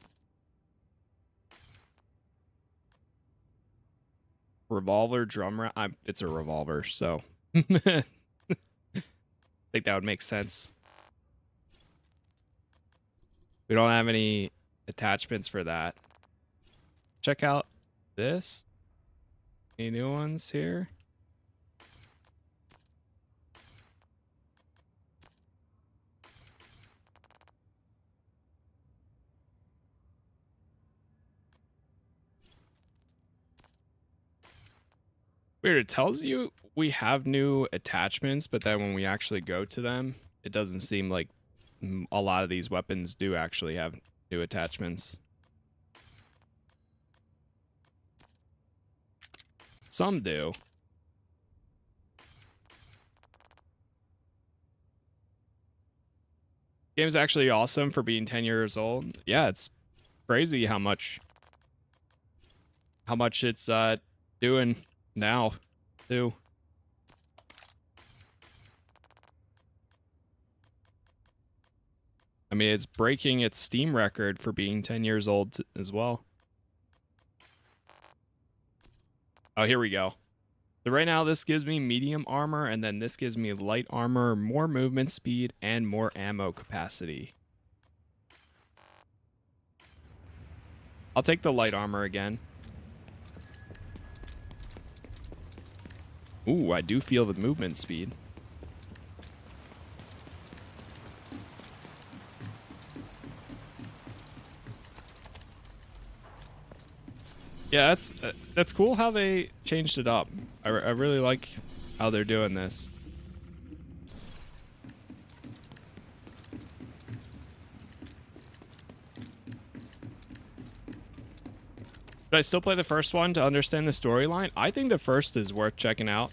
Revolver, drum round. It's a revolver, so I think that would make sense. We don't have any attachments for that. Check out this. Any new ones here? Weird, it tells you we have new attachments, but then when we actually go to them, it doesn't seem like a lot of these weapons do actually have new attachments. Some do. Game's actually awesome for being 10 years old. Yeah, it's crazy how much it's doing now too. I mean, it's breaking its Steam record for being 10 years old as well. Oh, here we go. So right now this gives me medium armor, and then this gives me light armor, more movement speed, and more ammo capacity. I'll take the light armor again. Ooh, I do feel the movement speed. Yeah, that's cool how they changed it up. I really like how they're doing this. Should I still play the first one to understand the storyline? I think the first is worth checking out,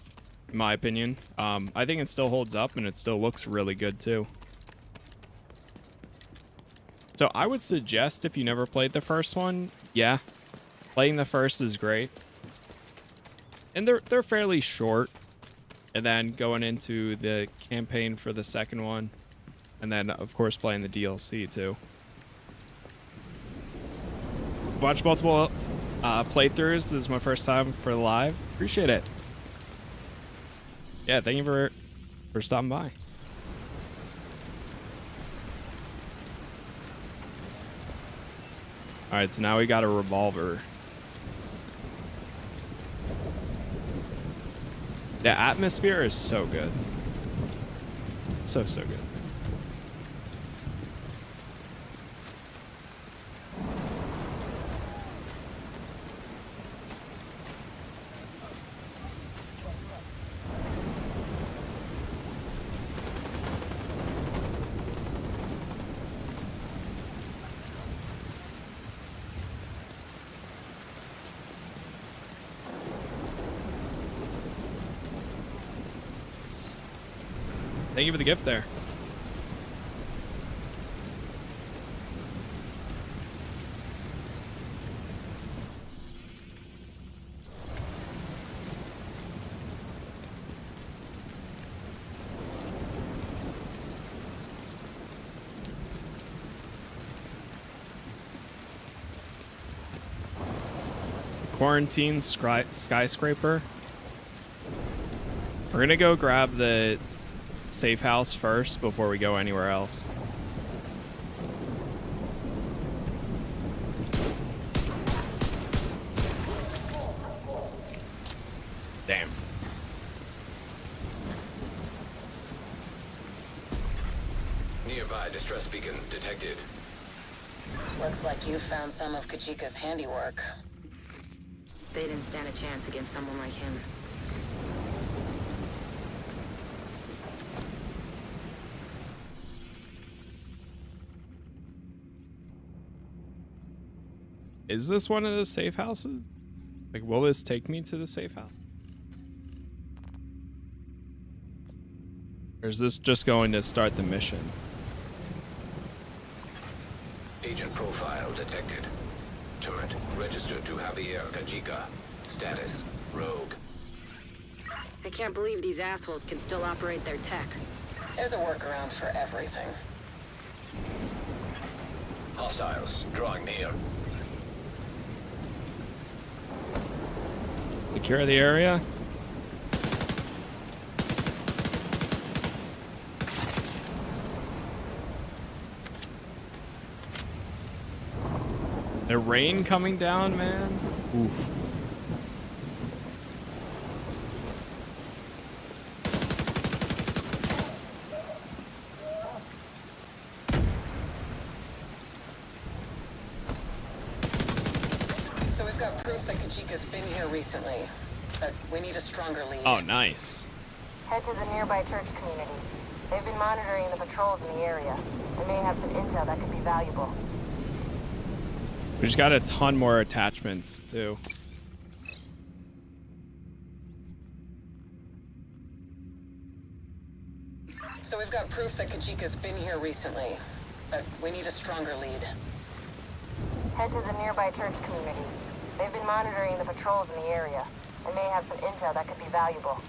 in my opinion. I think it still holds up and it still looks really good too. So I would suggest, if you never played the first one, yeah, playing the first is great. And they're fairly short. And then going into the campaign for the second one. And then, of course, playing the DLC too. Watch multiple playthroughs. This is my first time for live. Appreciate it. Yeah, thank you for stopping by. All right, so now we got a revolver. The atmosphere is so good. So good. Thank you for the gift there. Quarantine skyscraper. We're gonna go grab the safe house first before we go anywhere else. Damn. Nearby distress beacon detected. Looks like you found some of Kajika's handiwork. They didn't stand a chance against someone like him. Is this one of the safe houses? Like, will this take me to the safe house? Or is this just going to start the mission? Agent profile detected. Turret registered to Javier Kajika. Status rogue. I can't believe these assholes can still operate their tech. There's a workaround for everything. Hostiles drawing near. Secure the area. The rain coming down, man. Oof. So we've got proof that Kajika's been here recently, but we need a stronger lead. Oh, nice. Head to the nearby church community. They've been monitoring the patrols in the area. They may have some intel that could be valuable. We just got a ton more attachments, too. So we've got proof that Kajika's been here recently, but we need a stronger lead. Head to the nearby church community. They've been monitoring the patrols in the area. They may have some intel that could be valuable.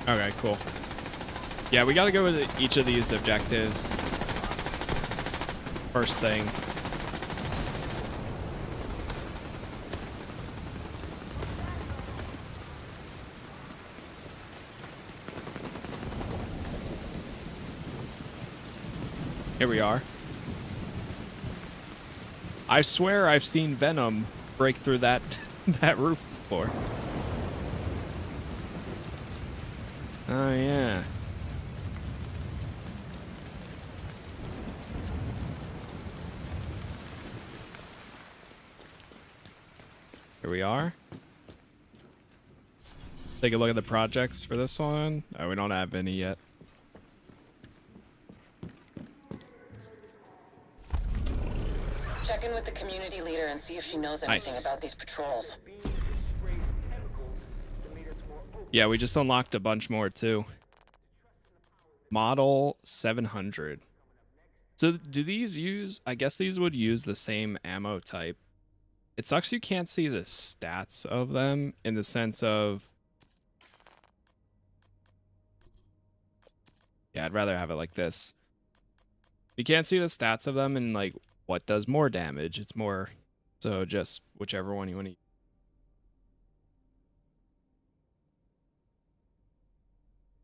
Okay, cool. Yeah, we gotta go with each of these objectives. First thing. Here we are. I swear I've seen Venom break through that roof before. Oh yeah. Here we are. Take a look at the projects for this one. Oh, we don't have any yet. Check in with the community leader and see if she knows anything about these patrols. Yeah, we just unlocked a bunch more too. Model 700. So do these use, I guess these would use the same ammo type. It sucks you can't see the stats of them in the sense of, yeah, I'd rather have it like this. You can't see the stats of them and like what does more damage. It's more, so just whichever one you want to use.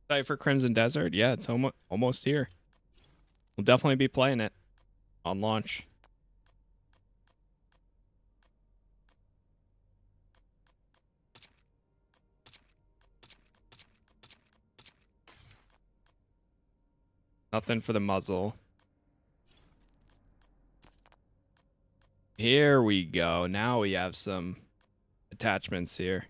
Excited for Crimson Desert? Yeah, it's almost here. We'll definitely be playing it on launch. Nothing for the muzzle. Here we go. Now we have some attachments here.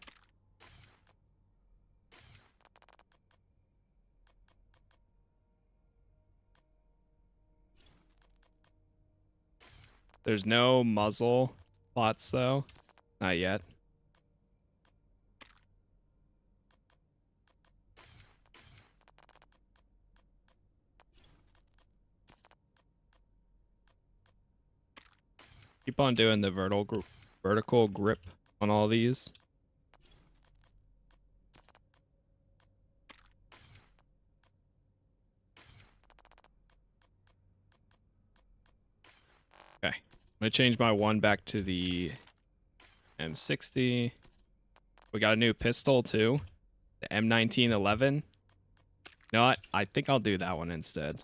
There's no muzzle slots though. Not yet. Keep on doing the vertical grip on all these. Okay, I'm gonna change my one back to the M60. We got a new pistol too, the M1911. You know what? I think I'll do that one instead.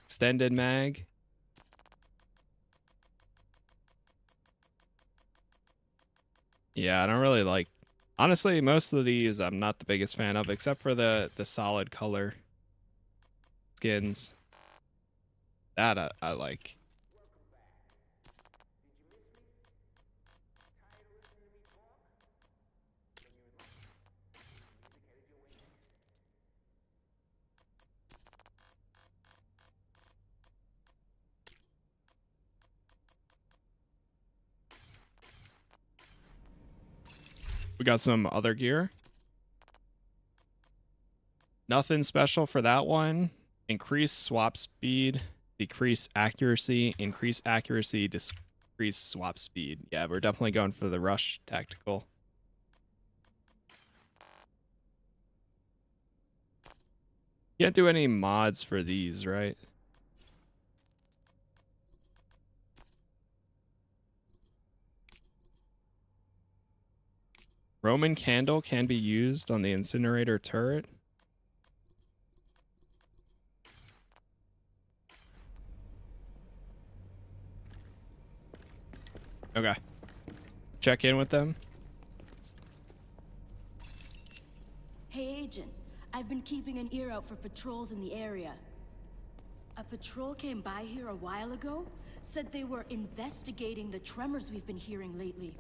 Extended mag. Yeah, I don't really like... Honestly, most of these I'm not the biggest fan of, except for the solid color skins. That I like. We got some other gear. Nothing special for that one. Increase swap speed, decrease accuracy, increase accuracy, decrease swap speed. Yeah, we're definitely going for the rush tactical. Can't do any mods for these, right? Roman candle can be used on the incinerator turret. Okay. Check in with them. Hey, Agent. I've been keeping an ear out for patrols in the area. A patrol came by here a while ago, said they were investigating the tremors we've been hearing lately.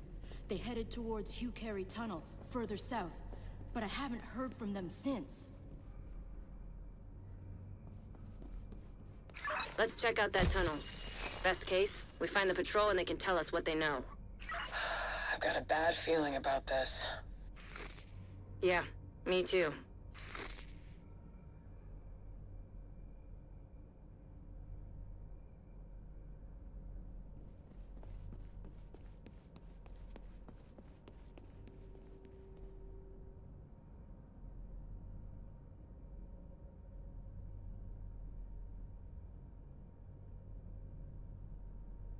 They headed towards Hugh Carey Tunnel, further south, but I haven't heard from them since. Let's check out that tunnel. Best case, we find the patrol and they can tell us what they know. I've got a bad feeling about this. Yeah, me too.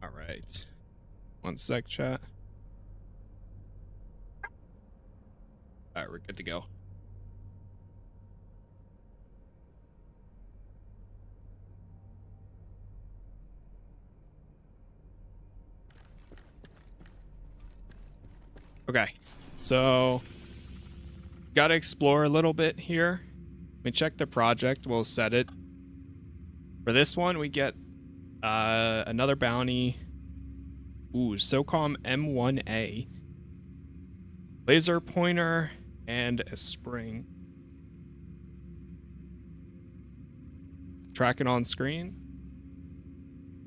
All right. One sec, chat. All right, we're good to go. Okay, so gotta explore a little bit here. We check the project, we'll set it. For this one, we get another bounty. Ooh, SOCOM M1A. Laser pointer and a spring. Track it on screen.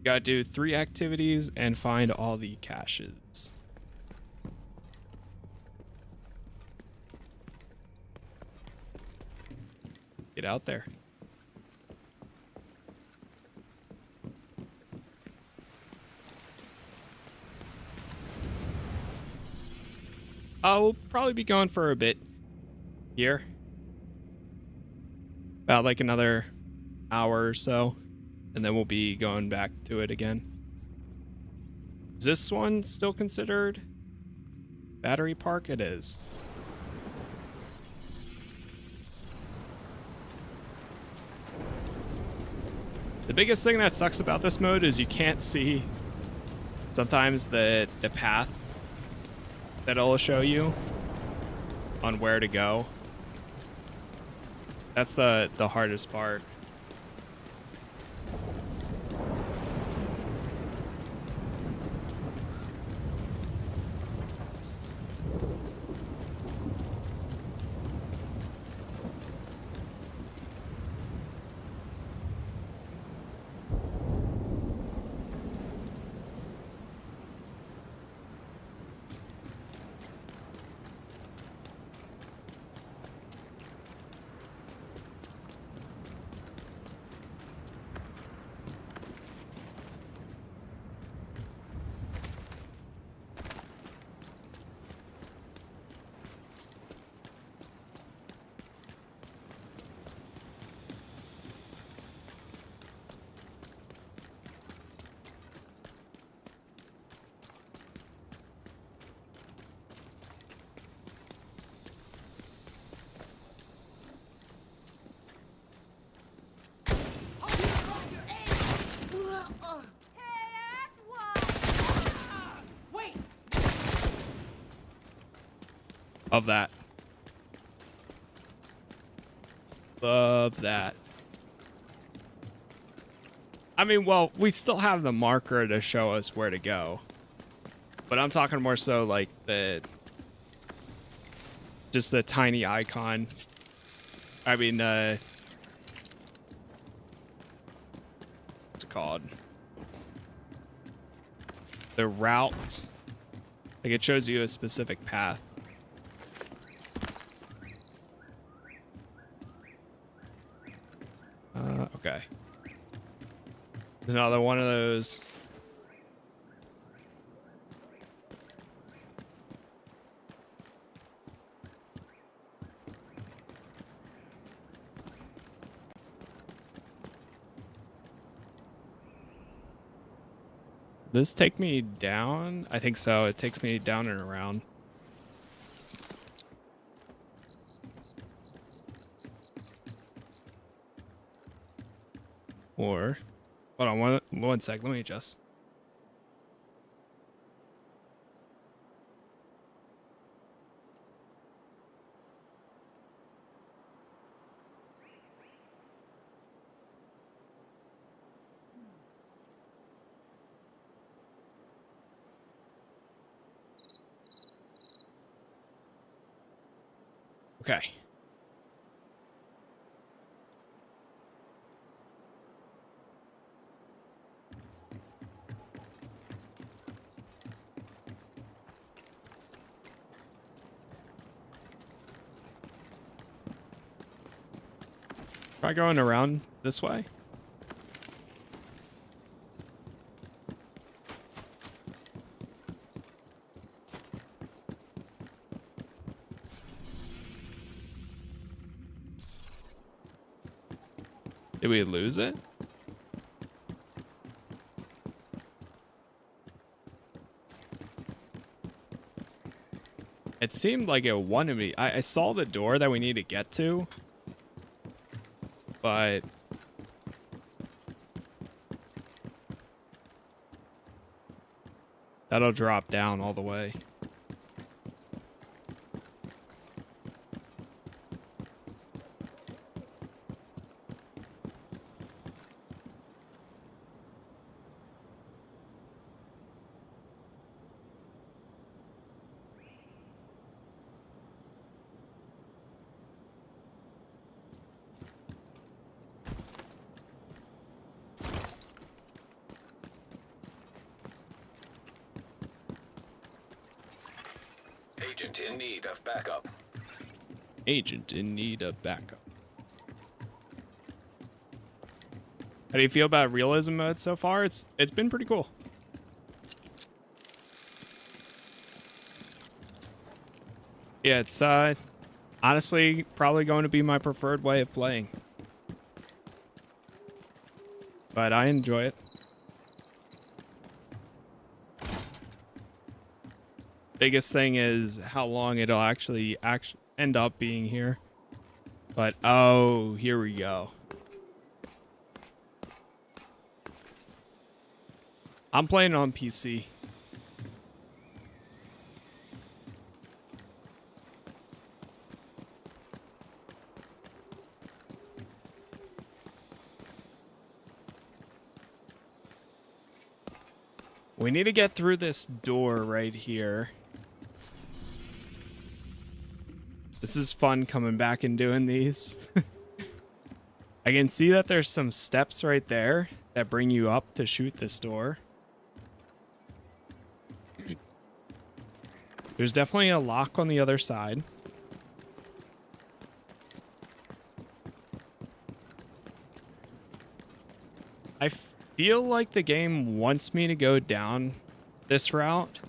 Gotta do 3 activities and find all the caches. Get out there. I'll probably be going for a bit here. About like another hour or so. And then we'll be going back to it again. Is this one still considered Battery Park? It is. The biggest thing that sucks about this mode is you can't see sometimes the path that it'll show you on where to go. That's the hardest part. Love that. Love that. I mean, well, we still have the marker to show us where to go. But I'm talking more so like just the tiny icon. I mean, what's it called? The route. Like, it shows you a specific path. Okay. Another one of those. Does this take me down? I think so. It takes me down and around. Or, hold on one sec. Let me adjust. Okay. Try going around this way. Did we lose it? It seemed like it wanted me. I saw the door that we need to get to. But that'll drop down all the way. Agent in need of backup. Agent in need of backup. How do you feel about realism mode so far? It's been pretty cool. Yeah, it's honestly probably going to be my preferred way of playing. But I enjoy it. Biggest thing is how long it'll actually end up being here. But oh, here we go. I'm playing on PC. We need to get through this door right here. This is fun coming back and doing these. I can see that there's some steps right there that bring you up to shoot this door. There's definitely a lock on the other side. I feel like the game wants me to go down this route.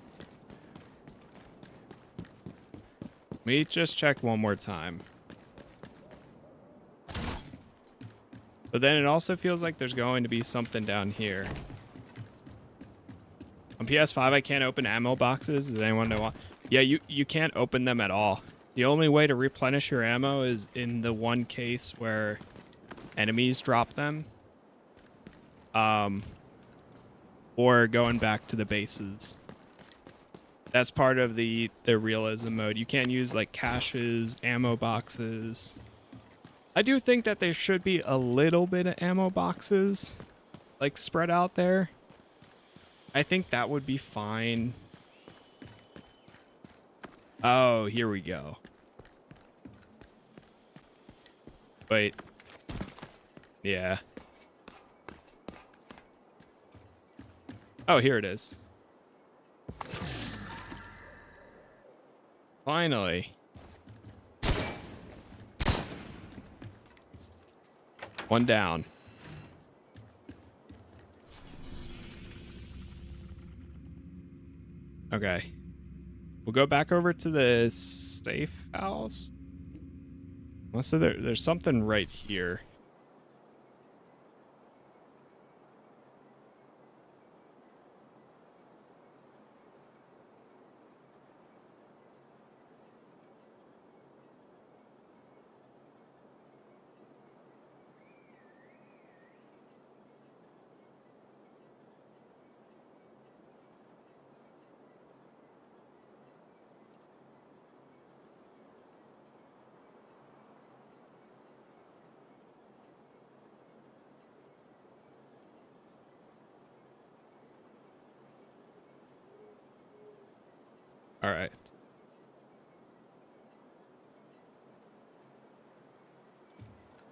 Let me just check one more time. But then it also feels like there's going to be something down here. On PS5, I can't open ammo boxes. Does anyone know why? Yeah, you can't open them at all. The only way to replenish your ammo is in the one case where enemies drop them. Or going back to the bases. That's part of the realism mode. You can't use like caches, ammo boxes. I do think that there should be a little bit of ammo boxes like spread out there. I think that would be fine. Oh, here we go. Wait. Yeah. Oh, here it is. Finally. One down. Okay. We'll go back over to the safe house. Unless there's something right here. All right.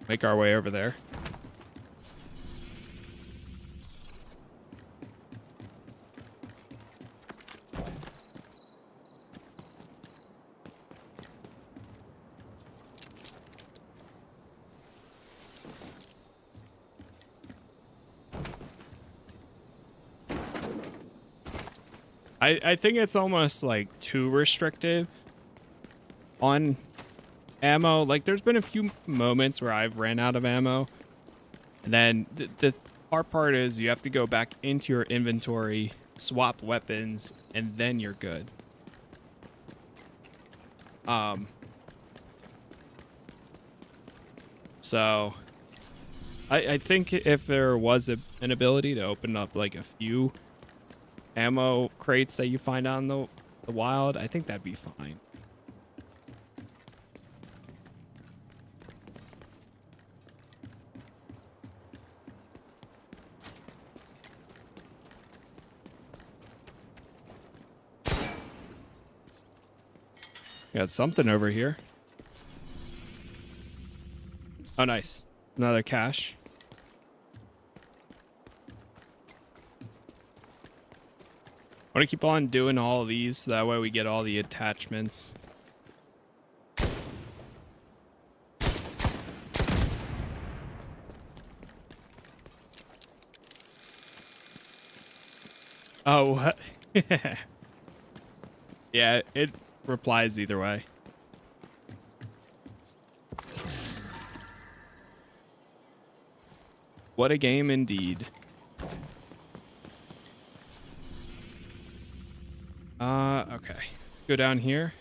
Make our way over there. I think it's almost like too restrictive on ammo. Like there's been a few moments where I've ran out of ammo. And then the hard part is you have to go back into your inventory, swap weapons, and then you're good. So I think if there was an ability to open up like a few ammo crates that you find out in the wild, I think that'd be fine. Got something over here. Oh, nice. Another cache. I want to keep on doing all of these so that way we get all the attachments. Oh, what? Yeah, it replies either way. What a game indeed. Okay. Go down here.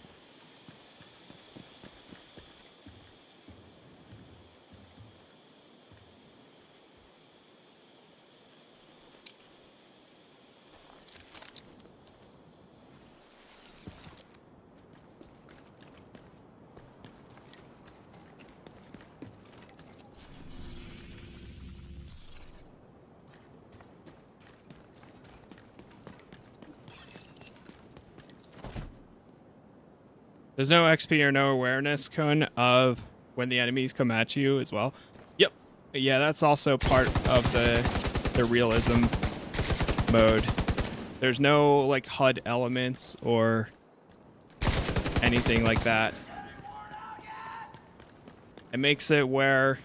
There's no XP or no awareness cone of when the enemies come at you as well. Yep. Yeah, that's also part of the realism mode. There's no like HUD elements or anything like that. It makes it where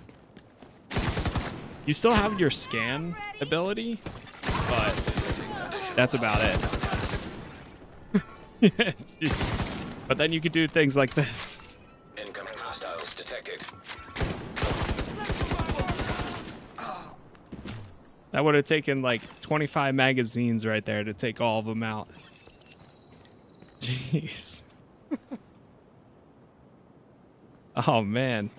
you still have your scan ability, but that's about it. But then you could do things like this. Incoming hostiles detected. That would have taken like 25 magazines right there to take all of them out. Jeez. Oh, man.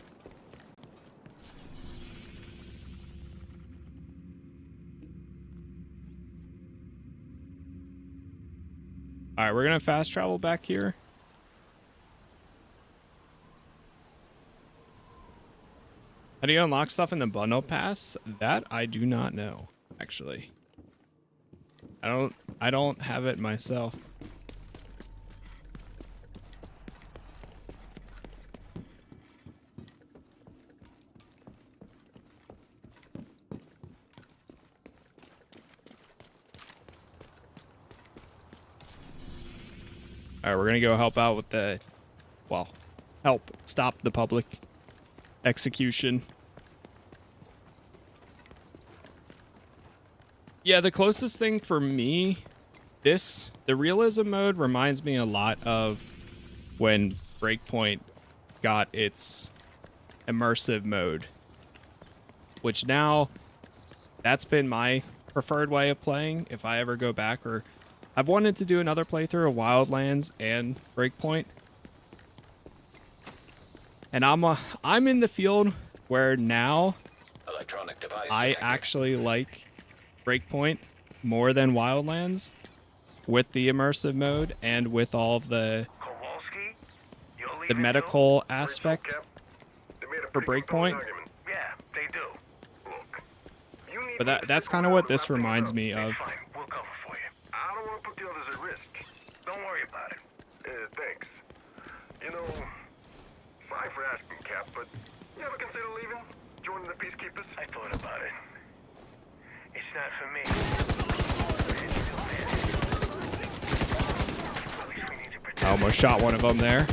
All right, we're gonna fast travel back here. How do you unlock stuff in the bundle pass? That I do not know, actually. I don't have it myself. All right, we're gonna go help out with the, well, help stop the public execution. Yeah, the closest thing for me, the realism mode reminds me a lot of when Breakpoint got its immersive mode, which now that's been my preferred way of playing if I ever go back, or I've wanted to do another playthrough of Wildlands and Breakpoint. And I'm in the field where now Electronic device I detected. actually like Breakpoint more than Wildlands with the immersive mode and with all the medical aspect for Breakpoint. Yeah, they do. Look, you need But that's kind of what this reminds me of. Fine, we'll cover for you. I don't want to put the others at risk. Don't worry about it. Thanks. You know, sorry for asking, Cap, but you ever consider leaving? Joining the Peacekeepers? I thought about it. It's not for me. I almost shot one of them there.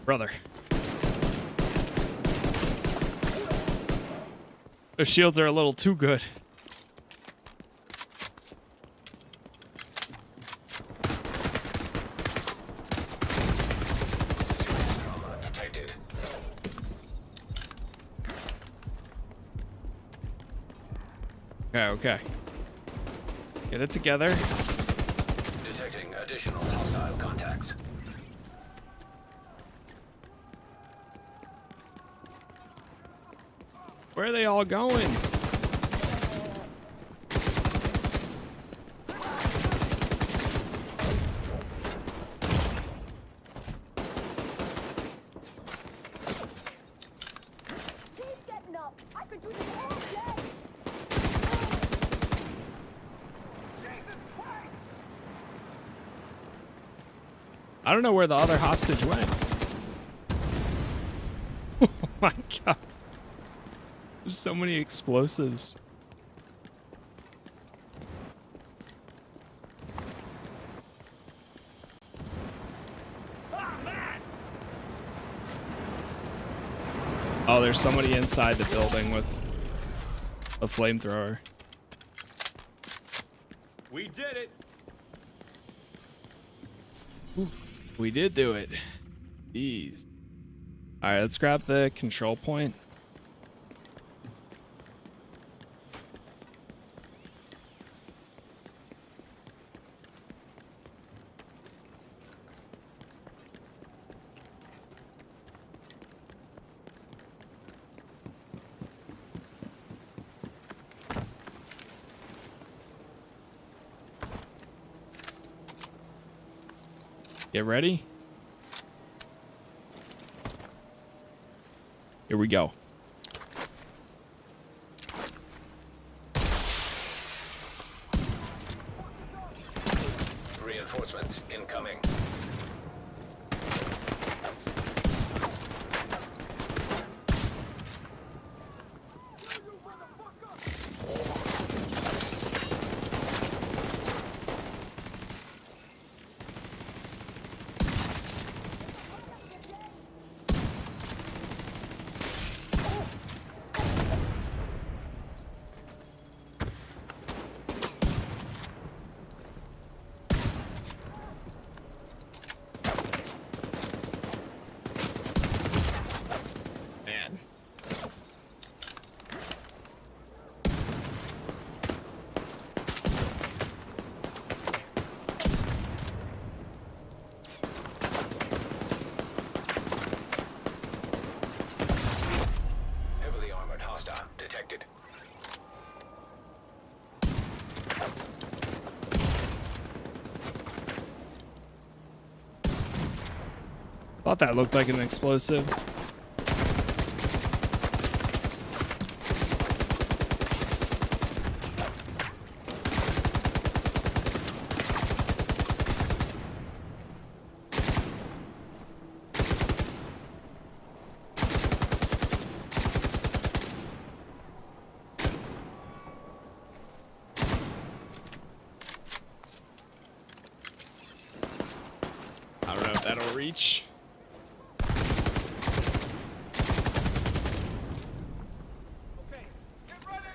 Brother. Those shields are a little too good. Detected. Okay. Get it together. Detecting additional hostile contacts. Where are they all going? I don't know where the other hostage went. Oh my god. There's so many explosives. Oh, there's somebody inside the building with a flamethrower. We did it. Ooh, we did do it. Jeez. All right, let's grab the control point. Get ready. Here we go. Reinforcements incoming. Thought that looked like an explosive. I don't know if that'll reach. Okay, get ready!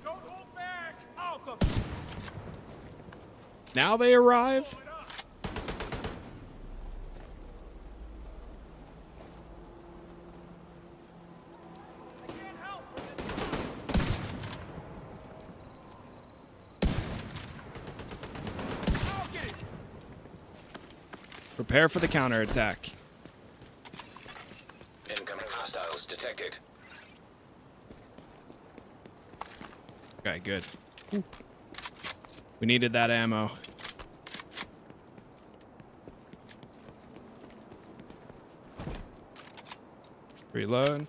Don't hold back! I'll come. Now they arrive? Prepare for the counterattack. Incoming hostiles detected. Okay, good. We needed that ammo. Reload.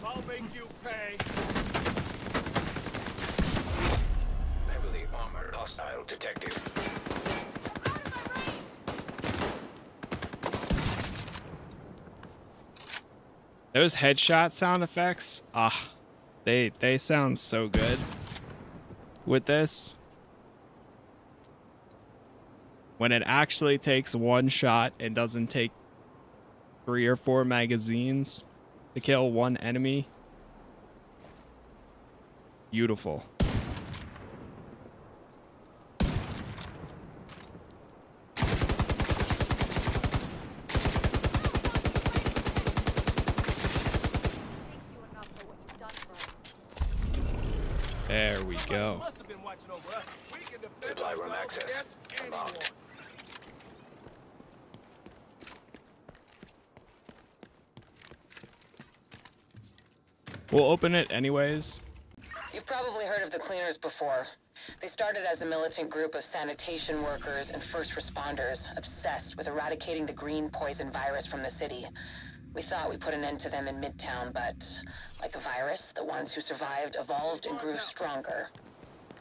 I'll make you pay. Heavily armored hostile detected. Those headshot sound effects, they sound so good with this. When it actually takes one shot and doesn't take 3 or 4 magazines to kill one enemy. Beautiful. There we go. Supply room access unlocked. We'll open it anyways. You've probably heard of the Cleaners before. They started as a militant group of sanitation workers and first responders obsessed with eradicating the green poison virus from the city. We thought we put an end to them in Midtown, but like a virus, the ones who survived evolved and grew stronger.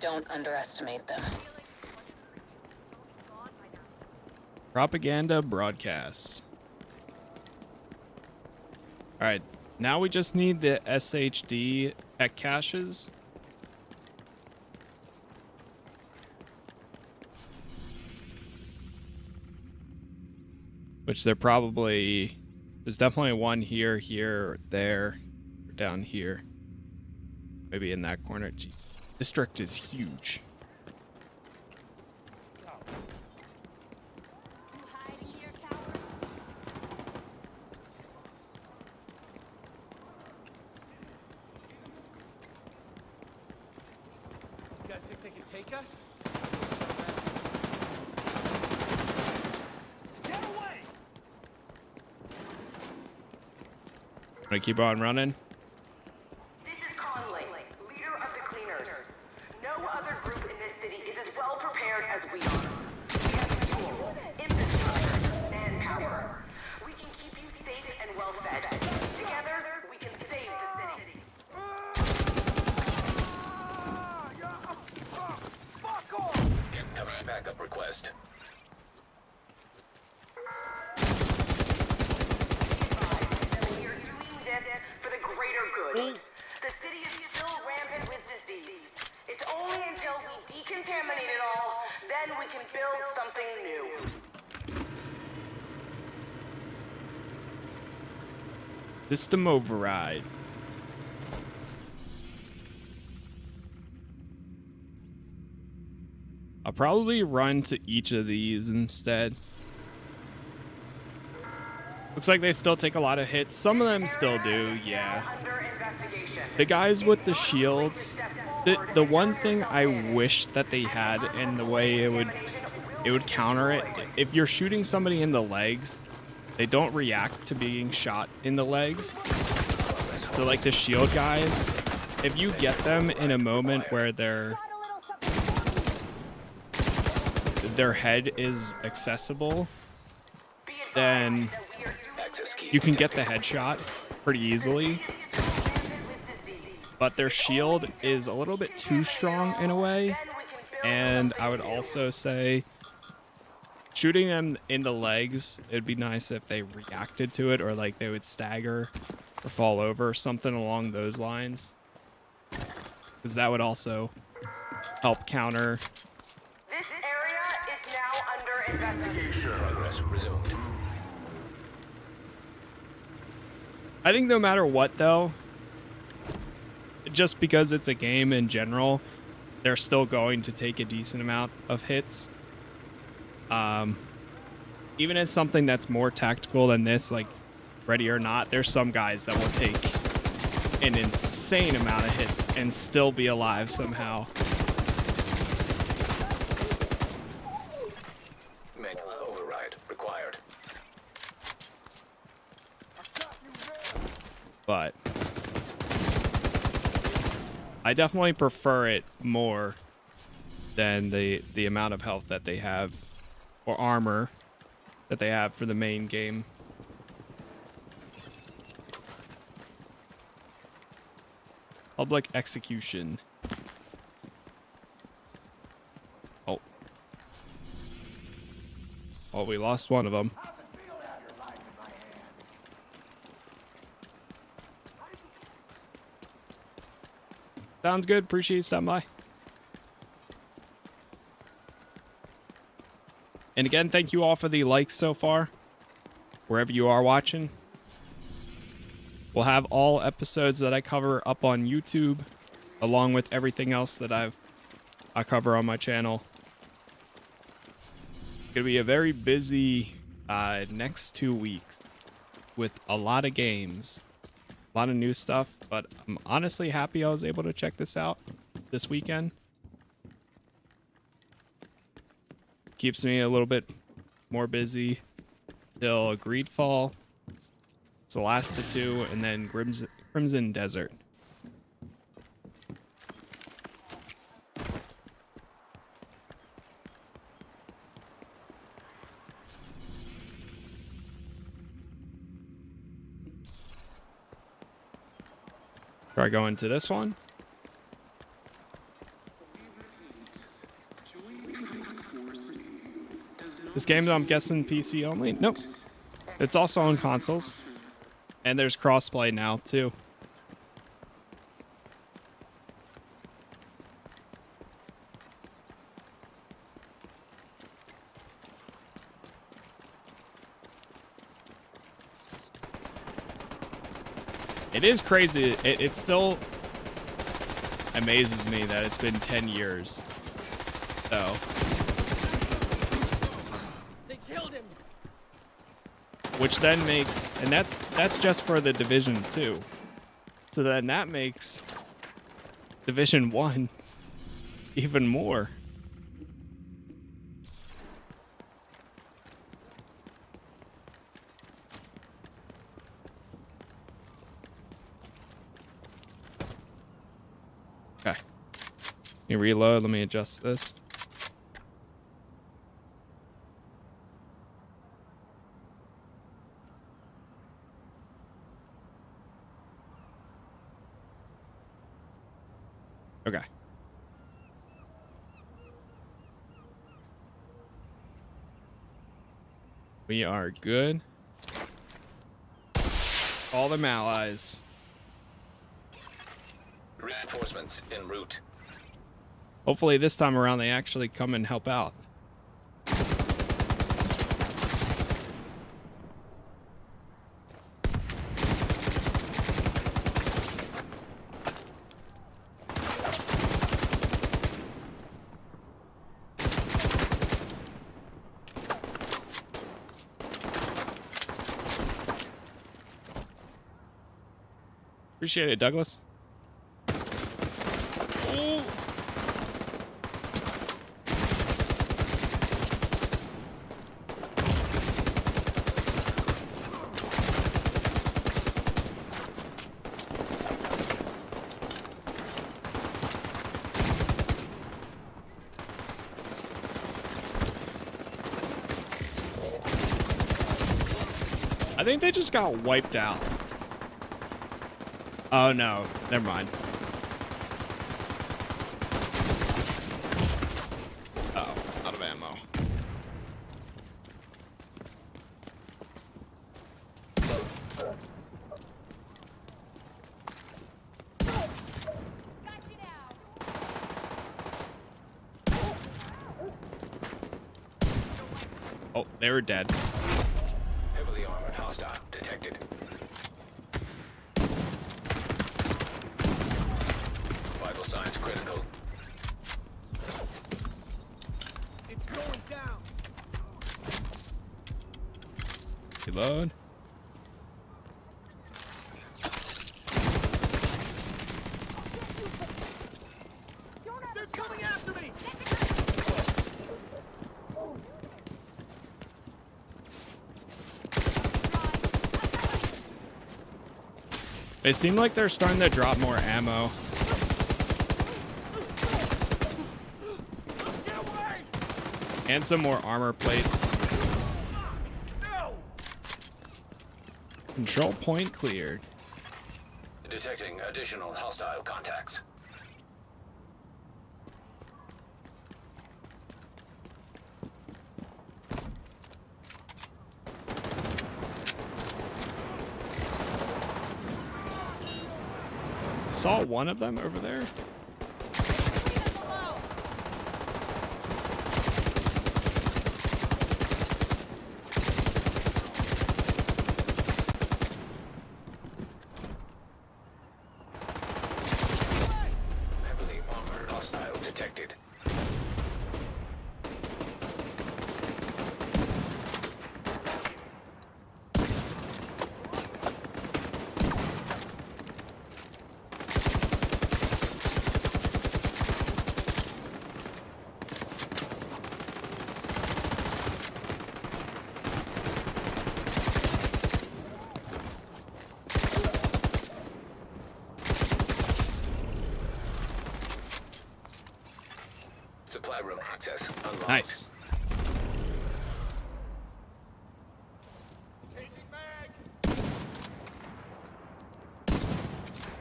Don't underestimate them. Propaganda broadcast. All right, now we just need the SHD tech caches. Which they're probably, there's definitely one here, here, there, or down here. Maybe in that corner. Gee, district is huge. These guys think they can take us? Get away! Gonna keep on running. This is Conley, leader of the Cleaners. No other group in this city is as well prepared as we are. We have fuel, infrastructure, manpower. We can keep you safe and well fed. Together, we can save the city. Fuck off! Incoming backup request. We are doing this for the greater good. The city is still rampant with disease. It's only until we decontaminate it all, then we can build something new. System override. I'll probably run to each of these instead. Looks like they still take a lot of hits. Some of them still do, yeah. The guys with the shields, the one thing I wish that they had, and the way it would counter it. If you're shooting somebody in the legs, they don't react to being shot in the legs. So like the shield guys, if you get them in a moment where their head is accessible, then you can get the headshot pretty easily. But their shield is a little bit too strong in a way. And I would also say shooting them in the legs, it'd be nice if they reacted to it, or like they would stagger or fall over, something along those lines. Because that would also help counter. This area is now under investigation. Progress resumed. I think no matter what, though, just because it's a game in general, they're still going to take a decent amount of hits. Even in something that's more tactical than this, like Ready or Not, there's some guys that will take an insane amount of hits and still be alive somehow. Manual override required. But I definitely prefer it more than the amount of health that they have, or armor that they have for the main game. Public execution. Oh. Oh, we lost one of them. Sounds good. Appreciate you stopping by. And again, thank you all for the likes so far, wherever you are watching. We'll have all episodes that I cover up on YouTube, along with everything else that I cover on my channel. It's gonna be a very busy next 2 weeks with a lot of games, a lot of new stuff. But I'm honestly happy I was able to check this out this weekend. Keeps me a little bit more busy till Greedfall. It's the last of 2, and then Crimson Desert. Try going to this one. This game, I'm guessing PC only? Nope. It's also on consoles. And there's crossplay now, too. It is crazy. It still amazes me that it's been 10 years. So. They killed him. Which then makes, and that's just for the Division 2. So then that makes Division 1 even more. Okay. Let me reload. Let me adjust this. Okay. We are good. All them allies. Reinforcements en route. Hopefully this time around they actually come and help out. Appreciate it, Douglas. Oh. think they just got wiped out. Oh no, never mind. Oh, out of ammo. Oh, they were dead. Heavily armored hostile detected. Vital signs critical. It's going down. Reload. They're coming after me. It seemed like they're starting to drop more ammo. And some more armor plates. Control point cleared. Detecting additional hostile contacts. Saw one of them over there. Heavily armored hostile detected. Supply room access unlocked. Nice.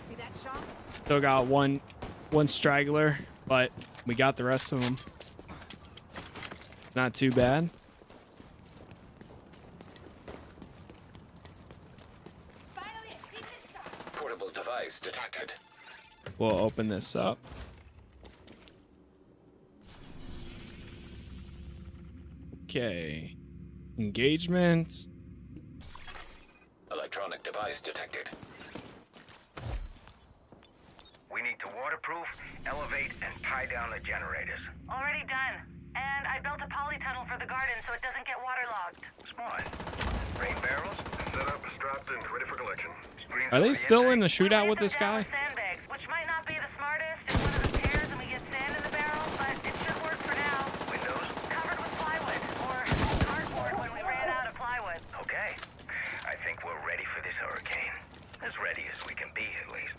See that shot? Still got one straggler, but we got the rest of them. Not too bad. Portable device detected. We'll open this up. Okay. Engagement. Electronic device detected. We need to waterproof, elevate, and tie down the generators. Already done. And I built a polytunnel for the garden so it doesn't get waterlogged. Smart. Rain barrels? Set up, strapped, and ready for collection. Are they still in the shootout with this guy? Sandbags, which might not be the smartest if one of them tears and we get sand in the barrel, but it should work for now. Windows? Covered with plywood, or cardboard when we ran out of plywood. Okay. I think we're ready for this hurricane. As ready as we can be, at least.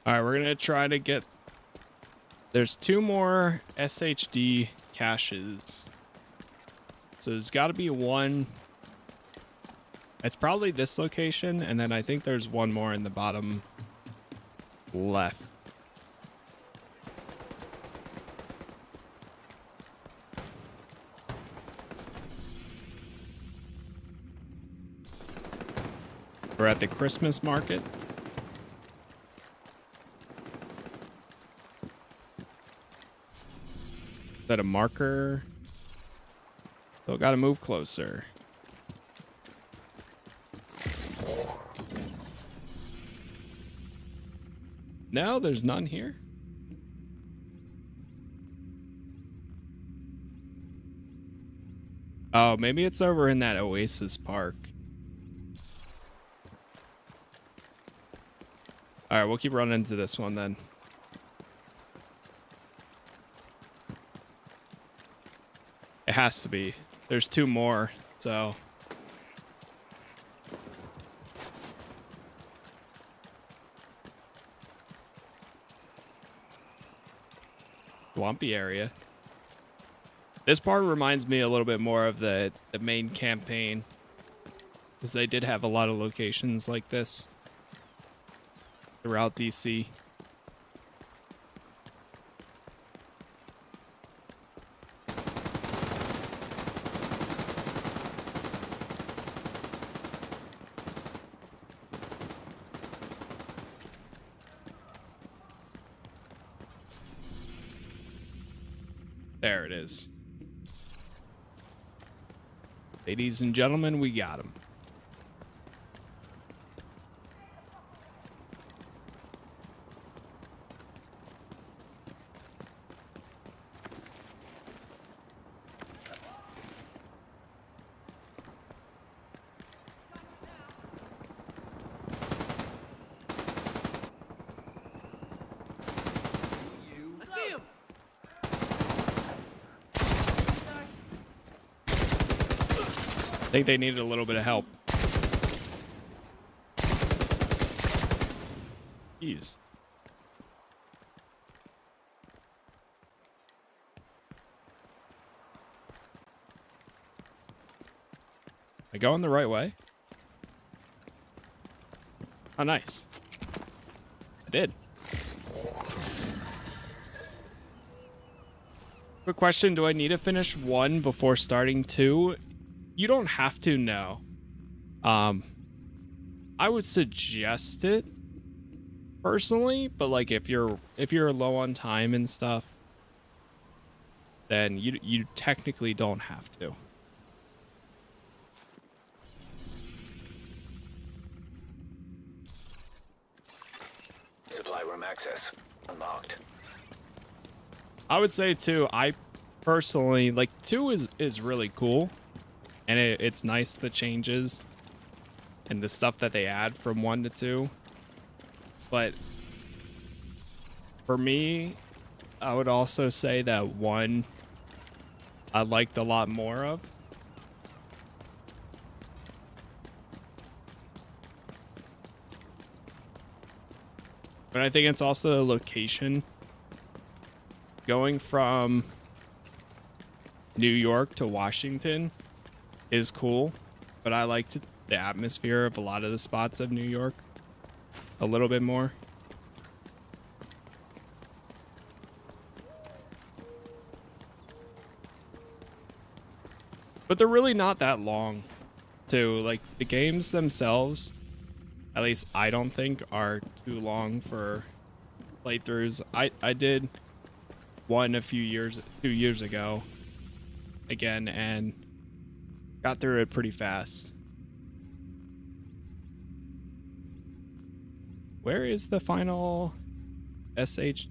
All right, we're gonna try to get. There's 2 more SHD caches, so there's got to be one. It's probably this location, and then I think there's one more in the bottom left. We're at the Christmas market. Is that a marker? Still gotta move closer. No, there's none here. Oh, maybe it's over in that Oasis Park. All right, we'll keep running into this one then. It has to be. There's 2 more, so. swampy area. This part reminds me a little bit more of the main campaign, because they did have a lot of locations like this throughout DC. There it is. Ladies and gentlemen, we got him. I see him! I think they needed a little bit of help. Jeez. Am I going the right way? Oh, nice. I did. Quick question, do I need to finish 1 before starting 2? You don't have to, no. I would suggest it personally, but like if you're low on time and stuff, then you technically don't have to. Supply room access unlocked. I would say 2. I personally like 2 is really cool. And it's nice, the changes and the stuff that they add from 1 to 2. But for me, I would also say that 1 I liked a lot more of. But I think it's also the location. Going from New York to Washington is cool, but I liked the atmosphere of a lot of the spots of New York a little bit more. But they're really not that long, too. Like, the games themselves, at least I don't think, are too long for playthroughs. I did 1 a few years ago again, and got through it pretty fast. Where is the final SH?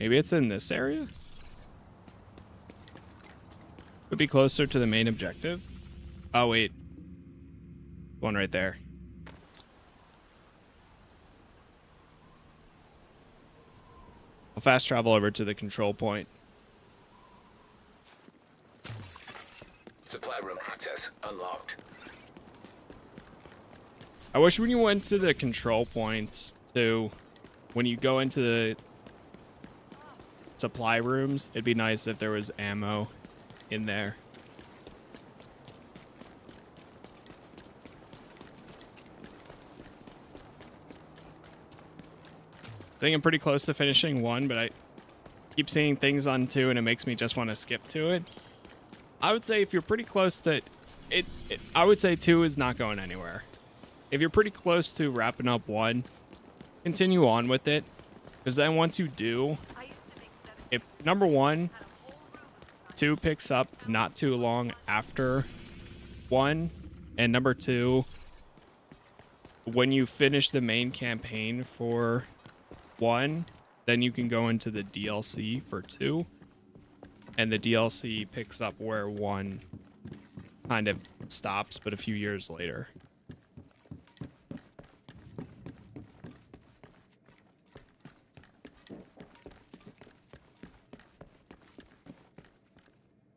Maybe it's in this area? Could be closer to the main objective. Oh, wait. One right there. I'll fast travel over to the control point. Supply room access unlocked. I wish when you went to the control points to, when you go into the supply rooms, it'd be nice if there was ammo in there. I think I'm pretty close to finishing 1, but I keep seeing things on 2 and it makes me just want to skip to it. I would say if you're pretty close to it, I would say 2 is not going anywhere. If you're pretty close to wrapping up 1, continue on with it, because then once you do, if number 1, 2 picks up not too long after 1, and number 2, when you finish the main campaign for 1, then you can go into the DLC for 2, and the DLC picks up where 1 kind of stops, but a few years later.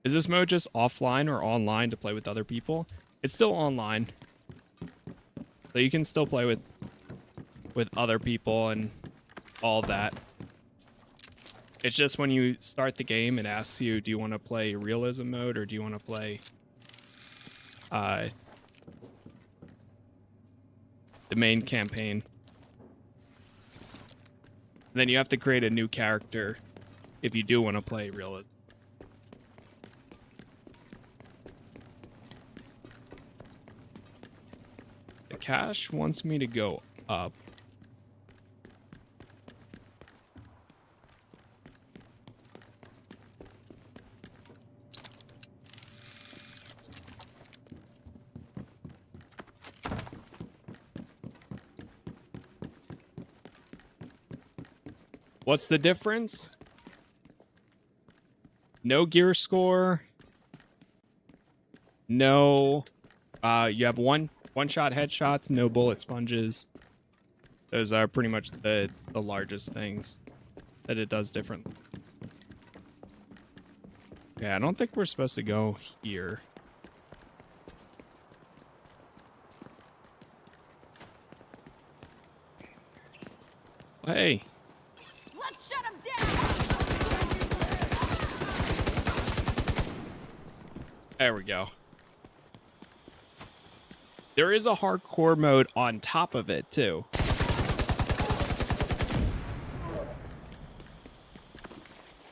Is this mode just offline or online to play with other people? It's still online. So you can still play with with other people and all that. It's just when you start the game, it asks you, do you want to play realism mode or do you want to play the main campaign? Then you have to create a new character if you do want to play realism. The cache wants me to go up. What's the difference? No gear score. No. You have one-shot headshots, no bullet sponges. Those are pretty much the largest things that it does different. Yeah, I don't think we're supposed to go here. Hey. Let's shut him down. There we go. There is a hardcore mode on top of it, too.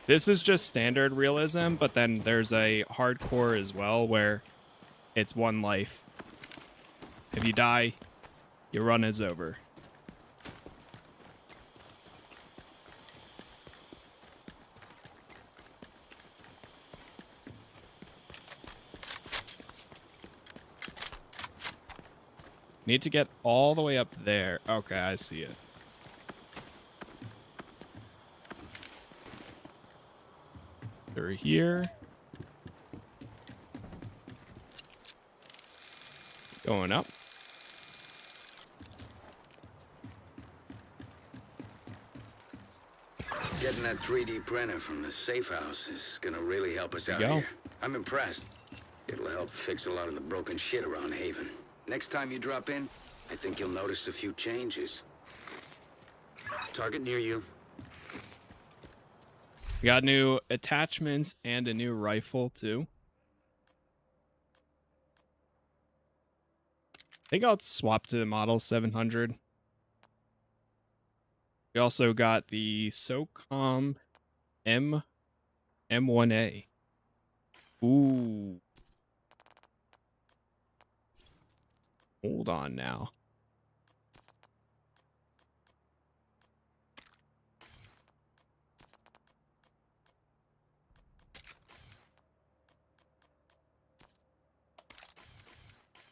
This is just standard realism, but then there's a hardcore as well where it's one life. If you die, your run is over. Need to get all the way up there. Okay, I see it. Through here. Going up. Getting that 3D printer from the safe house is gonna really help us out Go. here. I'm impressed. It'll help fix a lot of the broken shit around Haven. Next time you drop in, I think you'll notice a few changes. Target near you. We got new attachments and a new rifle, too. I think I'll swap to the Model 700. We also got the SOCOM M1A. Ooh. Hold on now.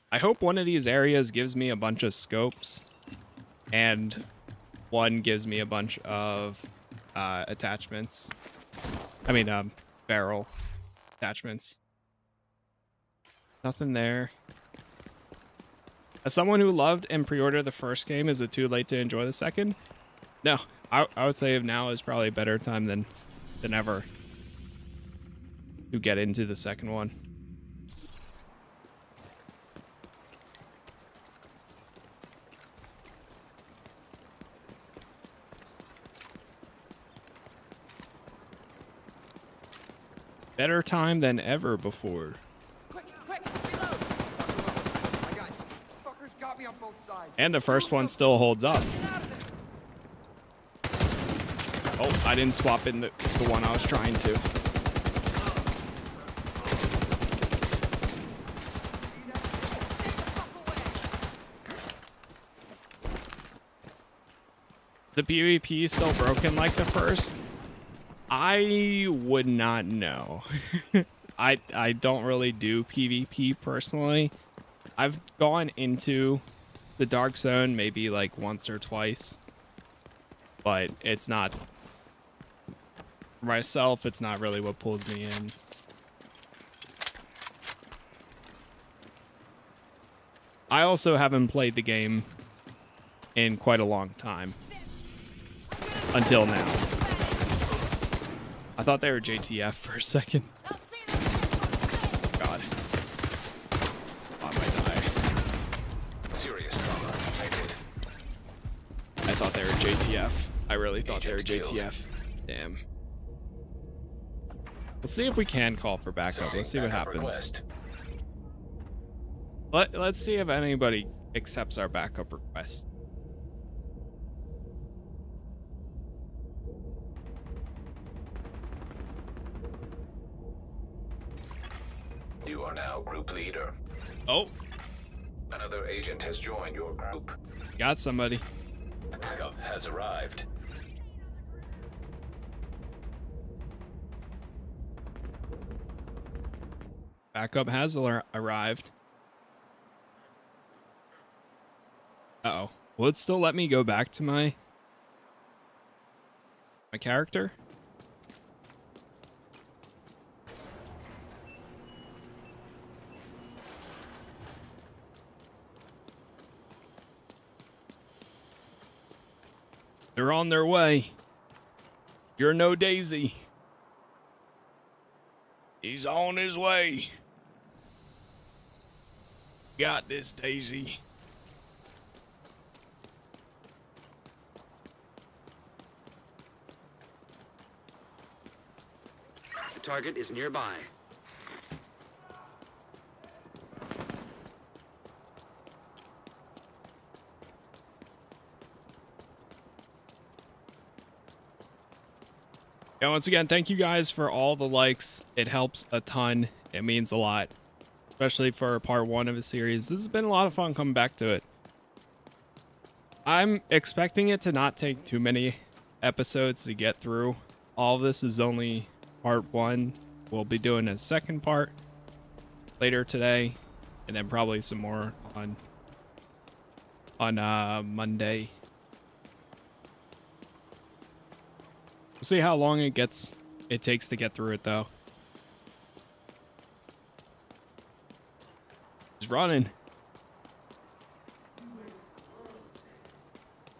I hope one of these areas gives me a bunch of scopes and one gives me a bunch of attachments. I mean, barrel attachments. Nothing there. As someone who loved and pre-ordered the first game, is it too late to enjoy the second? No, I would say now is probably a better time than ever to get into the second one. Better time than ever before. Quick, reload. I got you. Fuckers got me on both sides. And the first one still holds up. Oh, I didn't swap in the one I was trying to. The PvP is still broken like the first? I would not know. I don't really do PvP personally. I've gone into the Dark Zone maybe like once or twice, but it's not, for myself, it's not really what pulls me in. I also haven't played the game in quite a long time. Until now. I thought they were JTF for a second. God. I might die. Serious trauma detected. really thought they were JTF. Damn. Let's see if we can call for backup. Let's see what happens. Let's see if anybody accepts our backup request. You are now group leader. Oh. Another agent has joined your group. Got somebody. Backup has arrived. Backup has arrived. Uh-oh. Will it still let me go back to my character? They're on their way. You're no Daisy. He's on his way. Got this, Daisy. The target is nearby. Yeah, once again, thank you guys for all the likes. It helps a ton. It means a lot, especially for part 1 of a series. This has been a lot of fun coming back to it. I'm expecting it to not take too many episodes to get through. All of this is only part 1. We'll be doing a second part later today, and then probably some more on Monday. We'll see how long it takes to get through it, though. He's running.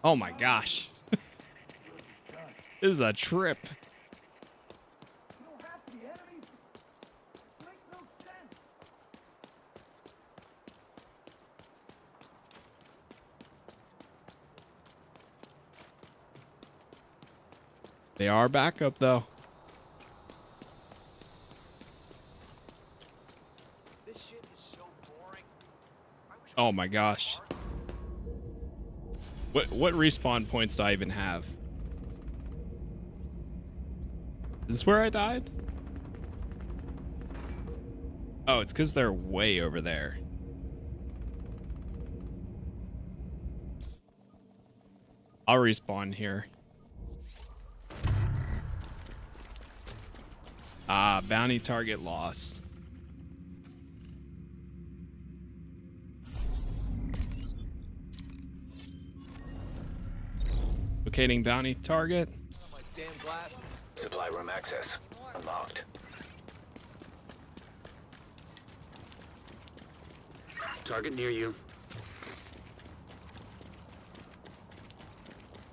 Oh my gosh. This is a trip. They are backup, though. This shit is so boring. Oh my gosh. What respawn points do I even have? Is this where I died? Oh, it's because they're way over there. I'll respawn here. Ah, bounty target lost. Locating bounty target. Supply room access unlocked. Target near you.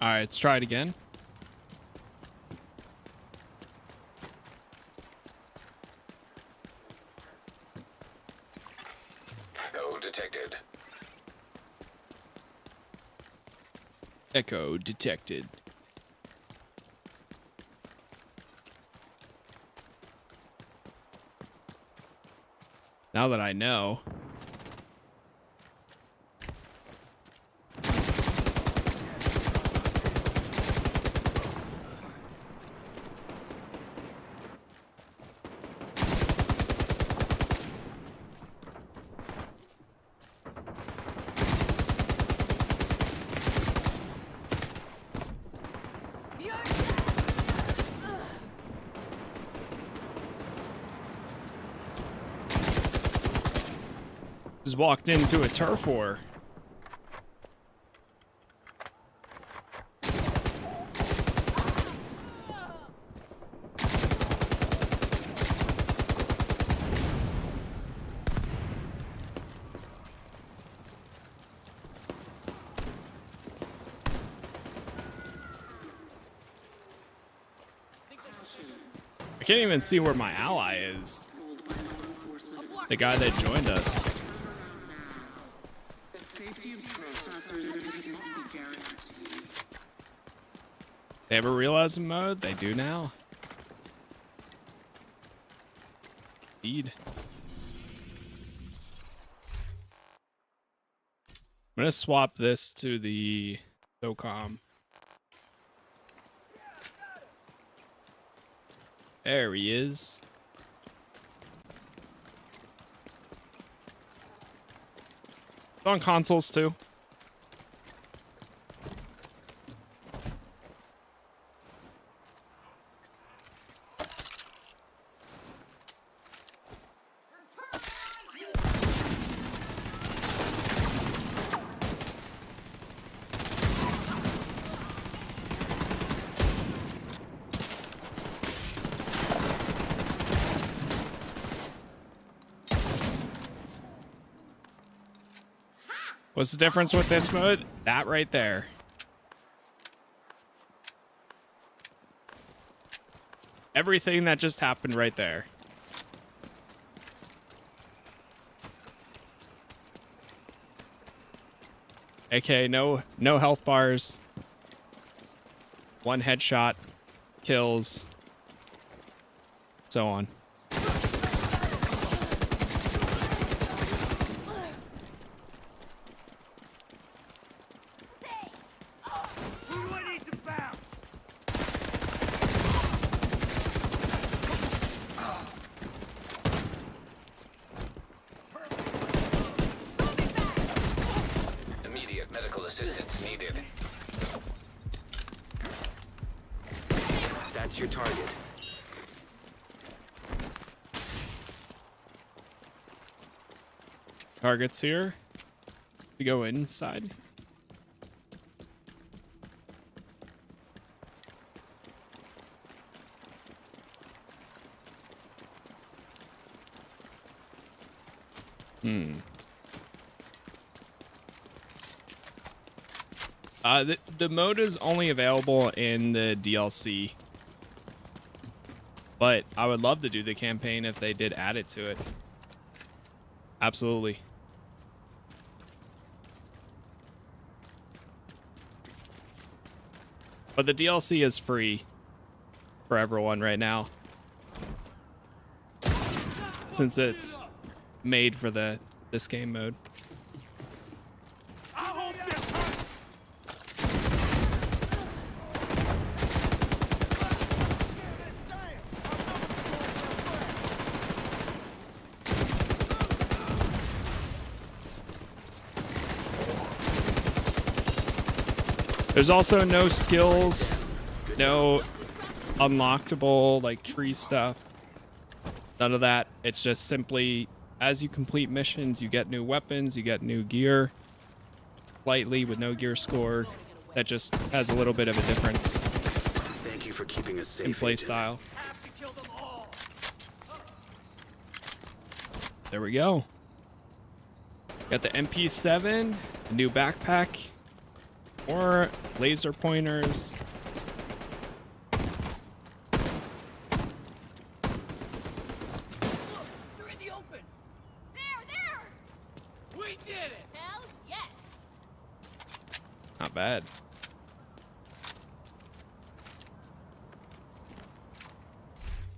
All right, let's try it again. Echo detected. Echo detected. Now that I know. Just walked into a turf war. I can't even see where my ally is. The guy that joined us. They have a realism mode? They do now. Indeed. I'm gonna swap this to the SOCOM. There he is. It's on consoles too. What's the difference with this mode? That right there. Everything that just happened right there. Okay, no health bars. One headshot kills. So on. Immediate medical assistance needed. That's your target. Targets here. We go inside. The mode is only available in the DLC, but I would love to do the campaign if they did add it to it. Absolutely. But the DLC is free for everyone right now, since it's made for this game mode. There's also no skills, no unlockable like tree stuff. None of that. It's just simply as you complete missions, you get new weapons, you get new gear. Slightly with no gear score. That just has a little bit of a difference. Thank you for keeping us safe in play style. There we go. Got the MP7, a new backpack. More laser pointers. They're in the open. There. We did it. Hell yes. Not bad.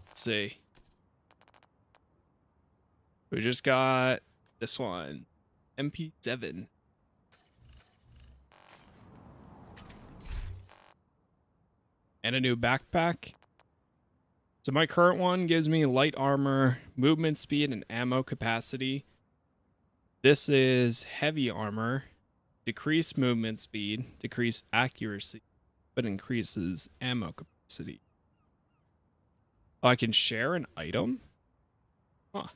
Let's see. We just got this one. MP7. And a new backpack. So my current one gives me light armor, movement speed, and ammo capacity. This is heavy armor, decreased movement speed, decreased accuracy, but increases ammo capacity. Oh, I can share an item? Huh.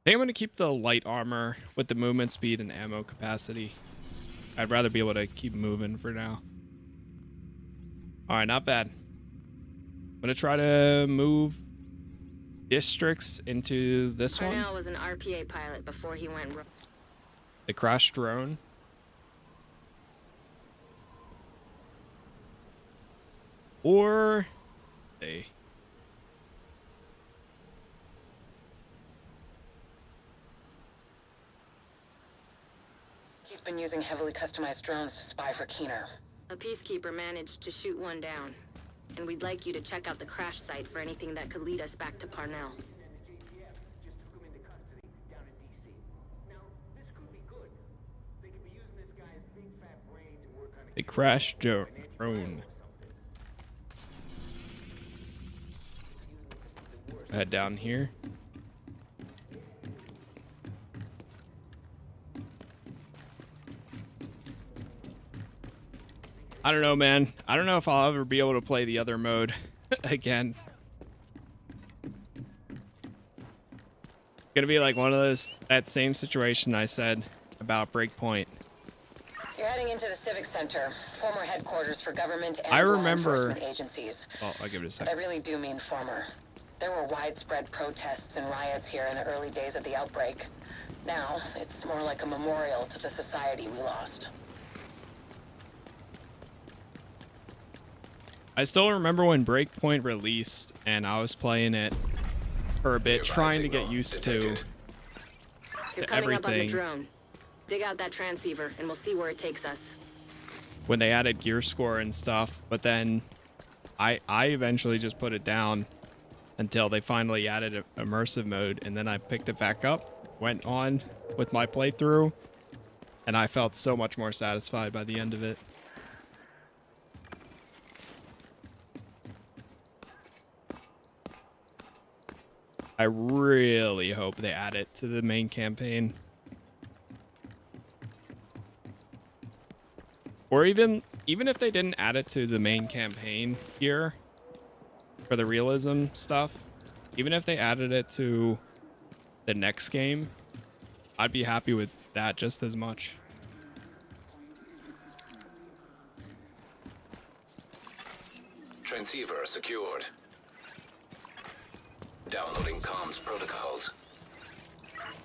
I think I'm going to keep the light armor with the movement speed and ammo capacity. I'd rather be able to keep moving for now. All right, not bad. I'm going to try to move districts into this one. Parnell was an RPA pilot before he went rogue. The crash drone. Or a been using heavily customized drones to spy for Keener. A peacekeeper managed to shoot one down. And we'd like you to check out the crash site for anything that could lead us back to Parnell. A crash drone. Head down here. I don't know, man. I don't know if I'll ever be able to play the other mode again. It's gonna be like one of those, that same situation I said about Breakpoint. You're heading into the Civic Center, former headquarters for government and I law remember enforcement agencies. Oh, I'll give it a But second. I really do mean former. There were widespread protests and riots here in the early days of the outbreak. Now, it's more like a memorial to the society we lost. I still remember when Breakpoint released and I was playing it for a bit, trying to get used to You're coming up on the everything. drone. Dig out that transceiver and we'll see where it takes us. When they added gear score and stuff, but then I eventually just put it down until they finally added a immersive mode, and then I picked it back up, went on with my playthrough, and I felt so much more satisfied by the end of it. I really hope they add it to the main campaign. Or even if they didn't add it to the main campaign here for the realism stuff, even if they added it to the next game, I'd be happy with that just as much. Transceiver secured. Downloading comms protocols.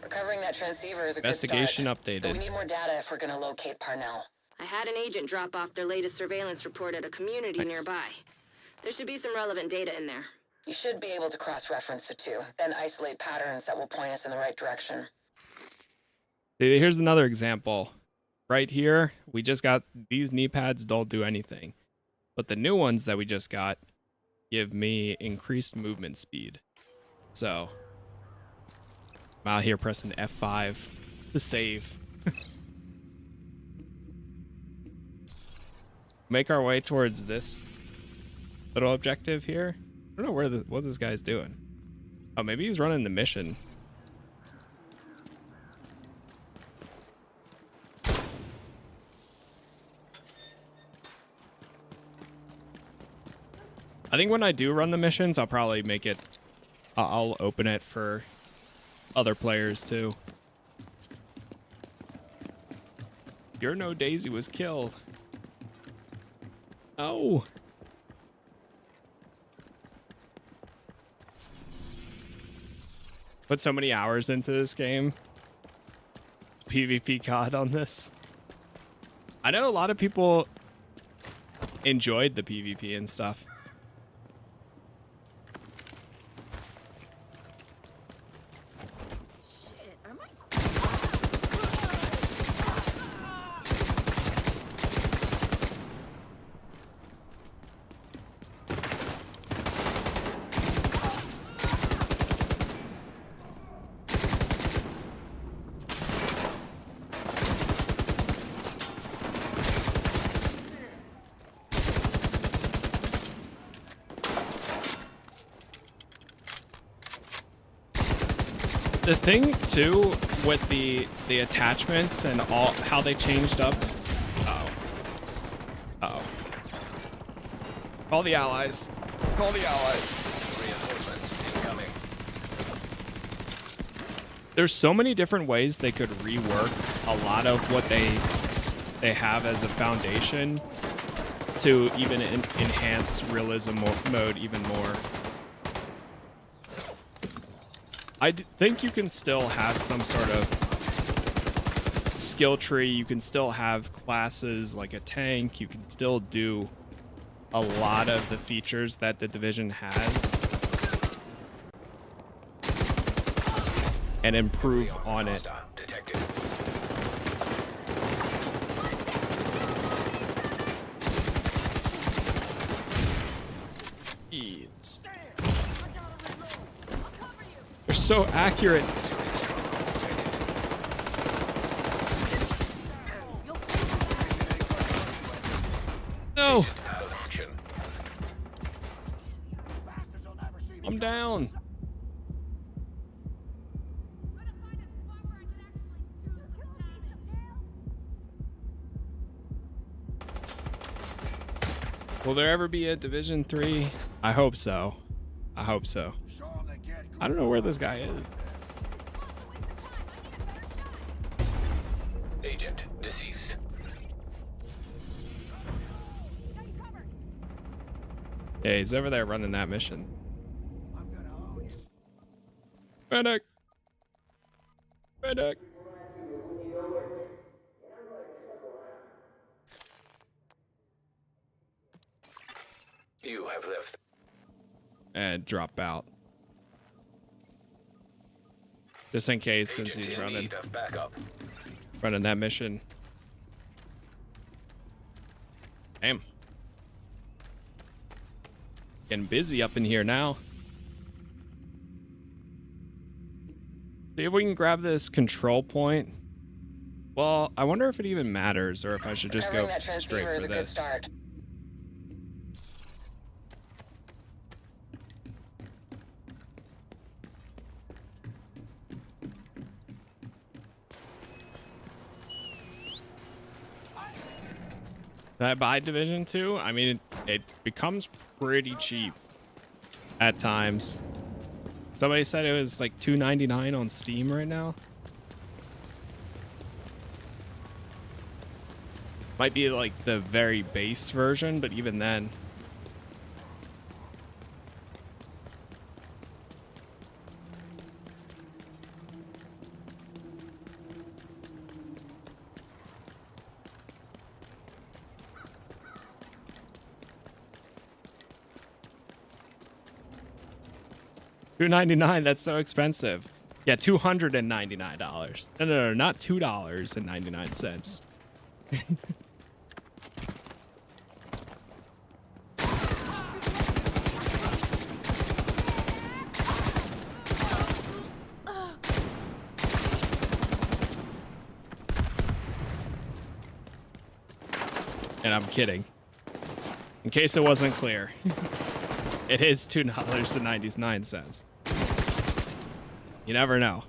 Recovering that transceiver is a Investigation good start. updated. But we need more data if we're gonna locate Parnell. I had an agent drop off their latest surveillance report at a community nearby. There should be some relevant data in there. You should be able to cross-reference the two, then isolate patterns that will point us in the right direction. See, here's another example. Right here, we just got these knee pads don't do anything. But the new ones that we just got give me increased movement speed. So, I'm out here pressing F5 to save. Make our way towards this little objective here. I don't know what this guy's doing. Oh, maybe he's running the mission. I think when I do run the missions, I'll probably make it... I'll open it for other players, too. You're no Daisy was killed. Oh. Put so many hours into this game. PvP COD on this. I know a lot of people enjoyed the PvP and stuff. The thing too with the attachments and all how they changed up. Uh-oh. Call the allies. Call the allies. Reinforcements incoming. There's so many different ways they could rework a lot of what they have as a foundation to even enhance realism mode even more. I think you can still have some sort of skill tree. You can still have classes like a tank. You can still do a lot of the features that the Division has and improve on it. They're so accurate. No. I'm down. Will there ever be a Division 3? I hope so. I hope so. I don't know where this guy is. Agent, deceased. Yeah, he's over there running that mission. Medic! Medic! You have left. And drop out. Just in case, since he's running that mission. Damn. Getting busy up in here now. See if we can grab this control point. Well, I wonder if it even matters or if I should just go straight for this. Did I buy Division 2? I mean, it becomes pretty cheap at times. Somebody said it was like $2.99 on Steam right now. Might be like the very base version, but even then. $2.99, that's so expensive. Yeah, $299. No, not $2.99. And I'm kidding. In case it wasn't clear. It is $2.99. You never know.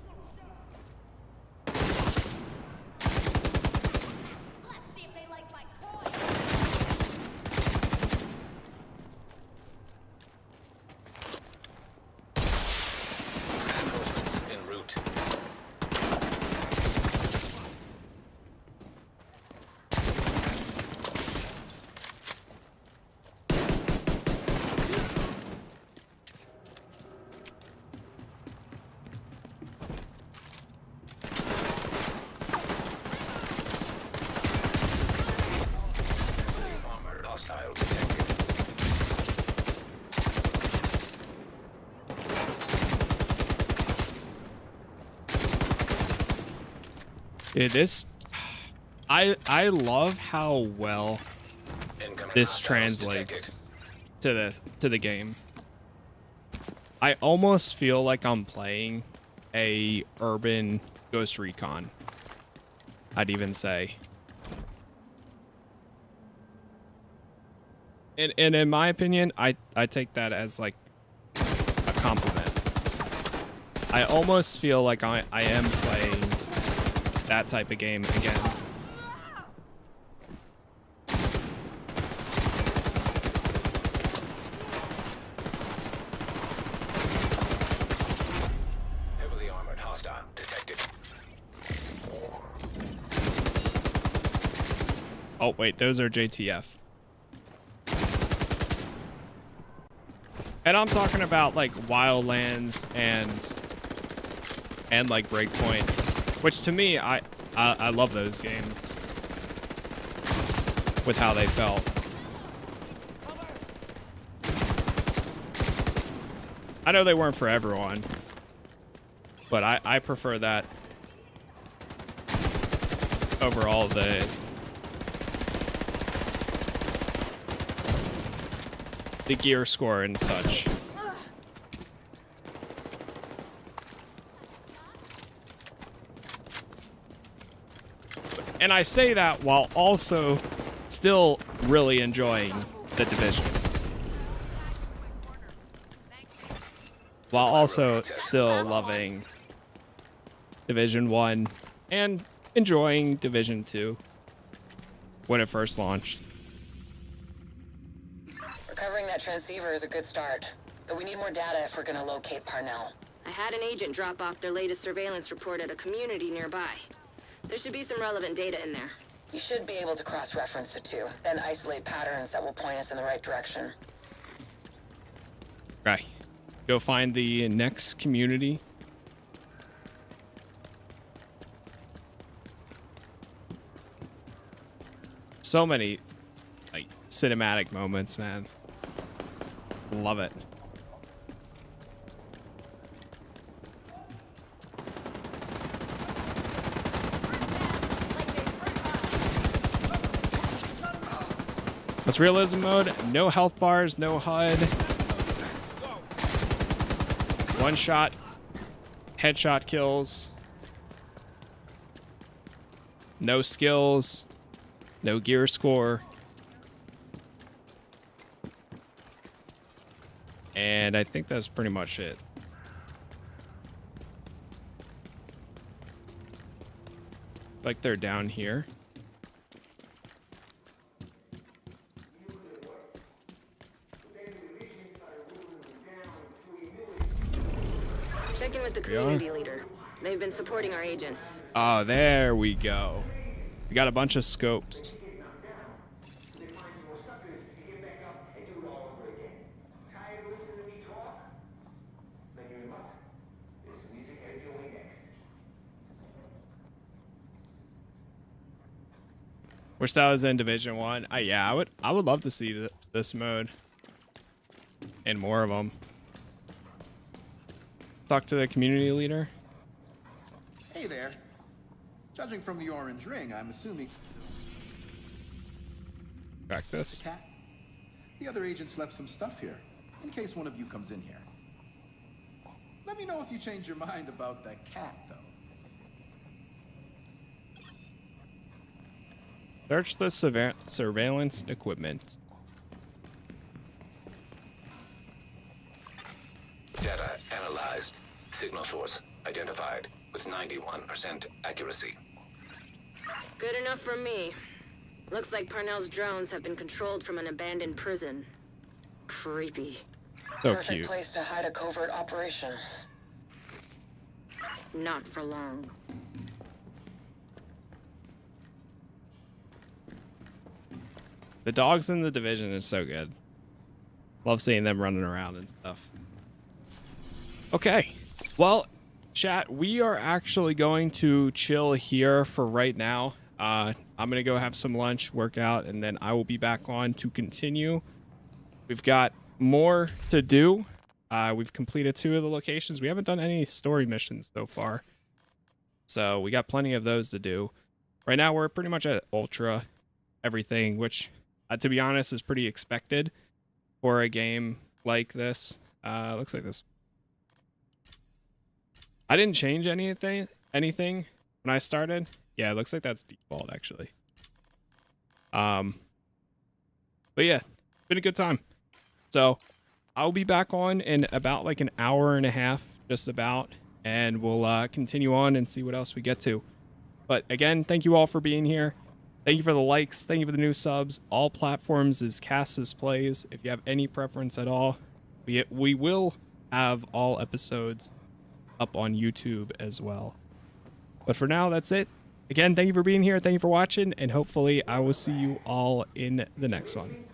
En route. Dude, this I love how well this translates to the game. I almost feel like I'm playing a urban Ghost Recon. I'd even say. And in my opinion, I take that as like a compliment. I almost feel like I am playing that type of game again. Heavily armored hostile detected. Oh wait, those are JTF. And I'm talking about like Wildlands and like Breakpoint, which to me, I love those games with how they felt. I know they weren't for everyone, but I prefer that over all the gear score and such. And I say that while also still really enjoying The Division. While also still loving Division 1 and enjoying Division 2 when it first launched. Recovering that transceiver is a good start, but we need more data if we're gonna locate Parnell. I had an agent drop off their latest surveillance report at a community nearby. There should be some relevant data in there. You should be able to cross-reference the two, then isolate patterns that will point us in the right direction. Right. Go find the next community. So many, like, cinematic moments, man. Love it. What's realism mode? No health bars, no HUD. One shot, headshot kills. No skills, no gear score. And I think that's pretty much it. Like they're down here. Check in with the community leader. They've been supporting our agents. Oh, there we go. We got a bunch of scopes. Wish that was in Division 1. Yeah, I would love to see this mode and more of them. Talk to the community leader. Hey there. Judging from the orange ring, I'm assuming... Back this. Cat. The other agents left some stuff here, in case one of you comes in here. Let me know if you change your mind about that cat, though. Search the surveillance equipment. Data analyzed. Signal source identified with 91% accuracy. Good enough for me. Looks like Parnell's drones have been controlled from an abandoned prison. Creepy. So Perfect cute. place to hide a covert operation. Not for long. The dogs in the Division is so good. Love seeing them running around and stuff. Okay. Well, chat, we are actually going to chill here for right now. I'm going to go have some lunch, work out, and then I will be back on to continue. We've got more to do. We've completed 2 of the locations. We haven't done any story missions so far. So we got plenty of those to do. Right now, we're pretty much at Ultra everything, which, to be honest, is pretty expected for a game like this. Looks like this. I didn't change anything when I started. Yeah, it looks like that's default, actually. But yeah, it's been a good time. So I'll be back on in about like an hour and a half, just about, and we'll continue on and see what else we get to. But again, thank you all for being here. Thank you for the likes. Thank you for the new subs. All platforms is Casas Plays. If you have any preference at all, we will have all episodes up on YouTube as well. But for now, that's it. Again, thank you for being here. Thank you for watching, and hopefully I will see you all in the next one.